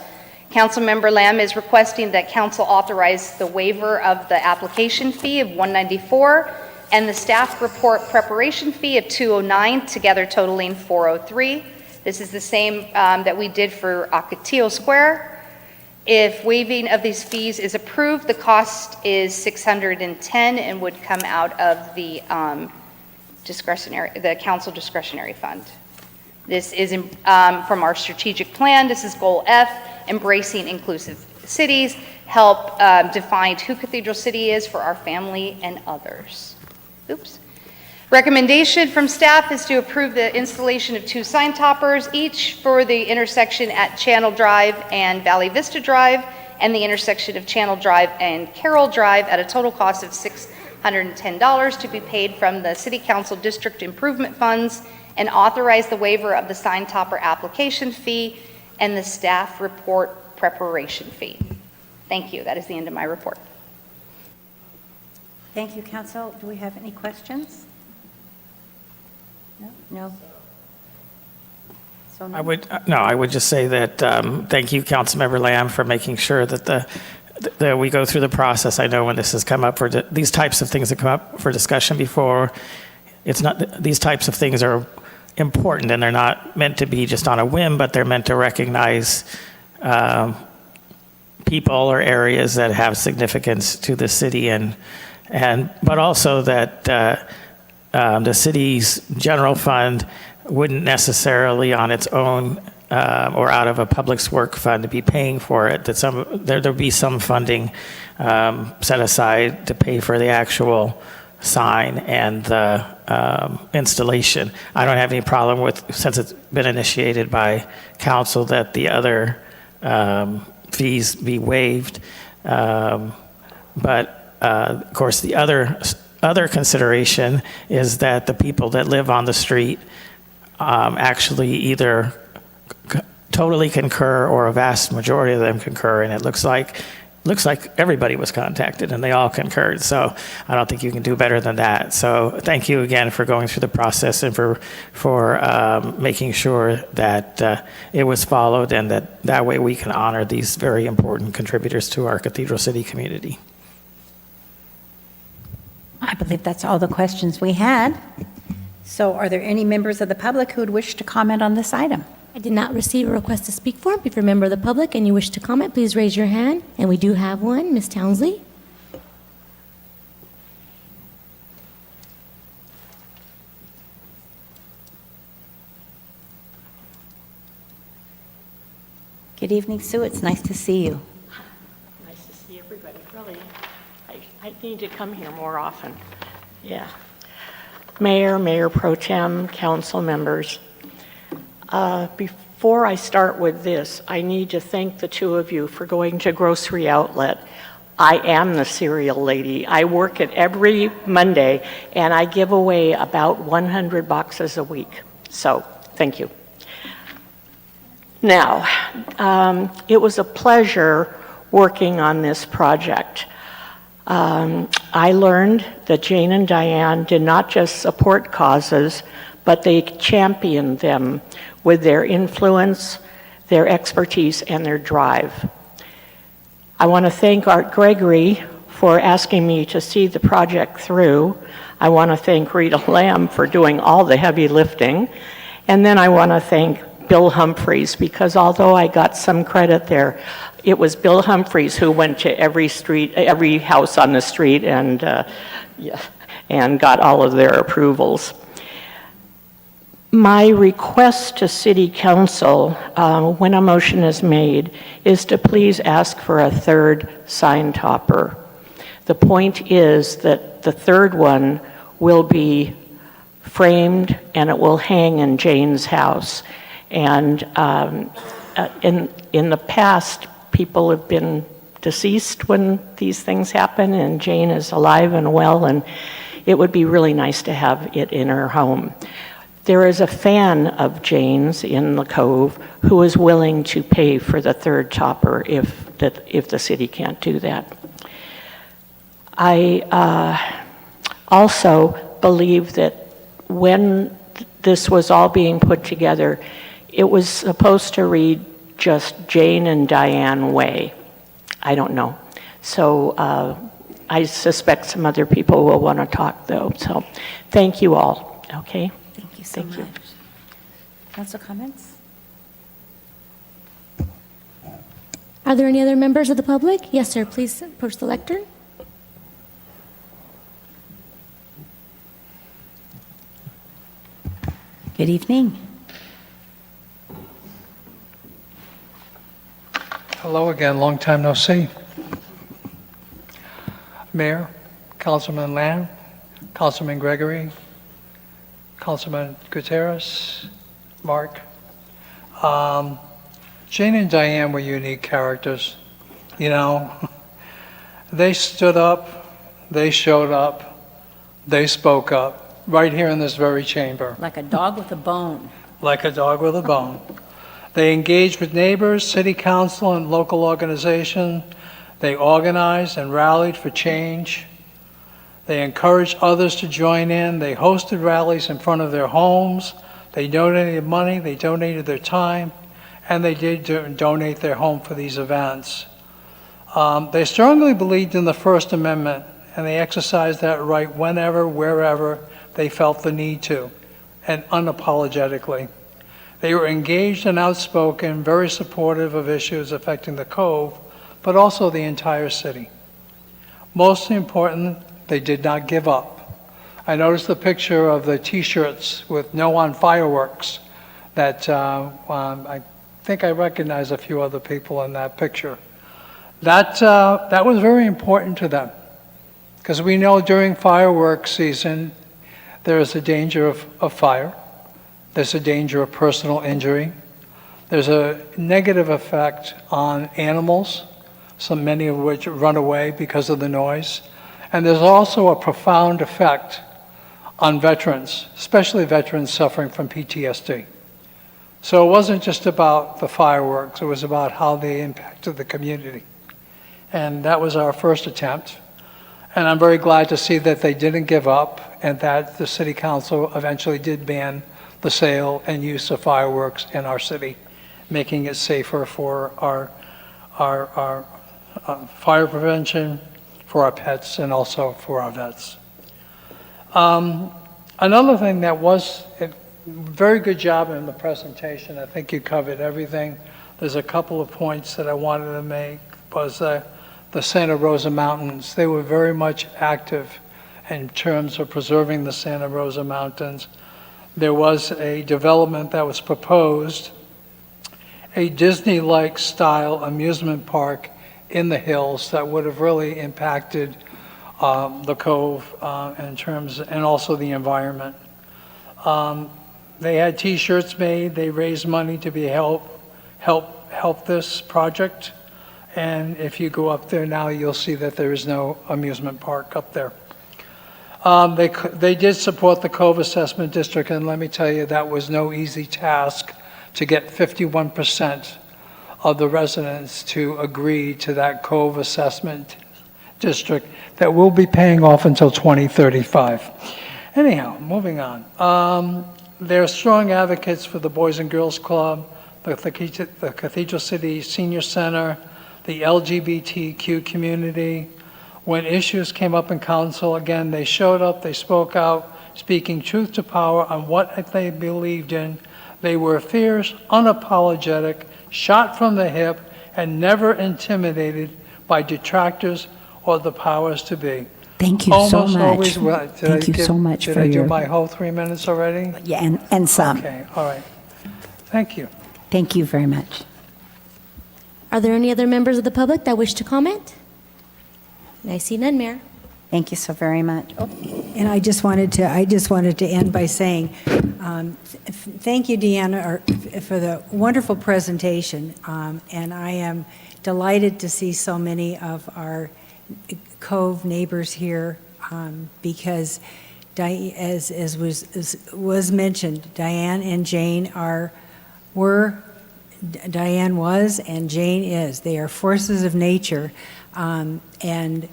N: Councilmember Lamb is requesting that council authorize the waiver of the application fee of $194 and the staff report preparation fee of $209, together totaling $403. This is the same that we did for Ocotillo Square. If waiving of these fees is approved, the cost is $610 and would come out of the council discretionary fund. This is from our strategic plan. This is goal F, embracing inclusive cities, help define who Cathedral City is for our family and others. Oops. Recommendation from staff is to approve the installation of 2 sign toppers, each for the intersection at Channel Drive and Valley Vista Drive, and the intersection of Channel Drive and Carroll Drive at a total cost of $610 to be paid from the City Council District Improvement Funds, and authorize the waiver of the sign topper application fee and the staff report preparation fee. Thank you. That is the end of my report.
B: Thank you, Council. Do we have any questions? No? So
H: I would just say that thank you, Councilmember Lamb, for making sure that that we go through the process. I know when this has come up for these types of things that come up for discussion before, it's not, these types of things are important and they're not meant to be just on a whim, but they're meant to recognize people or areas that have significance to the city, but also that the city's general fund wouldn't necessarily on its own or out of a public works fund to be paying for it, that there'll be some funding set aside to pay for the actual sign and the installation. I don't have any problem with, since it's been initiated by council, that the other fees be waived. But of course, the other consideration is that the people that live on the street actually either totally concur or a vast majority of them concur, and it looks like everybody was contacted and they all concurred. So I don't think you can do better than that. So thank you again for going through the process and for making sure that it was followed, and that way we can honor these very important contributors to our Cathedral City community.
B: I believe that's all the questions we had. So are there any members of the public who would wish to comment on this item?
D: I did not receive a request to speak form. If you're a member of the public and you wish to comment, please raise your hand. And we do have one. Ms. Townsley?
B: Good evening, Sue. It's nice to see you.
P: Nice to see everybody. Really, I need to come here more often. Yeah. Mayor Pro Tem, council members. Before I start with this, I need to thank the two of you for going to Grocery Outlet. I am the cereal lady. I work it every Monday, and I give away about 100 boxes a week. So, thank you. Now, it was a pleasure working on this project. I learned that Jane and Diane did not just support causes, but they championed them with their influence, their expertise, and their drive. I want to thank Art Gregory for asking me to see the project through. I want to thank Rita Lamb for doing all the heavy lifting. And then I want to thank Bill Humphreys, because although I got some credit there, it was Bill Humphreys who went to every house on the street and got all of their approvals. My request to City Council, when a motion is made, is to please ask for a third sign topper. The point is that the third one will be framed and it will hang in Jane's house. And in the past, people have been deceased when these things happen, and Jane is alive and well, and it would be really nice to have it in her home. There is a fan of Jane's in the Cove who is willing to pay for the third topper if the city can't do that. I also believe that when this was all being put together, it was supposed to read just Jane and Diane Way. I don't know. So I suspect some other people will want to talk, though. So thank you all. Okay?
B: Thank you so much. Council comments?
D: Are there any other members of the public? Yes, sir. Please approach the lectern.
B: Good evening.
L: Hello again, long time no see. Mayor, Councilman Lamb, Councilman Gregory, Councilman Gutierrez, Mark. Jane and Diane were unique characters. You know, they stood up, they showed up, they spoke up, right here in this very chamber.
B: Like a dog with a bone.
L: Like a dog with a bone. They engaged with neighbors, city council, and local organizations. They organized and rallied for change. They encouraged others to join in. They hosted rallies in front of their homes. They donated money, they donated their time, and they did donate their home for these events. They strongly believed in the First Amendment, and they exercised that right whenever, wherever they felt the need to, and unapologetically. They were engaged and outspoken, very supportive of issues affecting the Cove, but also the entire city. Most important, they did not give up. I noticed the picture of the t-shirts with "No on Fireworks" that I think I recognize a few other people in that picture. That was very important to them, Because we know during fireworks season, there is a danger of fire. There's a danger of personal injury. There's a negative effect on animals, many of which run away because of the noise. And there's also a profound effect on veterans, especially veterans suffering from PTSD. So it wasn't just about the fireworks, it was about how they impacted the community. And that was our first attempt. And I'm very glad to see that they didn't give up and that the city council eventually did ban the sale and use of fireworks in our city, making it safer for our fire prevention, for our pets, and also for our vets. Another thing that was a very good job in the presentation, I think you covered everything. There's a couple of points that I wanted to make, was the Santa Rosa Mountains. They were very much active in terms of preserving the Santa Rosa Mountains. There was a development that was proposed, a Disney-like style amusement park in the hills that would have really impacted the cove in terms, and also the environment. They had T-shirts made. They raised money to be help this project. And if you go up there now, you'll see that there is no amusement park up there. They did support the Cove Assessment District, and let me tell you, that was no easy task to get 51% of the residents to agree to that Cove Assessment District that will be paying off until 2035. Anyhow, moving on. They're strong advocates for the Boys and Girls Club, the Cathedral City Senior Center, the LGBTQ community. When issues came up in council, again, they showed up, they spoke out, speaking truth to power on what they believed in. They were fierce, unapologetic, shot from the hip, and never intimidated by detractors or the powers to be.
Q: Thank you so
L: Almost
Q: much.
L: always,
Q: Thank you so much
L: did
Q: for
L: I do
Q: your.
L: my whole 3 minutes already?
Q: Yeah, and some.
L: Okay, all right. Thank you.
Q: Thank you very much.
D: Are there any other members of the public that wish to comment? I see none, Mayor.
Q: Thank you so very much. Oh,
F: And I just wanted to end by saying, thank you, Deanna, for the wonderful presentation. And I am delighted to see so many of our Cove neighbors here, because as was mentioned, Diane and Jane Diane was and Jane is. They are forces of nature. And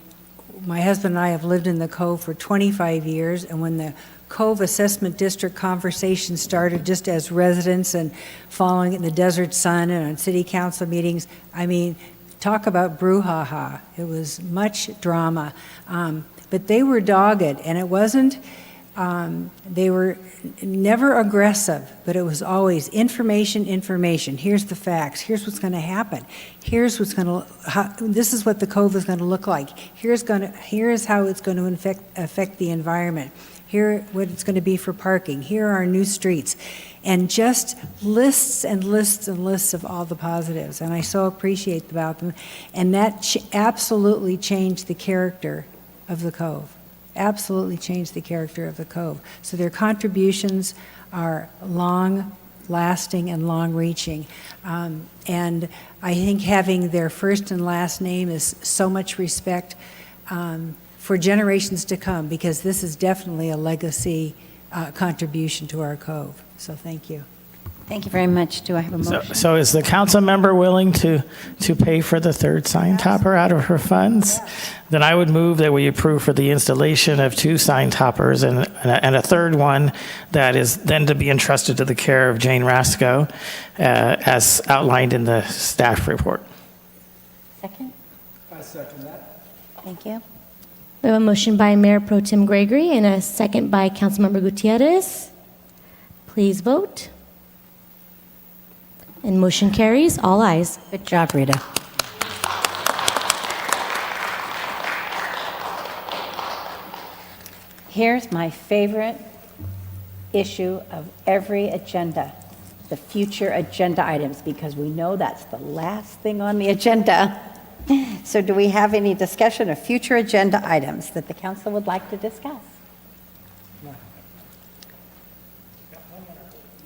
F: my husband and I have lived in the Cove for 25 years, and when the Cove Assessment District conversation started just as residents and following it in the Desert Sun and on city council meetings, I mean, talk about brouhaha. It was much drama. But they were dogged, and it wasn't, they were never aggressive, but it was always information. Here's the facts. Here's what's going to happen. Here's what's going to, this is what the Cove is going to look like. Here's how it's going to affect the environment. Here, what it's going to be for parking. Here are our new streets. And just lists and lists and lists of all the positives. And I so appreciate about them. And that absolutely changed the character of the Cove. Absolutely changed the character of the Cove. So their contributions are long-lasting and long-reaching. And I think having their first and last name is so much respect for generations to come, because this is definitely a legacy contribution to our Cove. So thank you.
B: Thank you very much. Do I have a motion?
H: So is the council member willing to pay for the third sign topper out of her funds? Then I would move that we approve for the installation of 2 sign toppers and a third one that is then to be entrusted to the care of Jane Rasco, as outlined in the staff report.
B: Second?
A: I second that.
B: Thank you.
D: We have a motion by Mayor Pro Tem Gregory and a second by Councilmember Gutierrez. Please vote. And motion carries, all ayes.
B: Good job, Rita. Here's my favorite issue of every agenda, the future agenda items, because we know that's the last thing on the agenda. So do we have any discussion of future agenda items that the council would like to discuss?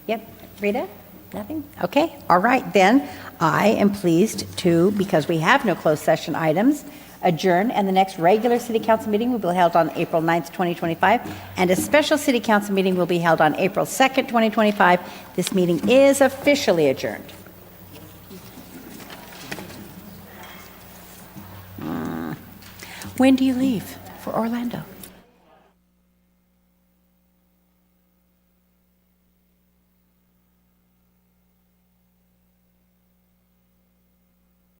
B: Yep, Rita? Nothing? Okay, all right, then I am pleased to, because we have no closed session items, adjourn, and the next regular city council meeting will be held on April 9th, 2025, and a special city council meeting will be held on April 2nd, 2025. This meeting is officially adjourned. When do you leave for Orlando?